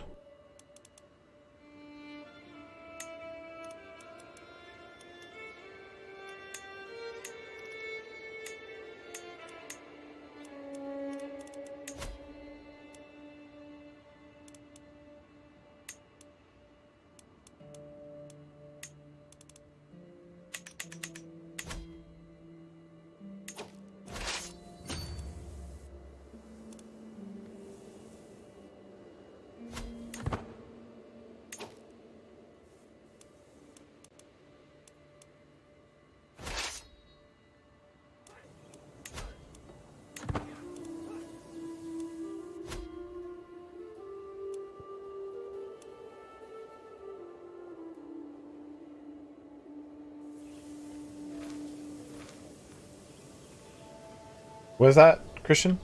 What is that, Christian?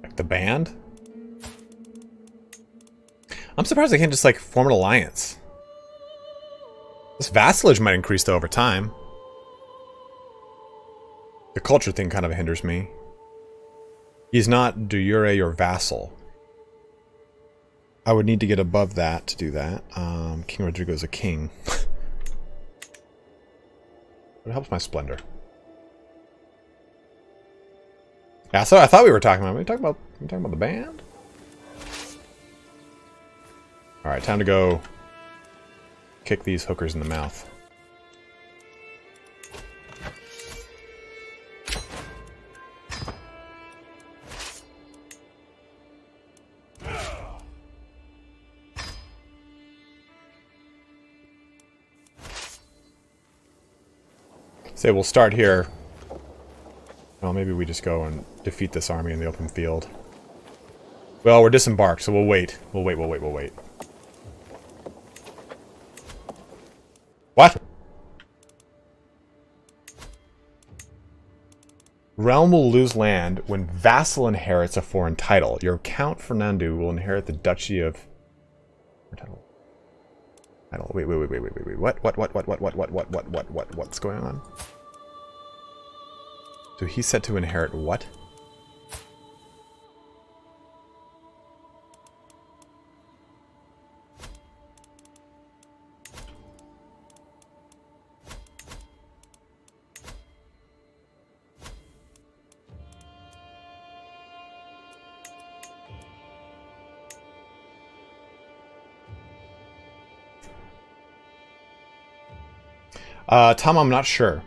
Like the band? I'm surprised I can't just like form an alliance. This vassalage might increase though over time. The culture thing kind of hinders me. He's not de jure your vassal. I would need to get above that to do that. King Rodrigo's a king. It helps my splendor. Yeah, so I thought we were talking about. Are we talking about the band? All right, time to go kick these hookers in the mouth. Say we'll start here. Well, maybe we just go and defeat this army in the open field. Well, we're disembarked, so we'll wait. We'll wait. What? Realm will lose land when vassal inherits a foreign title. Your Count Fernando will inherit the Duchy of... Title. Wait. What's going on? So he's set to inherit what? Tom, I'm not sure.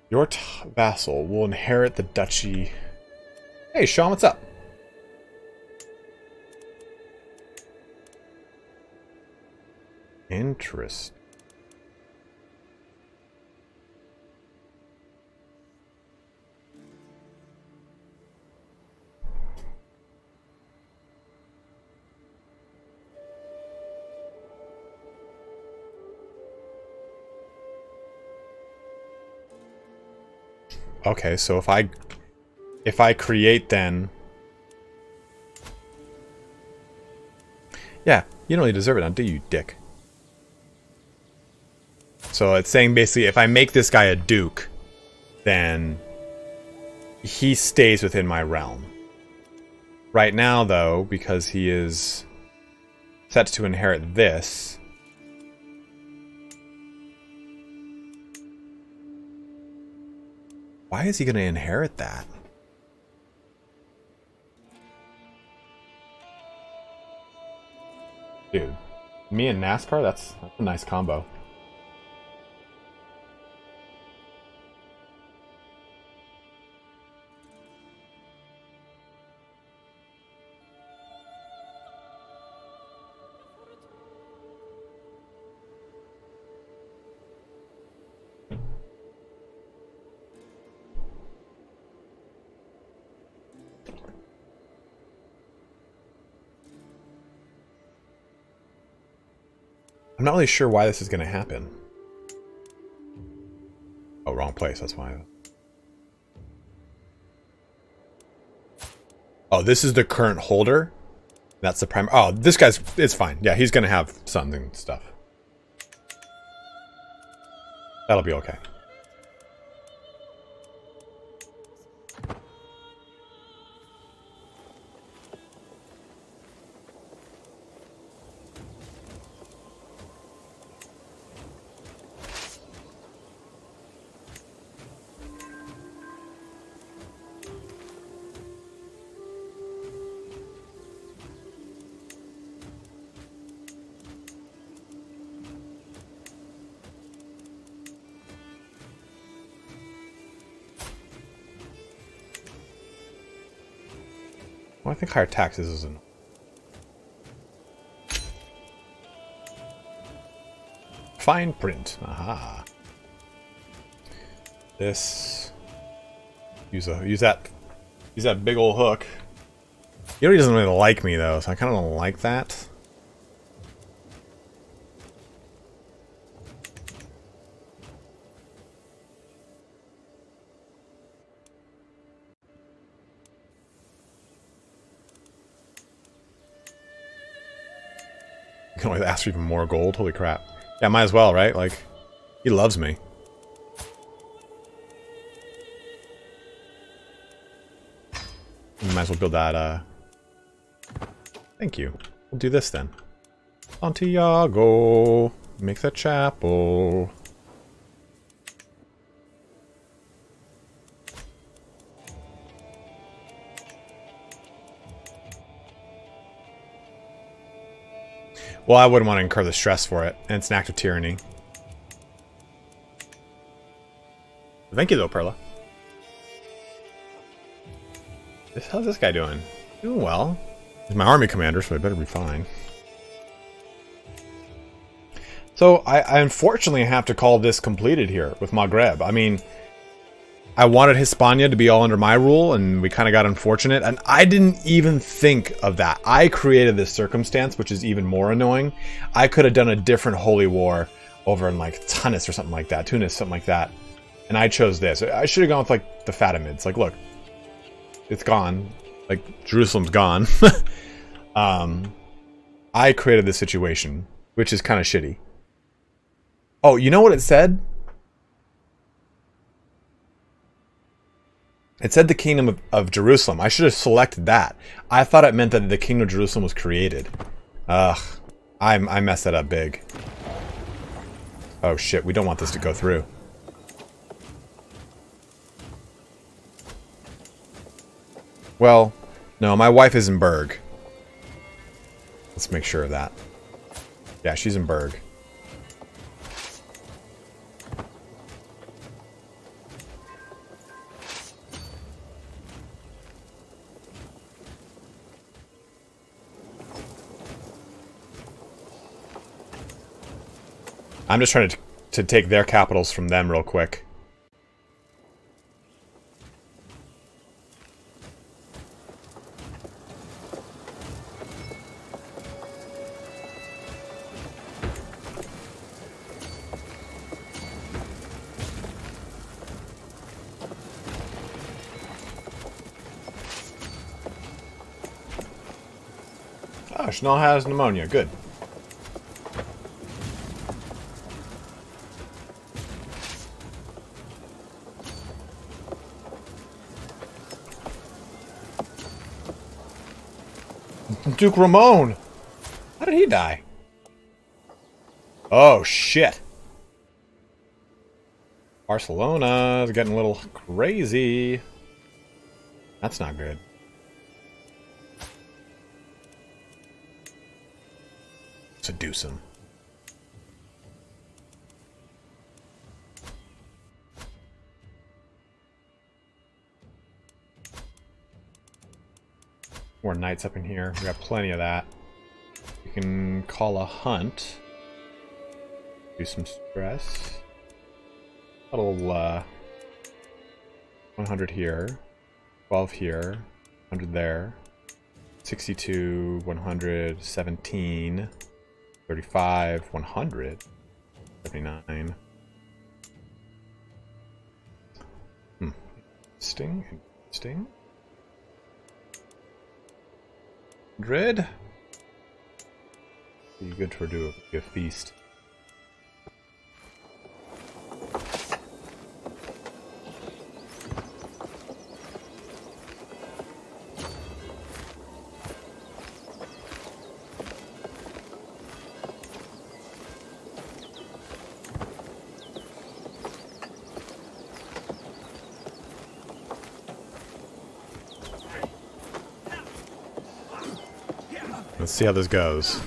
Your vassal will inherit the duchy. Hey, Sean, what's up? Interest. Okay, so if I create then... Yeah, you don't really deserve it now, do you, dick? So it's saying basically if I make this guy a duke, then he stays within my realm. Right now, though, because he is set to inherit this... Why is he going to inherit that? Dude, me and NASCAR, that's a nice combo. I'm not really sure why this is going to happen. Oh, wrong place, that's why. Oh, this is the current holder? That's the prime. Oh, this guy's... It's fine. Yeah, he's going to have sons and stuff. That'll be okay. Well, I think higher taxes isn't. Fine print. Aha. This. Use that big old hook. He doesn't really like me though, so I kind of don't like that. I can always ask for even more gold. Holy crap. Yeah, might as well, right? Like, he loves me. Might as well build that, Thank you. We'll do this then. Santiago makes a chapel. Well, I wouldn't want to incur the stress for it, and it's an act of tyranny. Thank you, though, Perla. How's this guy doing? Doing well. He's my army commander, so I better be fine. So, I unfortunately have to call this completed here with Maghreb. I mean, I wanted Hispania to be all under my rule, and we kind of got unfortunate. And I didn't even think of that. I created this circumstance, which is even more annoying. I could have done a different holy war over in, like, Tunis or something like that. Tunis, something like that. And I chose this. I should have gone with, like, the Fatimids. Like, look. It's gone. Like, Jerusalem's gone. I created this situation, which is kind of shitty. Oh, you know what it said? It said the Kingdom of Jerusalem. I should have selected that. I thought it meant that the Kingdom of Jerusalem was created. Ugh. I messed that up big. Oh shit, we don't want this to go through. Well, no, my wife is in Berg. Let's make sure of that. Yeah, she's in Berg. I'm just trying to take their capitals from them real quick. Oh, Chanel has pneumonia. Good. Duke Ramon! How did he die? Oh, shit. Barcelona's getting a little crazy. That's not good. Seduce him. More knights up in here. We got plenty of that. We can call a hunt. Do some stress. A little 100 here. 12 here. 100 there. 62, 100, 17. 35, 100. 79. Interesting. Interesting. 100. Be good to do a feast. Let's see how this goes.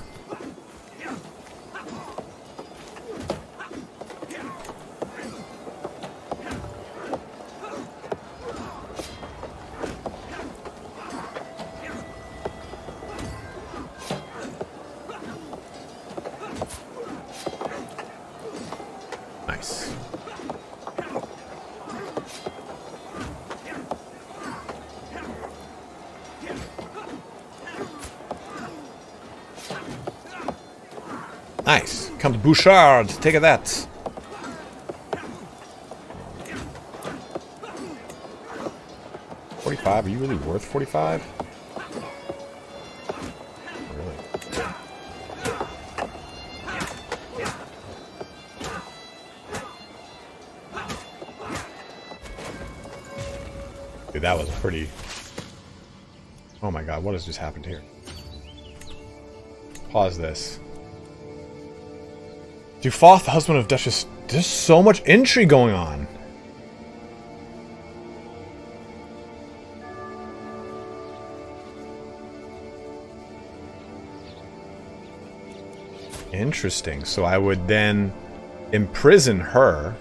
Nice. Nice. Count Bouchard, take a that. $45? Are you really worth 45? Really? Dude, that was a pretty... Oh my god, what has just happened here? Pause this. Dufoth, the husband of Duchess... There's so much intrigue going on. Interesting. So I would then imprison her.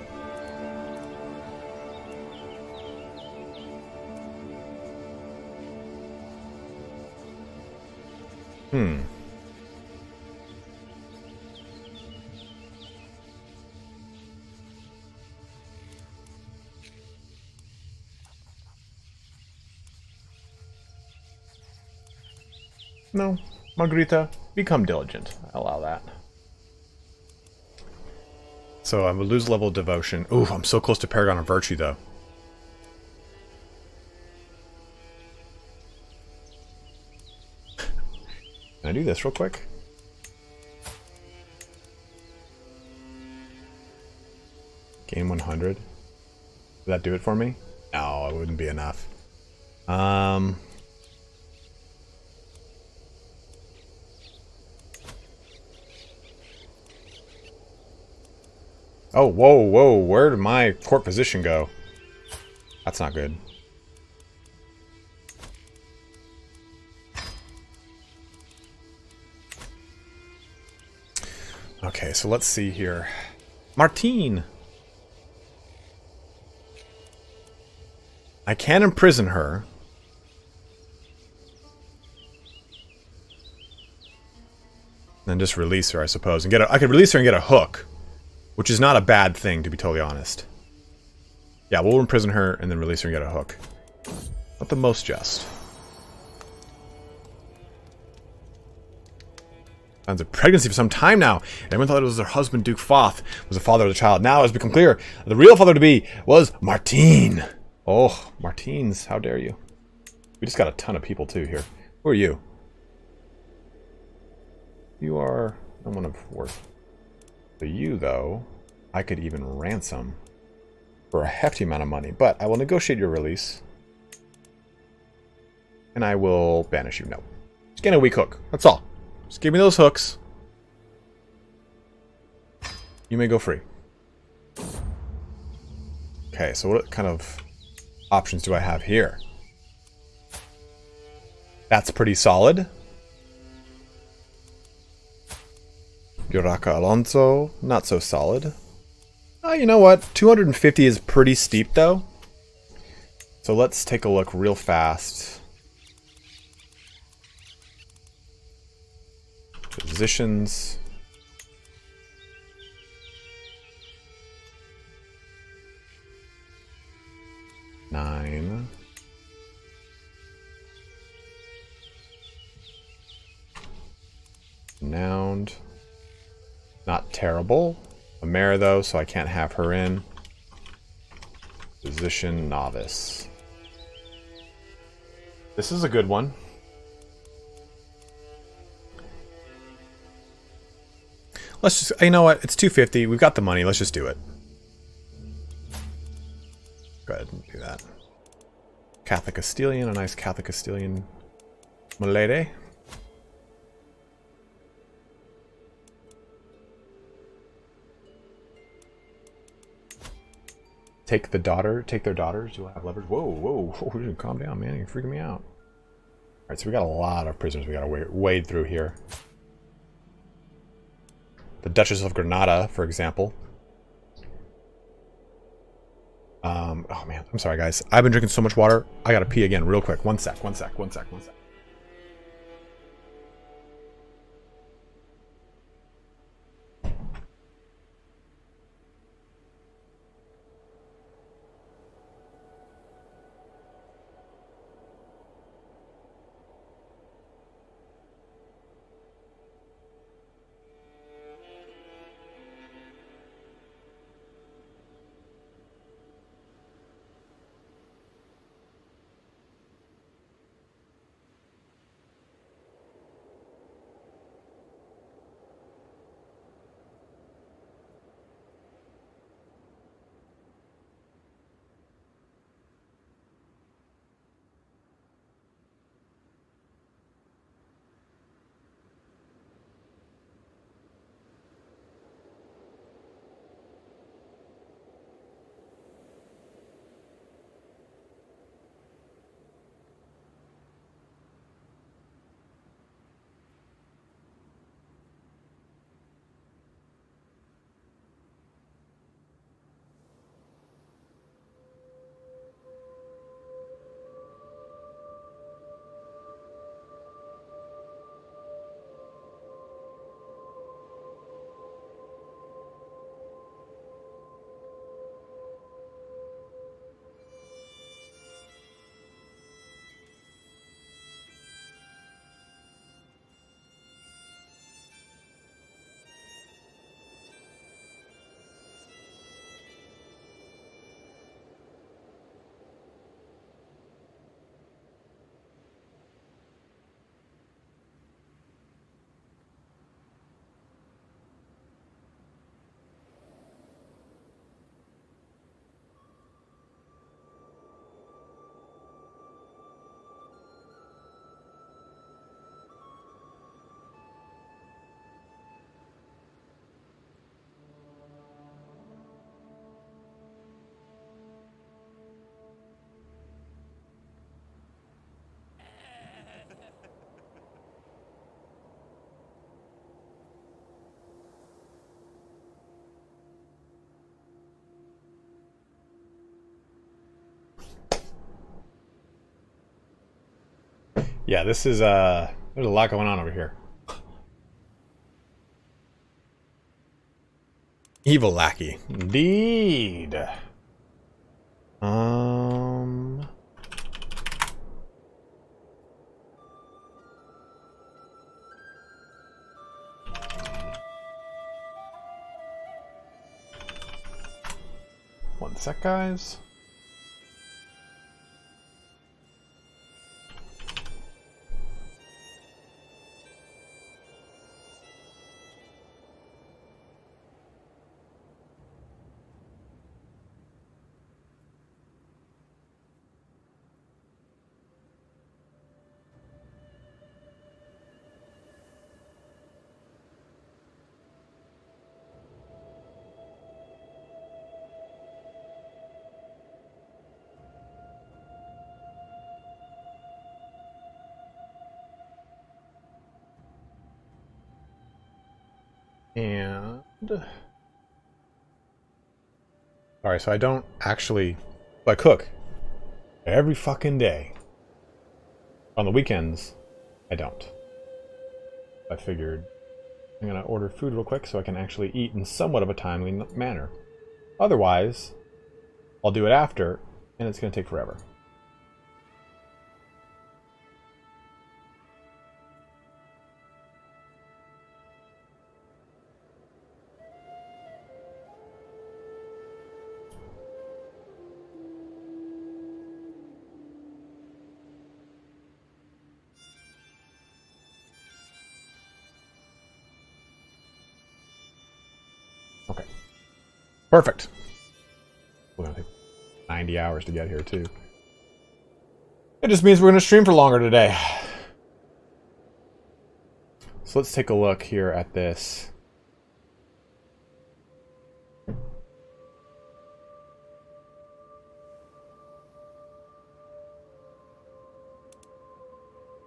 No. Margarita, become diligent. I allow that. So I would lose level of devotion. Ooh, I'm so close to Paragon of Virtue, though. Can I do this real quick? Gain 100. Would that do it for me? No, it wouldn't be enough. Oh, whoa, whoa, where did my court position go? That's not good. Okay, so let's see here. Martine! I can imprison her. Then just release her, I suppose. And I could release her and get a hook. Which is not a bad thing, to be totally honest. Yeah, we'll imprison her and then release her and get a hook. Not the most just. Signs of pregnancy for some time now. Everyone thought it was their husband, Duke Foth, was the father of the child. Now it has become clear the real father-to-be was Martine. Oh, Martines, how dare you. We just got a ton of people, too, here. Who are you? You are no one of worth. For you, though, I could even ransom for a hefty amount of money. But I will negotiate your release. And I will banish you. No. Just get a weak hook. That's all. Just give me those hooks. You may go free. Okay, so what kind of options do I have here? That's pretty solid. Urraca Alonso, not so solid. You know what? 250 is pretty steep, though. So let's take a look real fast. Positions. Nine. Noun. Not terrible. A mare, though, so I can't have her in. Position novice. This is a good one. Let's just, you know what? It's 250. We've got the money. Let's just do it. Go ahead and do that. Catholic Castilian, a nice Catholic Castilian milady. Take their daughters, you'll have leverage. Whoa, whoa, calm down, man. You're freaking me out. Alright, so we got a lot of prisoners we gotta wade through here. The Duchess of Granada, for example. Oh man, I'm sorry guys. I've been drinking so much water. I gotta pee again real quick. One sec. Yeah, this is there's a lot going on over here. Evil lackey. Indeed. One sec, guys. And alright, so I don't actually, I cook every fucking day. On the weekends, I don't. I figured I'm gonna order food real quick so I can actually eat in somewhat of a timely manner. Otherwise, I'll do it after, and it's gonna take forever. Okay. Perfect. We're gonna take 90 hours to get here, too. It just means we're gonna stream for longer today. So let's take a look here at this.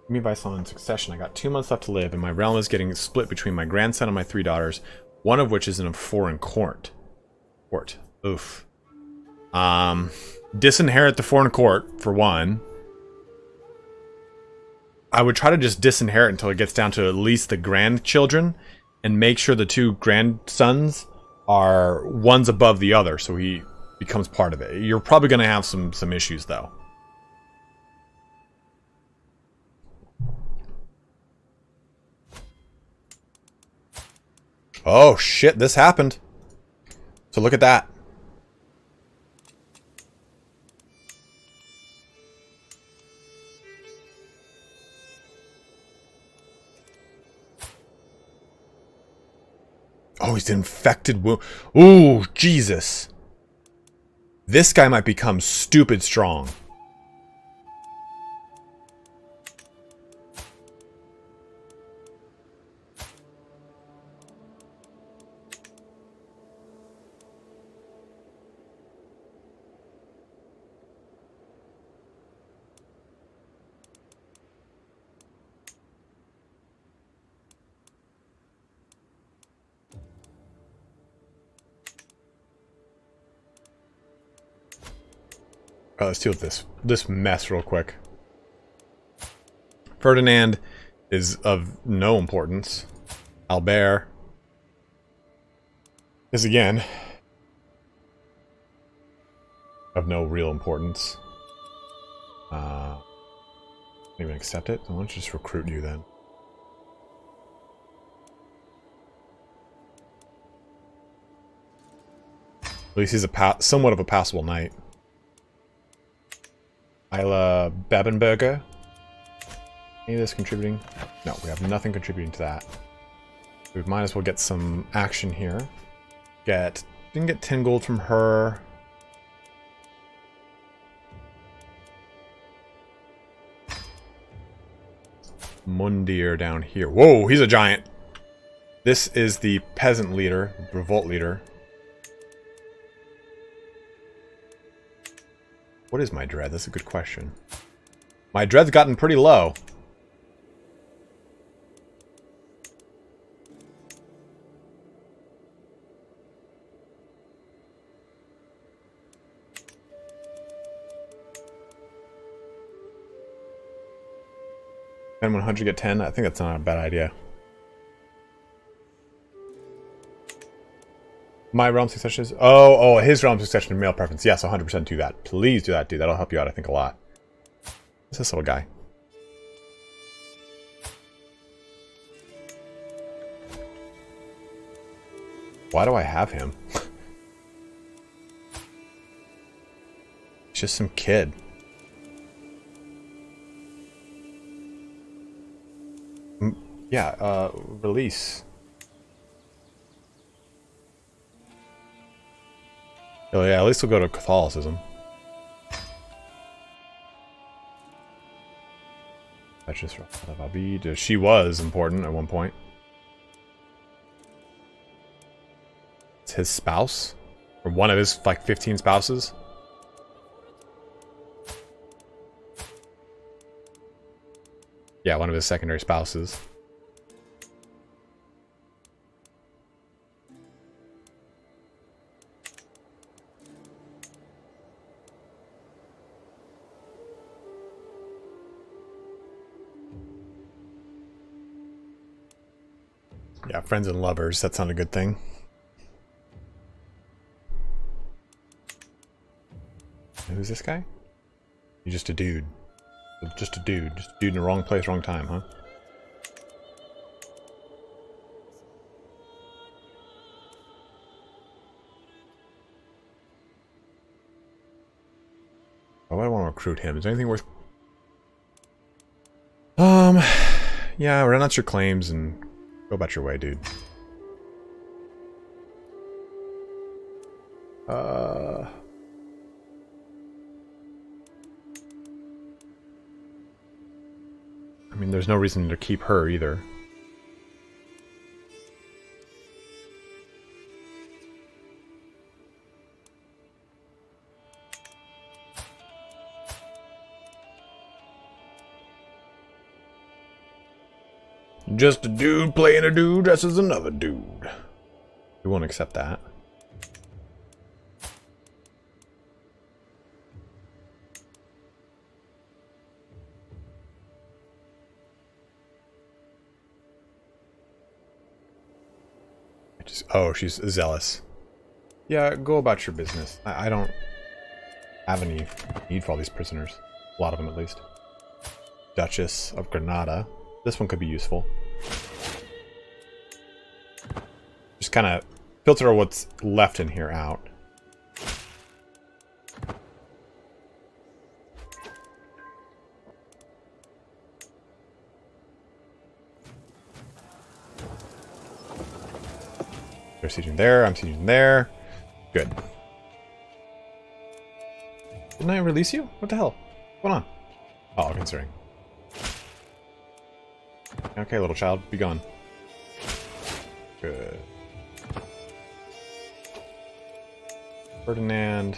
Me Viceland in succession. I got 2 months left to live, and my realm is getting split between my grandson and my 3 daughters, one of which is in a foreign court. Oof. Disinherit the foreign court, for one. I would try to just disinherit until it gets down to at least the grandchildren, and make sure the 2 grandsons are one's above the other, so he becomes part of it. You're probably going to have some issues, though. Oh shit, this happened. So look at that. Oh, he's infected wound. Ooh, Jesus. This guy might become stupid strong. Oh, let's deal with this mess real quick. Ferdinand is of no importance. Albert is again of no real importance. Can't even accept it. Why don't you just recruit you then? At least he's somewhat of a passable knight. Isla Babenberger. Any of this contributing? No, we have nothing contributing to that. We might as well get some action here. Didn't get 10 gold from her. Mundir down here. Whoa, he's a giant. This is the peasant leader, revolt leader. What is my dread? That's a good question. My dread's gotten pretty low. Spend 100, get 10. I think that's not a bad idea. My realm succession is... Oh, his realm succession and male preference. Yes, 100% do that. Please do that, dude. That'll help you out, I think, a lot. What's this little guy? Why do I have him? It's just some kid. Yeah, release. Oh yeah, at least we'll go to Catholicism. That's just she was important at one point. It's his spouse? Or one of his, like, 15 spouses? Yeah, one of his secondary spouses. Yeah, friends and lovers. That's not a good thing. Who's this guy? You're just a dude. Just a dude. Just a dude in the wrong place, wrong time, huh? Why would I want to recruit him? Is there anything worth... Yeah, renounce your claims and go about your way, dude. I mean, there's no reason to keep her either. Just a dude playing a dude dresses another dude. We won't accept that. Oh, she's zealous. Yeah, go about your business. I don't have any need for all these prisoners. A lot of them, at least. Duchess of Granada. This one could be useful. Just kind of filter what's left in here out. They're sieging there, I'm sieging there. Good. Didn't I release you? What the hell? What's going on? Oh, considering. Okay, little child, be gone. Good. Ferdinand.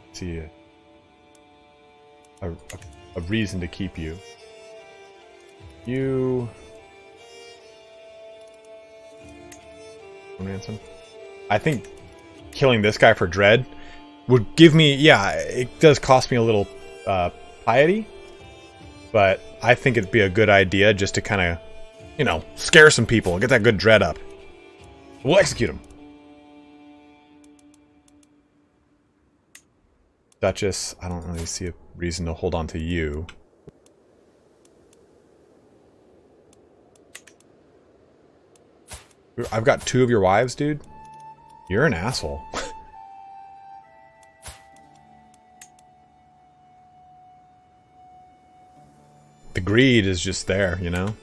Let's see a reason to keep you. You... Ransom. I think killing this guy for dread would give me, yeah, it does cost me a little piety, but I think it'd be a good idea just to kind of, you know, scare some people, get that good dread up. We'll execute him. Duchess, I don't really see a reason to hold on to you. I've got 2 of your wives, dude. You're an asshole. The greed is just there, you know?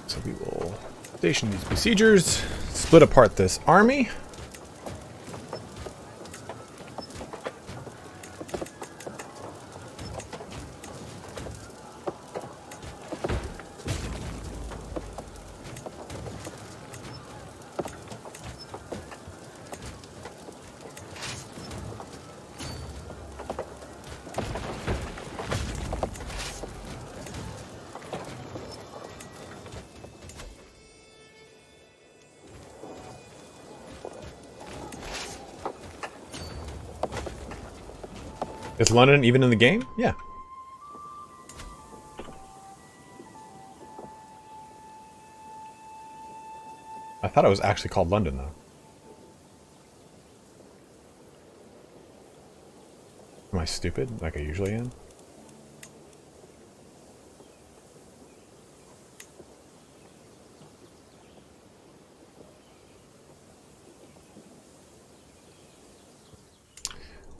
So we will station these besiegers, split apart this army. Is London even in the game? Yeah. I thought it was actually called London, though. Am I stupid, like I usually am?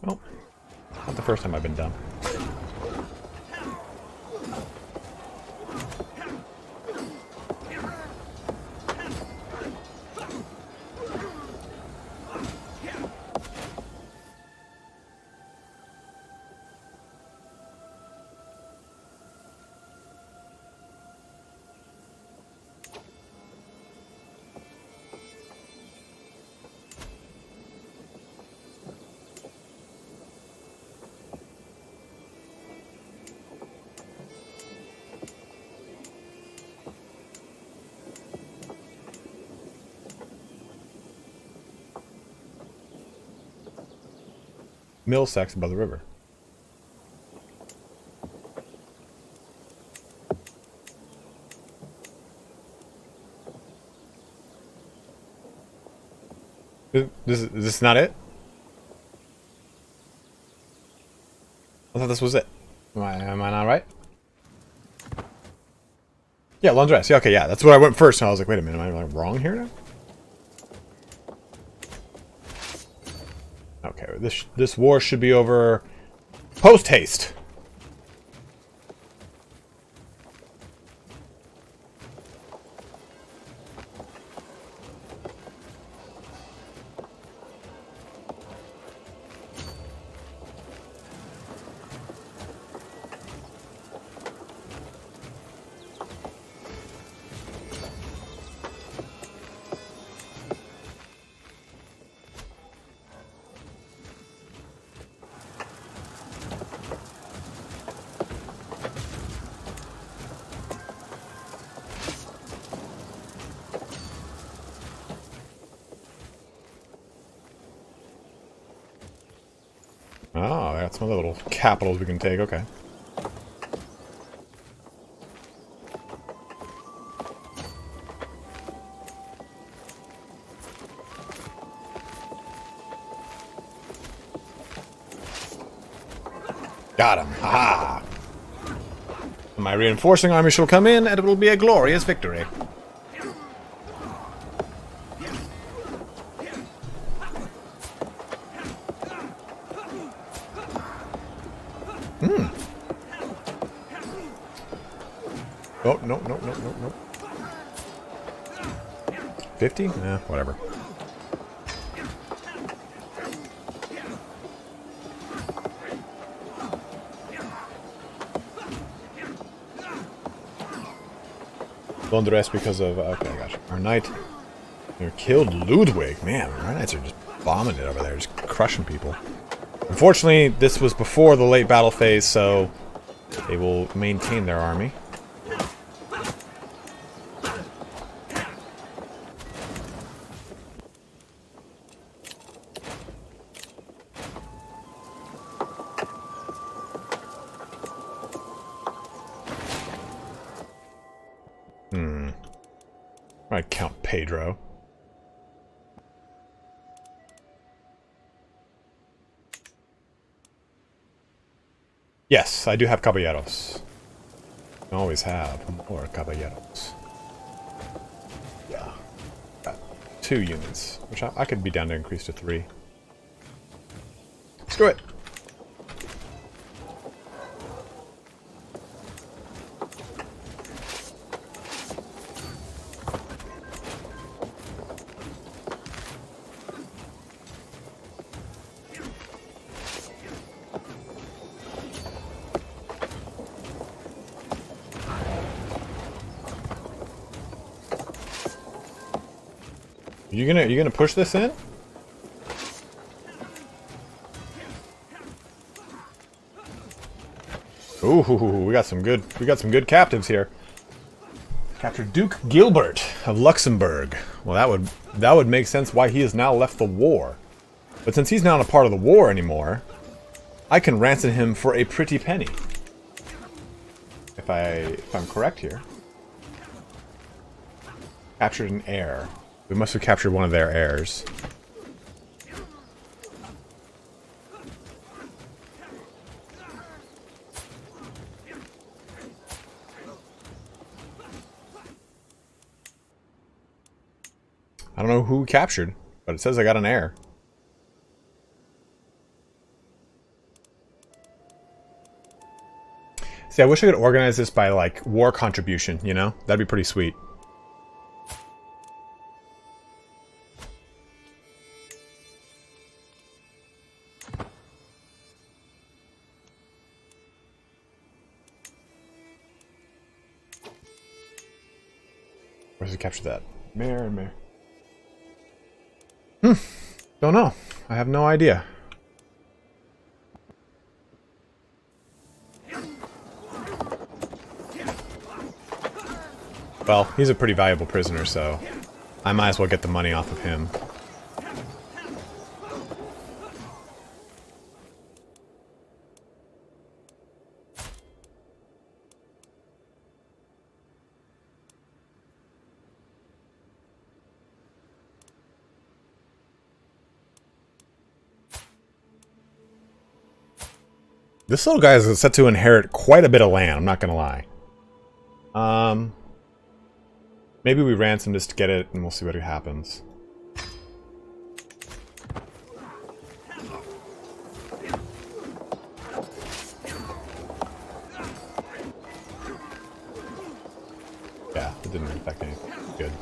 Well, not the first time I've been dumb. Middlesex above the river. Is this not it? I thought this was it. Am I not right? Yeah, Londres. Yeah, okay, yeah. That's what I went first, and I was like, wait a minute, am I like wrong here now? Okay, this war should be over post-haste. Oh, that's some other little capitals we can take, okay. Got him, haha! My reinforcing army shall come in, and it will be a glorious victory. Oh, no. 50? Eh, whatever. Blown the rest because of... Okay, gotcha. Our knight... They killed Ludwig. Man, our knights are just bombing it over there, just crushing people. Unfortunately, this was before the late battle phase, so... They will maintain their army. I count Pedro. Yes, I do have caballeros. I always have more caballeros. Yeah. Got 2 units, which I could be down to increase to 3. Screw it. You gonna push this in? Ooh, we got some good captives here. Captured Duke Gilbert of Luxembourg. Well, that would make sense why he has now left the war. But since he's not a part of the war anymore, I can ransom him for a pretty penny. If I'm correct here. Captured an heir. We must have captured one of their heirs. I don't know who we captured, but it says I got an heir. See, I wish I could organize this by, like, war contribution, you know? That'd be pretty sweet. Where does he capture that? Mayor. Don't know. I have no idea. Well, he's a pretty valuable prisoner, so I might as well get the money off of him. This little guy is set to inherit quite a bit of land, I'm not gonna lie. Maybe we ransom just to get it, and we'll see what happens. Yeah, it didn't affect anything. Good.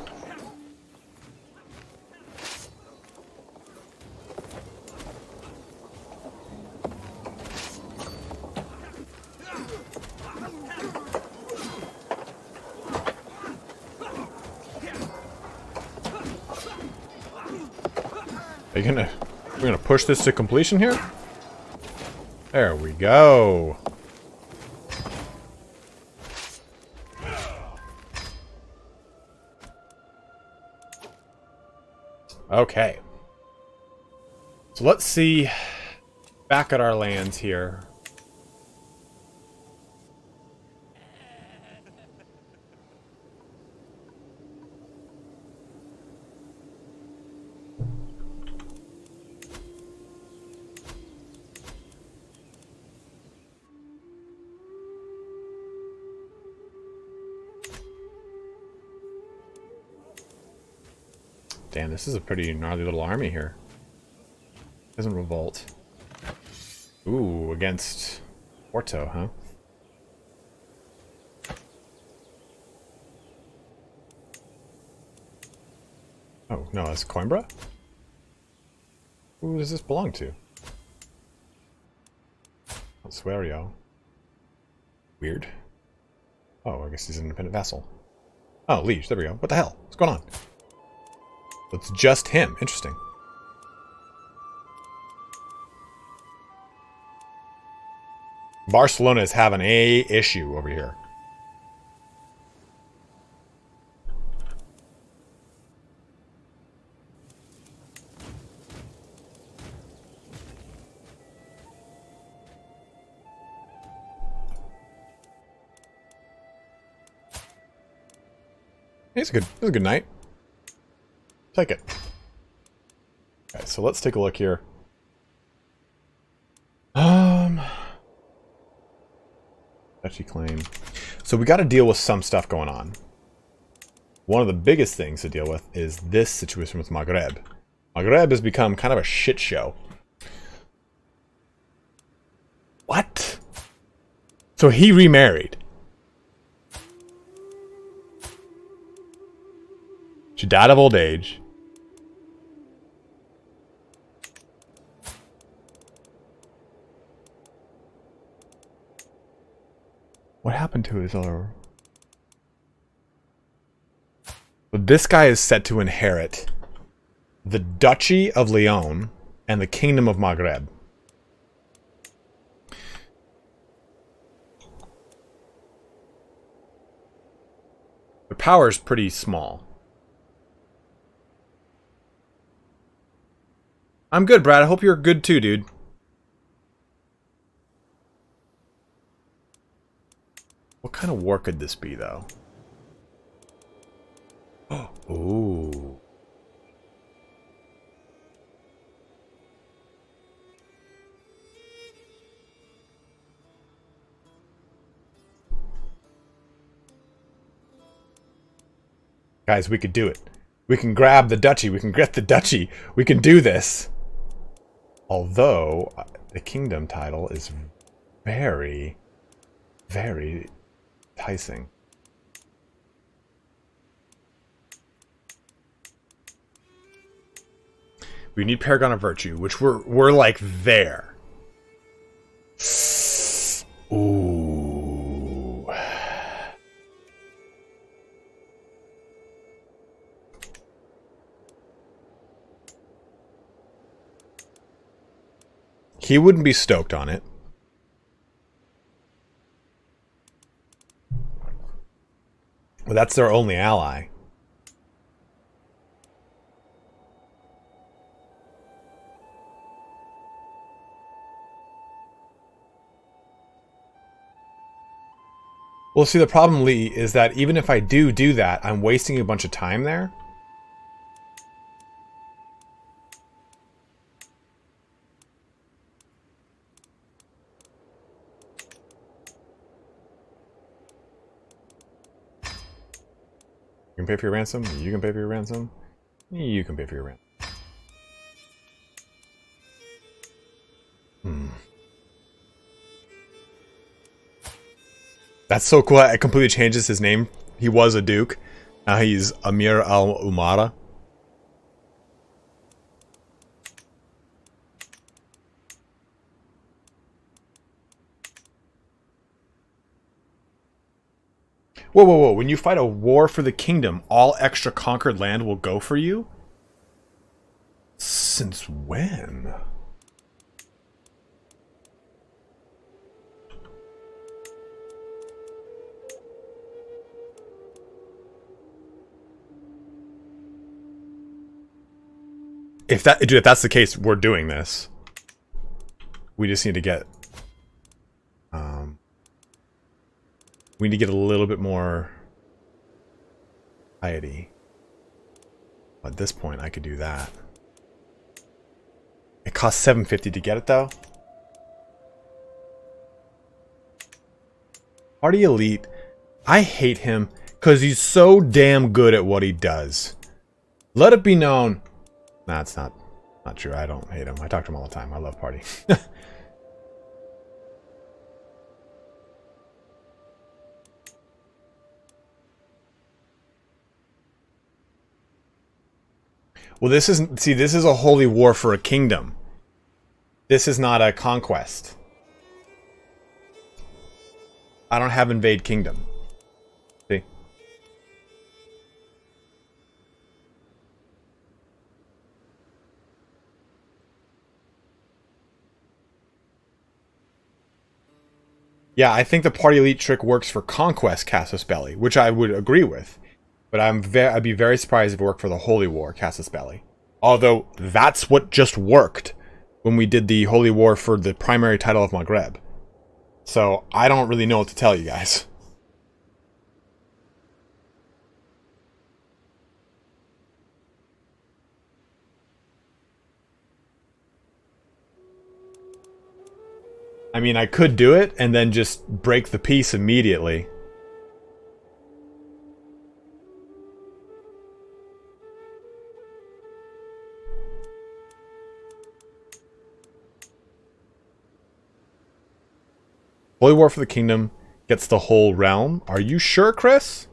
We're gonna push this to completion here? There we go. Okay. So let's see back at our lands here. Damn, this is a pretty gnarly little army here. Doesn't revolt. Ooh, against Porto, huh? Oh, no, that's Coimbra? Who does this belong to? Suerio. Weird. Oh, I guess he's an independent vassal. Oh, liege, there we go. What the hell? What's going on? It's just him. Interesting. Barcelona is having a issue over here. It's a good night. Take it. Okay, so let's take a look here. Duchy claim. So we got to deal with some stuff going on. One of the biggest things to deal with is this situation with Maghreb. Maghreb has become kind of a shit show. What? So he remarried. She died of old age. What happened to his other... So this guy is set to inherit the Duchy of Leon and the Kingdom of Maghreb. The power is pretty small. I'm good, Brad. I hope you're good too, dude. What kind of war could this be, though? Ooh. Guys, we could do it. We can grab the duchy. We can get the duchy. We can do this. Although, the kingdom title is very, very enticing. We need Paragon of Virtue, which we're like there. Ooh. He wouldn't be stoked on it. Well, that's their only ally. Well, see, the problem, Lee, is that even if I do that, I'm wasting a bunch of time there. You can pay for your ransom. You can pay for your ransom. You can pay for your ransom. That's so cool. It completely changes his name. He was a duke. Now he's Amir al-Umara. Whoa, whoa, whoa. When you fight a war for the kingdom, all extra conquered land will go for you? Since when? If that's the case, we're doing this. We just need to get... we need to get a little bit more... piety. At this point, I could do that. It costs $750 to get it, though. Party Elite. I hate him because he's so damn good at what he does. Let it be known... Nah, it's not true. I don't hate him. I talk to him all the time. I love Party. Well, this isn't... See, this is a holy war for a kingdom. This is not a conquest. I don't have invade kingdom. See? Yeah, I think the Party Elite trick works for Conquest Casus Belli, which I would agree with. But I'd be very surprised if it worked for the Holy War Casus Belli. Although, that's what just worked when we did the Holy War for the primary title of Maghreb. So, I don't really know what to tell you guys. I mean, I could do it and then just break the peace immediately. Holy War for the Kingdom gets the whole realm. Are you sure, Chris?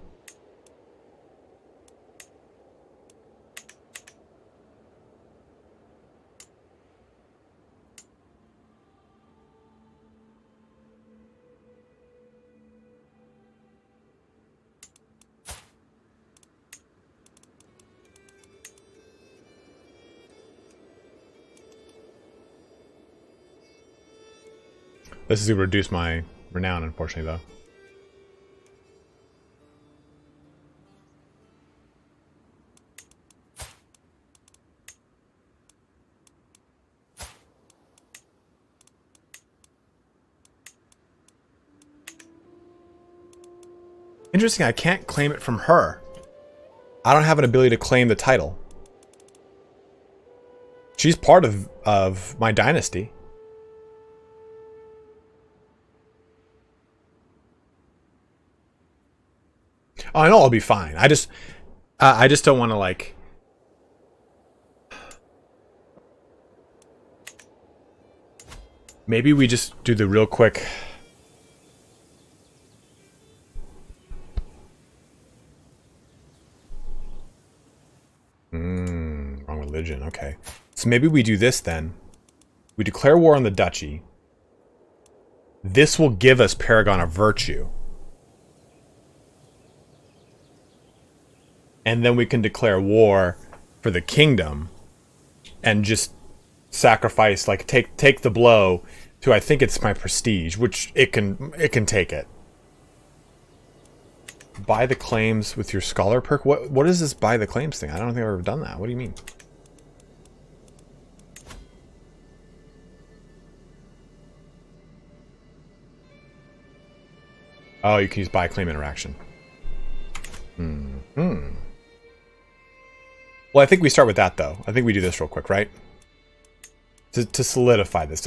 This is going to reduce my renown, unfortunately, though. Interesting, I can't claim it from her. I don't have an ability to claim the title. She's part of my dynasty. Oh, I know I'll be fine. I just don't want to like. Maybe we just do the real quick. Wrong religion. Okay. So maybe we do this then. We declare war on the duchy. This will give us Paragon of Virtue. And then we can declare war for the kingdom and just sacrifice, like take the blow to, I think it's my prestige, which it can take it. Buy the claims with your scholar perk. What is this buy the claims thing? I don't think I've ever done that. What do you mean? Oh, you can use buy claim interaction. Well, I think we start with that though. I think we do this real quick, right? To solidify this.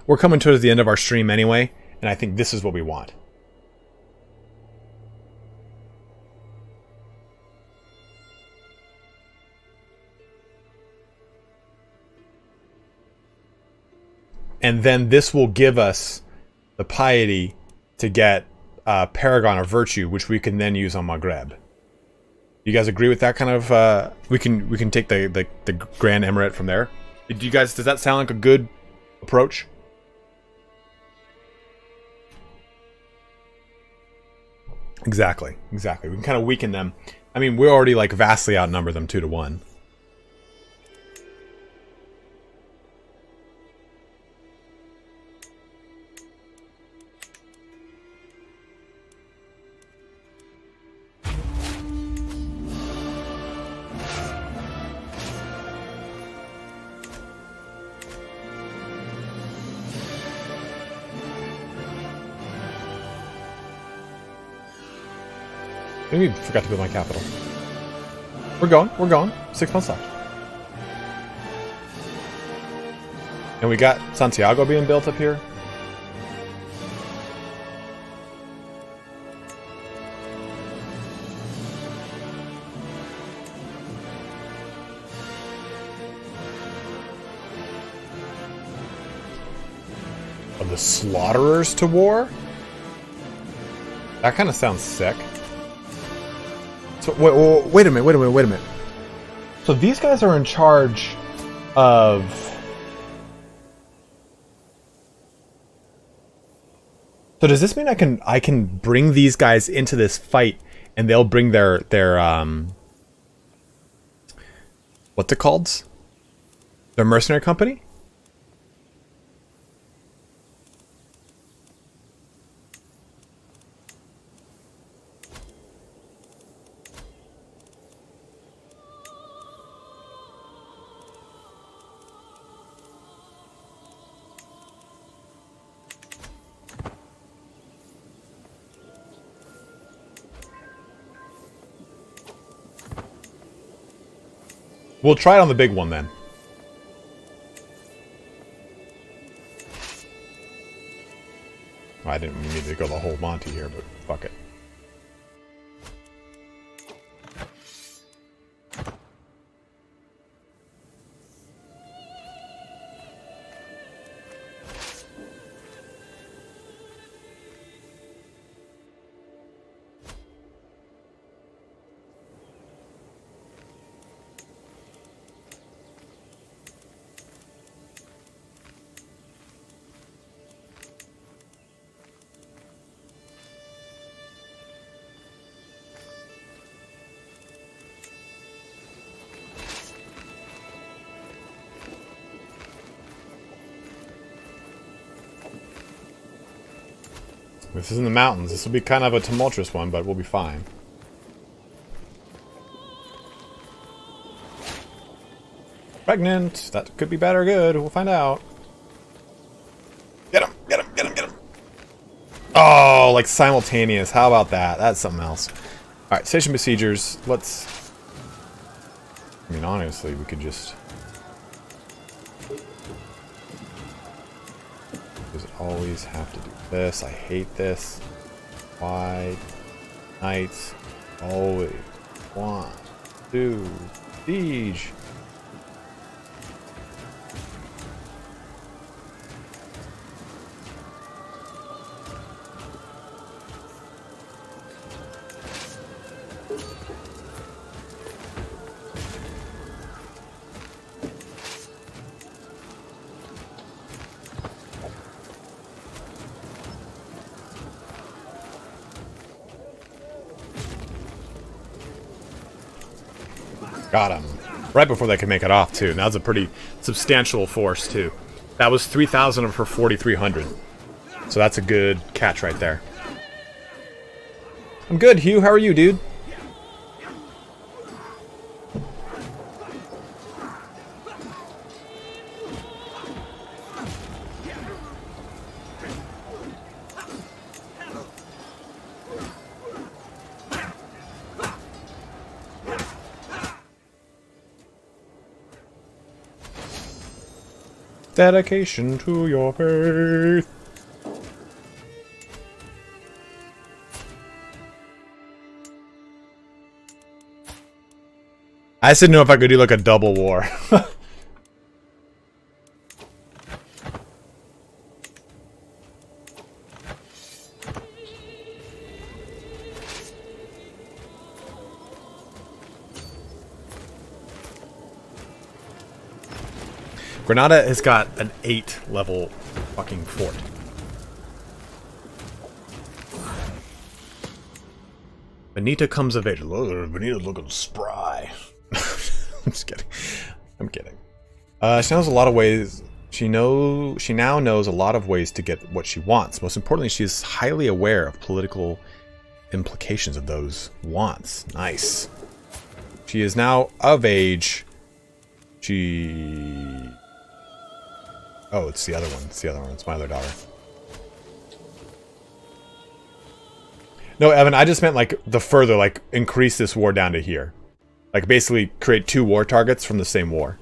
We're coming towards the end of our stream anyway, and I think this is what we want. And then this will give us the piety to get Paragon of Virtue, which we can then use on Maghreb. You guys agree with that kind of? We can take the Grand Emirate from there. Do you guys? Does that sound like a good approach? Exactly. We can kind of weaken them. I mean, we already like vastly outnumber them 2-1. Maybe I forgot to build my capital. We're going. 6 months left. And we got Santiago being built up here. Of the Slaughterers to war? That kind of sounds sick. So, wait a minute. So these guys are in charge of... So does this mean I can bring these guys into this fight and they'll bring their what's it called? Their mercenary company? We'll try it on the big one then. Well, I didn't need to go the whole Monty here, but fuck it. This is in the mountains. This will be kind of a tumultuous one, but we'll be fine. Pregnant! That could be bad or good. We'll find out. Get him! Oh, like simultaneous. How about that? That's something else. Alright, station besiegers. Let's... I mean, honestly, we could just... Just always have to do this. I hate this. Wide. Knights. Always. 1, 2, siege. Got him. Right before they could make it off, too. And that was a pretty substantial force, too. That was 3,000 of her 4,300. So that's a good catch right there. I'm good, Hugh. How are you, dude? Dedication to your faith. I just didn't know if I could do like a double war. Granada has got an 8 level fucking fort. Benita comes of age. Look, Benita's looking spry. I'm just kidding. I'm kidding. She knows a lot of ways. She now knows a lot of ways to get what she wants. Most importantly, she is highly aware of political implications of those wants. Nice. She is now of age. Oh, it's the other one. It's the other one. It's my other daughter. No, Evan, I just meant like the further, like increase this war down to here. Like basically create 2 war targets from the same war.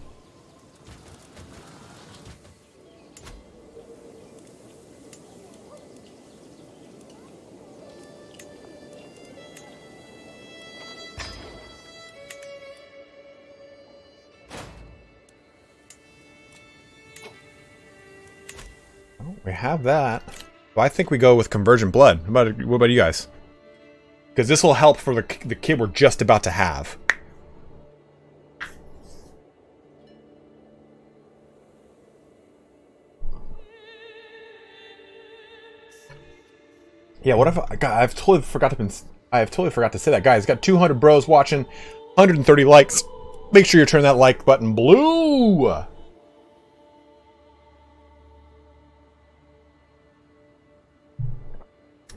We have that. Well, I think we go with Convergent Blood. What about you guys? Because this will help for the kid we're just about to have. Yeah, what if I totally forgot to say that, guys. Got 200 bros watching, 130 likes. Make sure you turn that like button blue.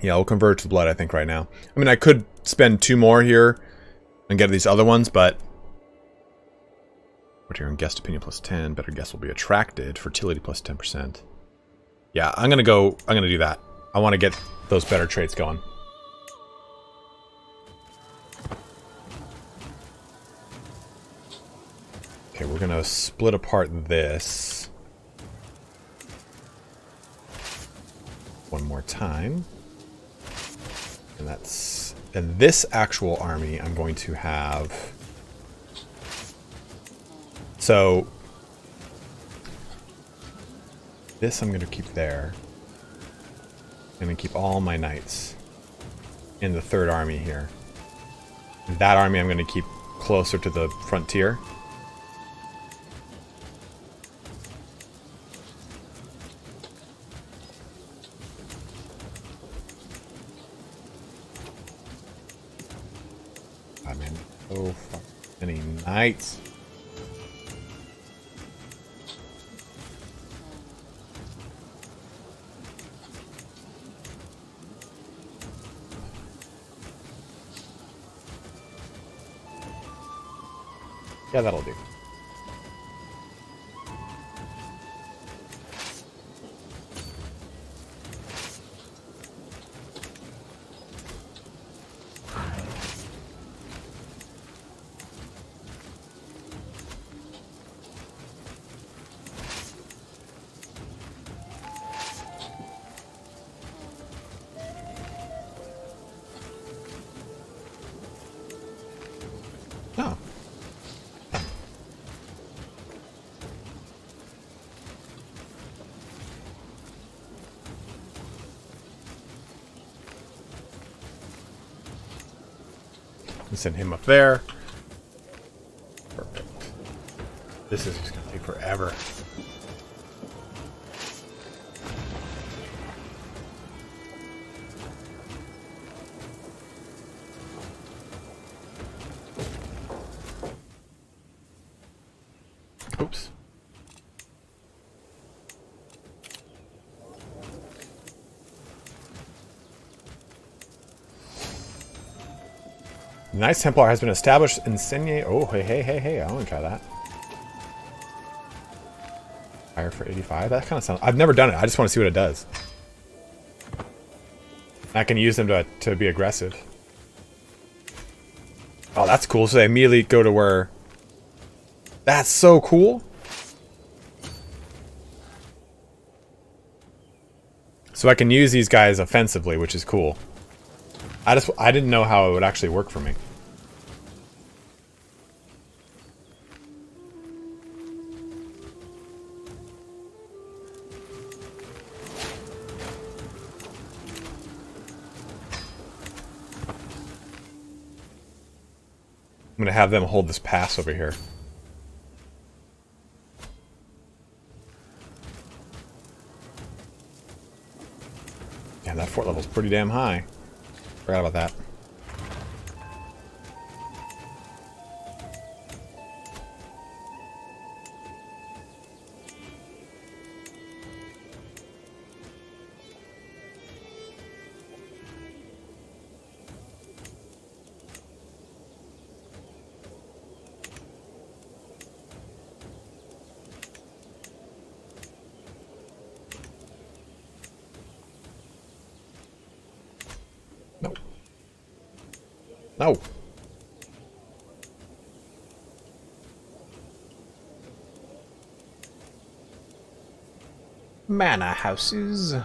Yeah, we'll convert to blood, I think, right now. I mean, I could spend 2 more here and get these other ones, but... What here? Guest opinion plus 10. Better guess will be attracted. Fertility plus 10%. Yeah, I'm gonna do that. I want to get those better traits going. Okay, we're gonna split apart this. One more time. And this actual army I'm going to have. So this I'm going to keep there. I'm going to keep all my knights in the 3rd army here. That army I'm going to keep closer to the frontier. Oh, fuck. Many knights. Yeah, that'll do. And send him up there. Perfect. This is just gonna take forever. Oops. Nice Templar has been established in Seigneur. Oh, hey. I want to try that. Fire for 85. That kind of sounds... I've never done it. I just want to see what it does. I can use them to be aggressive. Oh, that's cool. So they immediately go to where... That's so cool. So I can use these guys offensively, which is cool. I didn't know how it would actually work for me. I'm gonna have them hold this pass over here. Yeah, that fort level's pretty damn high. Forgot about that. No. Manor houses.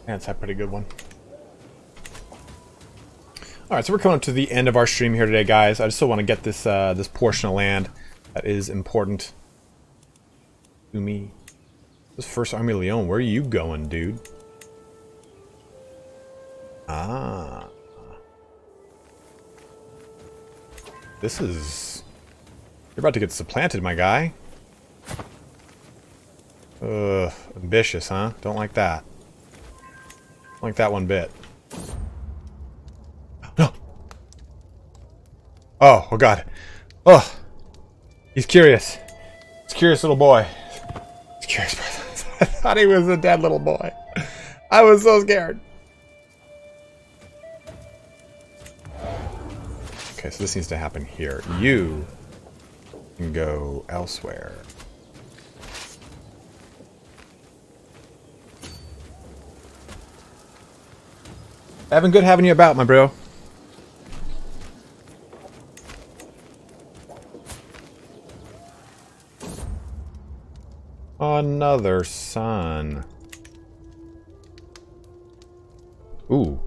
That's a pretty good one. Alright, so we're coming up to the end of our stream here today, guys. I just still want to get this this portion of land that is important to me. This First Army of Leon, where are you going, dude? Ah. This is... You're about to get supplanted, my guy. Ambitious, huh? Don't like that. Don't like that one bit. No! Oh god. Oh! He's curious. He's a curious little boy. He's curious. I thought he was a dead little boy. I was so scared. Okay, so this needs to happen here. You can go elsewhere. Evan, good having you about, my bro. Another son. Ooh.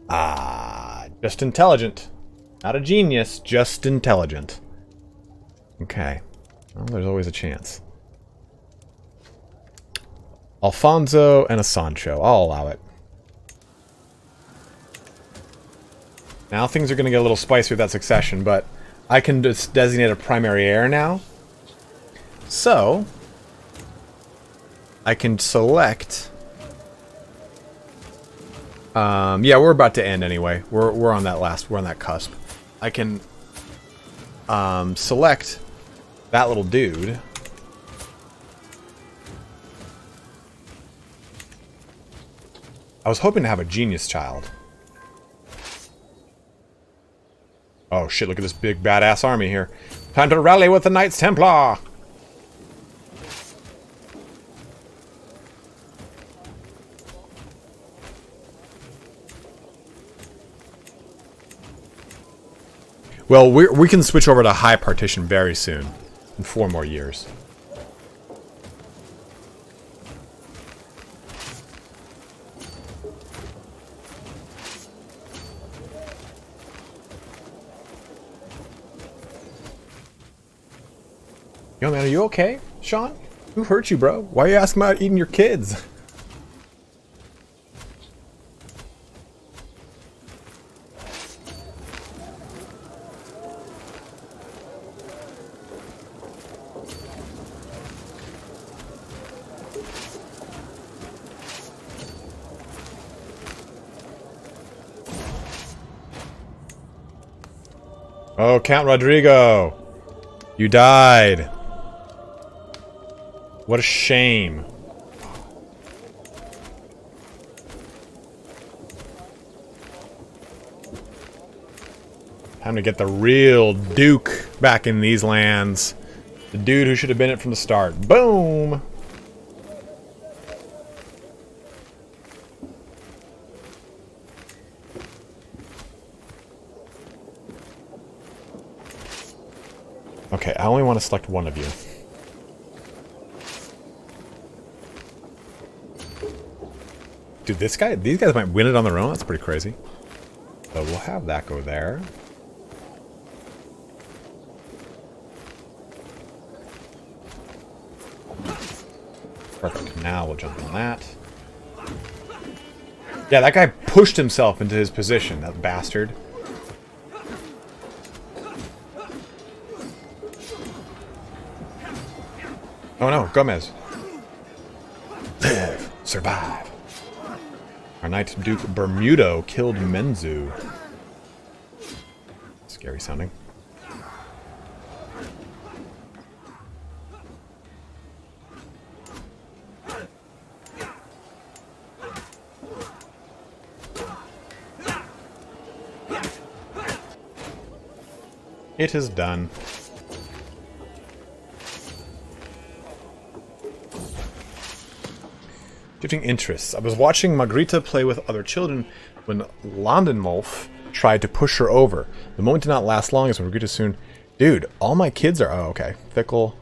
Ah, just intelligent. Not a genius, just intelligent. Okay. Well, there's always a chance. Alfonso and a Sancho. I'll allow it. Now things are going to get a little spicy with that succession, but I can just designate a primary heir now. So, I can select... yeah, we're about to end anyway. We're on that we're on that cusp. I can select that little dude. I was hoping to have a genius child. Oh shit, look at this big badass army here. Time to rally with the Knights Templar! Well, we can switch over to high partition very soon. In 4 more years. Yo, man, are you okay, Sean? Who hurt you, bro? Why are you asking about eating your kids? Oh, Count Rodrigo! You died! What a shame. Time to get the real Duke back in these lands. The dude who should have been it from the start. Boom! Okay, I only want to select one of you. Dude, these guys might win it on their own. That's pretty crazy. So we'll have that go there. Perfect. Now we'll jump on that. Yeah, that guy pushed himself into his position, that bastard. Oh no, Gomez. Live. Survive. Our Knight Duke Bermudo killed Menzu. Scary sounding. It is done. Shifting interests. I was watching Margarita play with other children when Landenwolf tried to push her over. The moment did not last long as Margarita soon... Dude, all my kids are... Oh, okay. Fickle.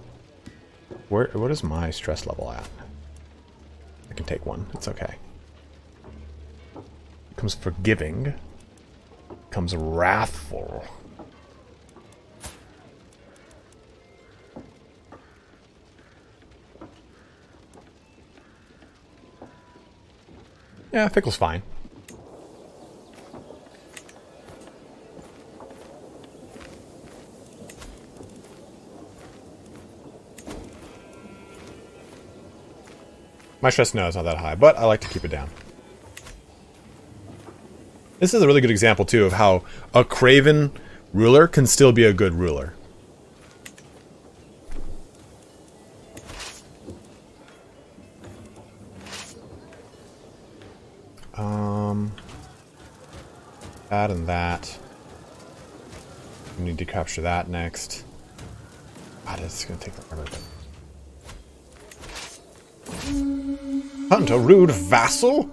What is my stress level at? I can take one. It's okay. Comes forgiving. Comes wrathful. Yeah, Fickle's fine. My stress no is not that high, but I like to keep it down. This is a really good example, too, of how a Craven ruler can still be a good ruler. That and that. We need to capture that next. God, it's gonna take forever. Hunt a rude vassal?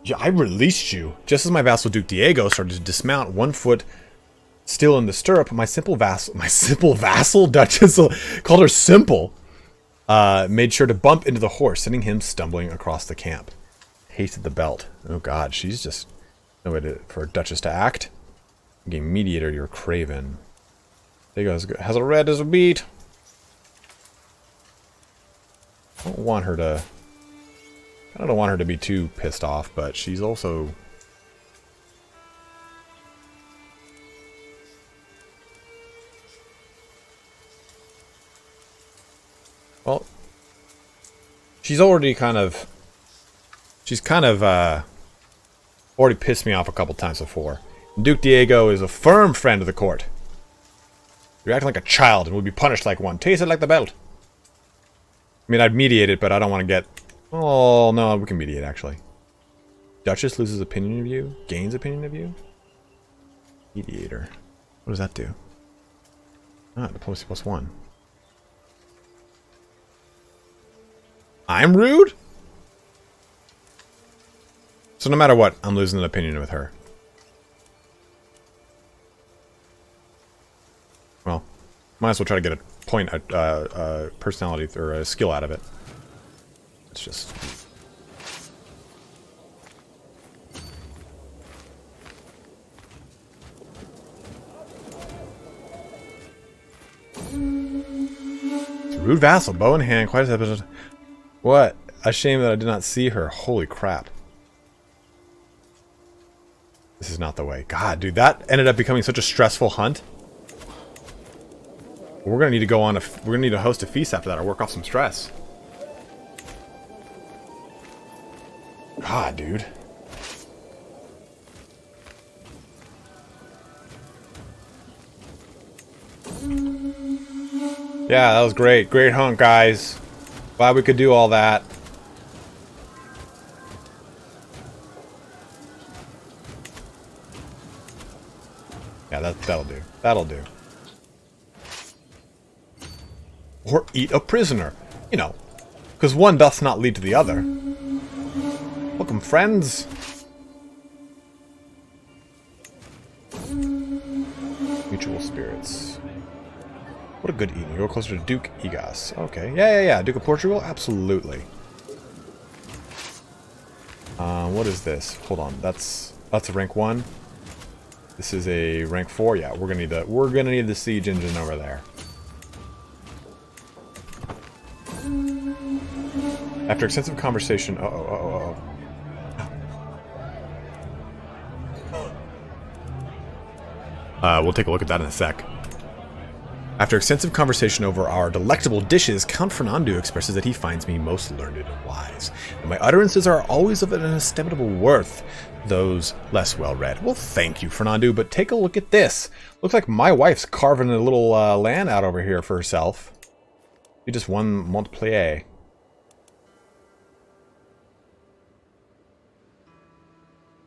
Yeah, I released you. Just as my vassal Duke Diego started to dismount, 1 foot still in the stirrup, my simple vassal, Duchess called her simple, made sure to bump into the horse, sending him stumbling across the camp. Hasted the belt. Oh god, she's just no way for a Duchess to act. Game mediator, you're Craven. There goes, has a red as a beat. I don't want her to... I don't want her to be too pissed off, but she's also... Well, she's already kind of... She's kind of, already pissed me off a couple times before. Duke Diego is a firm friend of the court. You're acting like a child and will be punished like one. Taste it like the belt. I mean, I'd mediate it, but I don't want to get... Oh, no, we can mediate, actually. Duchess loses opinion of you? Gains opinion of you? Mediator. What does that do? Ah, diplomacy +1. I'm rude? So no matter what, I'm losing an opinion with her. Well, might as well try to get a point, personality or a skill out of it. It's just... Rude vassal, bow in hand, quite a... What? A shame that I did not see her. Holy crap. This is not the way. God, dude, that ended up becoming such a stressful hunt. We're gonna need to go on we're gonna need to host a feast after that or work off some stress. God, dude. Yeah, that was great. Great hunt, guys. Glad we could do all that. Yeah, that'll do. That'll do. Or eat a prisoner. You know, because one doth not lead to the other. Welcome, friends. Mutual spirits. What a good eating. You go closer to Duke Egas. Okay. Yeah. Duke of Portugal? Absolutely. What is this? Hold on. That's a rank 1. This is a rank 4. Yeah, we're gonna need the siege engine over there. After extensive conversation... we'll take a look at that in a sec. After extensive conversation over our delectable dishes, Count Fernando expresses that he finds me most learned and wise, and my utterances are always of an inestimable worth, those less well-read. Well, thank you, Fernando, but take a look at this. Looks like my wife's carving a little land out over here for herself. She just won Montpellier.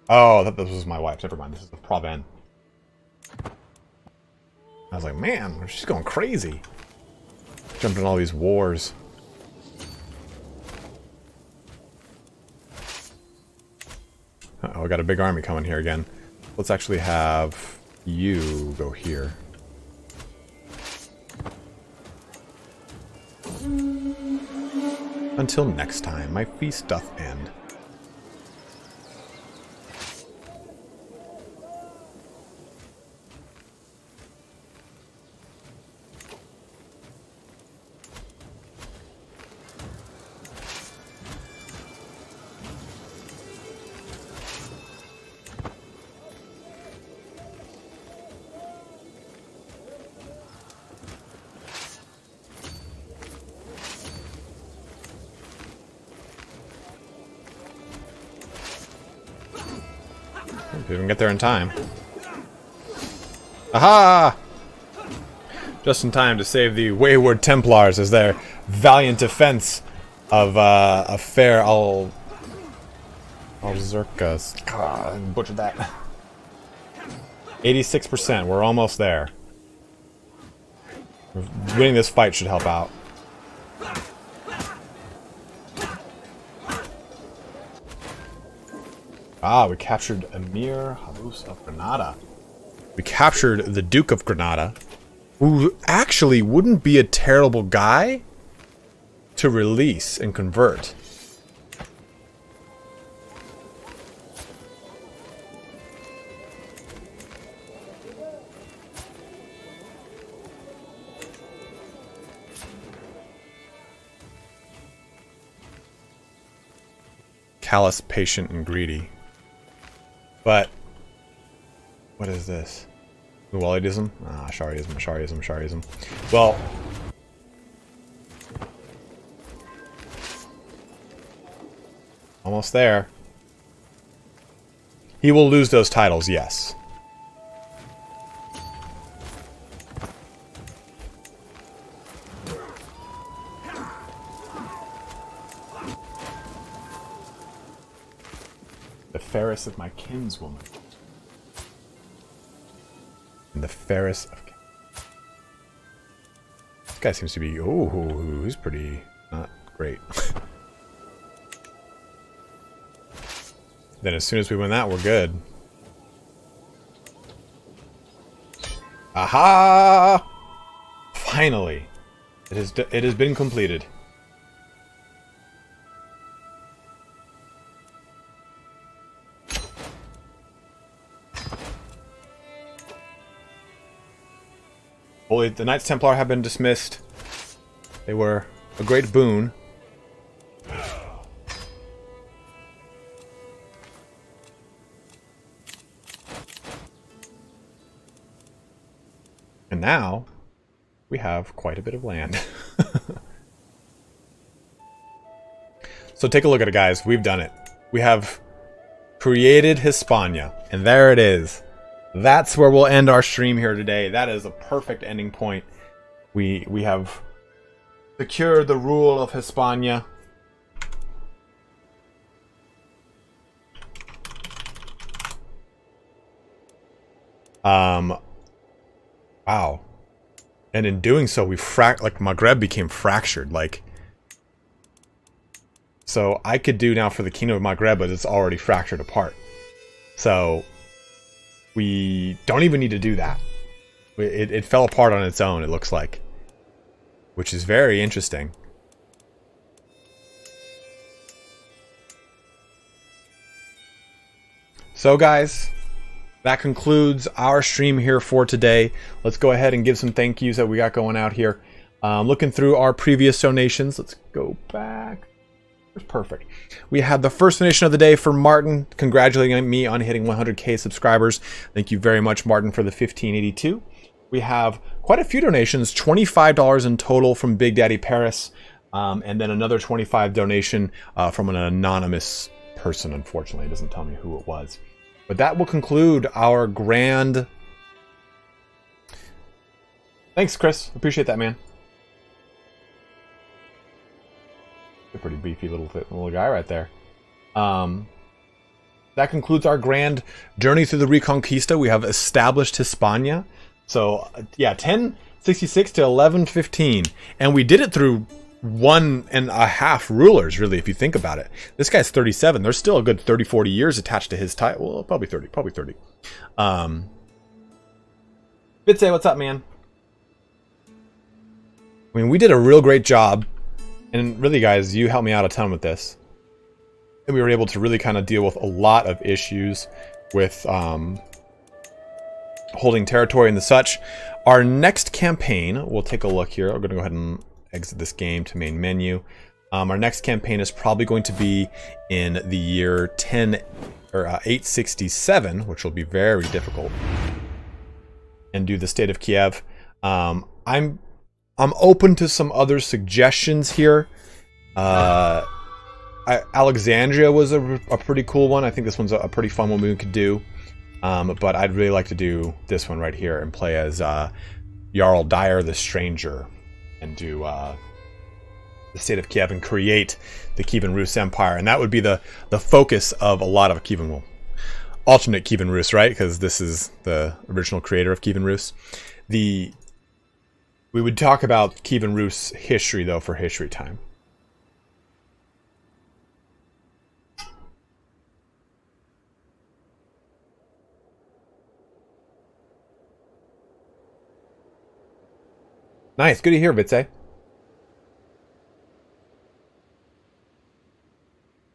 Oh, this was my wife's. Never mind. This is the Provence. I was like, man, she's going crazy. Jumping in all these wars. Uh-oh, we got a big army coming here again. Let's actually have you go here. Until next time, my feast doth end. Didn't get there in time. Aha! Just in time to save the wayward Templars as their valiant defense of fair Alzurkas. God, I butchered that. 86%. We're almost there. Winning this fight should help out. Ah, we captured Emir Habus of Granada. We captured the Duke of Granada, who actually wouldn't be a terrible guy to release and convert. Callous, patient, and greedy. But, what is this? Walidism? Ah, Shariism. Well, almost there. He will lose those titles, yes. The fairest of my kinswoman. And the fairest of... This guy seems to be... Oh, he's pretty... not great. Then as soon as we win that, we're good. Aha! Finally! It has been completed. Holy, the Knights Templar have been dismissed. They were a great boon. And now we have quite a bit of land. So take a look at it, guys. We've done it. We have created Hispania, and there it is. That's where we'll end our stream here today. That is a perfect ending point. We have secured the rule of Hispania. Wow. And in doing so, we like Maghreb became fractured. Like, so I could do now for the Kingdom of Maghreb, but it's already fractured apart. So we don't even need to do that. It fell apart on its own, it looks like. Which is very interesting. So guys, that concludes our stream here for today. Let's go ahead and give some thank yous that we got going out here. Looking through our previous donations, let's go back. Perfect. We had the first donation of the day for Martin, congratulating me on hitting 100k subscribers. Thank you very much, Martin, for the 1582. We have quite a few donations, $25 in total from Big Daddy Paris, and then another 25 donation from an anonymous person. Unfortunately, it doesn't tell me who it was. But that will conclude our grand... Thanks, Chris. Appreciate that, man. A pretty beefy little guy right there. That concludes our grand journey through the Reconquista. We have established Hispania. So, yeah, 1066 to 1115. And we did it through 1.5 rulers, really, if you think about it. This guy's 37. There's still a good 30, 40 years attached to his title. Well, probably 30. Probably 30. Bitse, what's up, man? I mean, we did a real great job. And really, guys, you helped me out a ton with this. And we were able to really kind of deal with a lot of issues with holding territory and the such. Our next campaign, we'll take a look here. I'm going to go ahead and exit this game to main menu. Our next campaign is probably going to be in the year 867, which will be very difficult. And do the state of Kiev. I'm open to some other suggestions here. Alexandria was a pretty cool one. I think this one's a pretty fun one we could do. But I'd really like to do this one right here and play as Jarl Dyer the Stranger and do the state of Kiev and create the Kievan Rus Empire. And that would be the focus of a lot of Kievan, well, alternate Kievan Rus, right? Because this is the original creator of Kievan Rus. We would talk about Kievan Rus history, though, for history time. Nice. Good to hear, Vitze.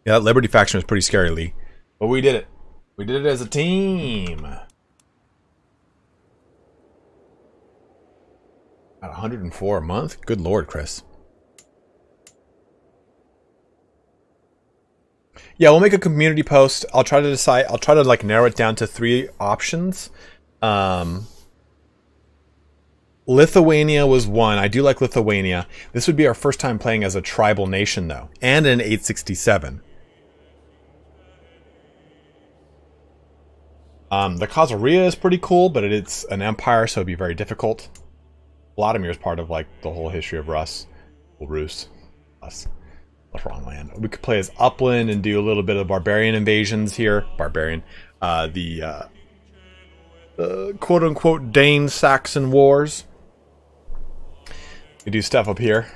Yeah, that Liberty faction was pretty scary, Lee. But we did it. We did it as a team. About 104 a month? Good lord, Chris. Yeah, we'll make a community post. I'll try to decide. I'll try to like narrow it down to 3 options. Lithuania was one. I do like Lithuania. This would be our first time playing as a tribal nation, though, and in 867. The Khazaria is pretty cool, but it's an empire, so it'd be very difficult. Vladimir is part of like the whole history of Rus. Well, Rus. Us. That's wrong land. We could play as Upland and do a little bit of barbarian invasions here. Barbarian. The quote-unquote Dane-Saxon wars. We do stuff up here.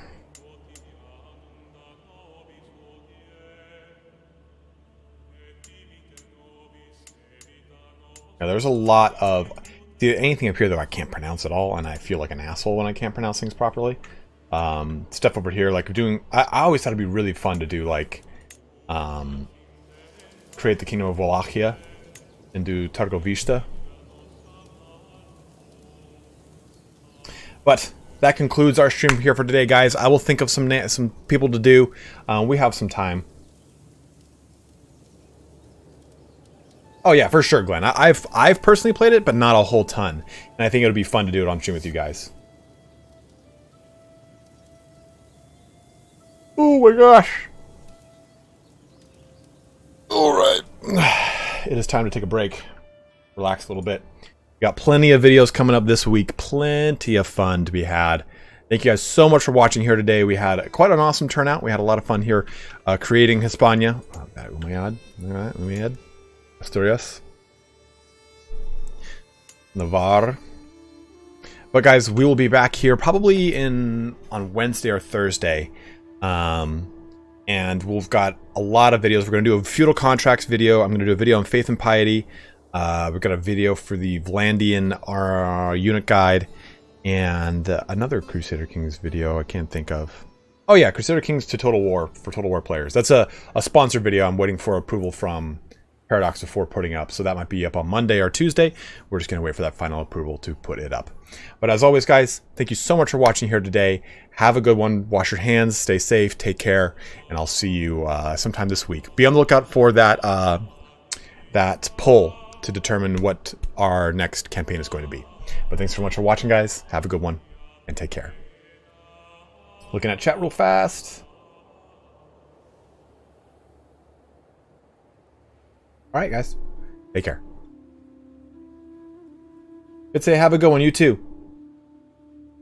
Now, there's a lot of... anything up here, though, I can't pronounce at all, and I feel like an asshole when I can't pronounce things properly. Stuff over here, like doing... I always thought it'd be really fun to do, like... create the Kingdom of Wallachia and do Targovista. But that concludes our stream here for today, guys. I will think of some people to do. We have some time. Oh yeah, for sure, Glenn. I've personally played it, but not a whole ton, and I think it would be fun to do it on stream with you guys. Oh my gosh! All right, it is time to take a break, relax a little bit. We got plenty of videos coming up this week, plenty of fun to be had. Thank you guys so much for watching here today. We had quite an awesome turnout. We had a lot of fun here creating Hispania. Asturias, Navarre. But guys, we will be back here probably on Wednesday or Thursday, and we've got a lot of videos. We're going to do a feudal contracts video. I'm going to do a video on faith and piety. We've got a video for the Vlandian unit guide, and another Crusader Kings video I can't think of. Oh yeah, Crusader Kings to Total War for Total War players. That's a sponsored video. I'm waiting for approval from Paradox before putting up, so that might be up on Monday or Tuesday. We're just going to wait for that final approval to put it up. But as always, guys, thank you so much for watching here today. Have a good one. Wash your hands, stay safe, take care, and I'll see you sometime this week. Be on the lookout for that that poll to determine what our next campaign is going to be. But thanks so much for watching, guys. Have a good one, and take care. Looking at chat real fast. All right, guys. Take care. Let's say have a good one, you too.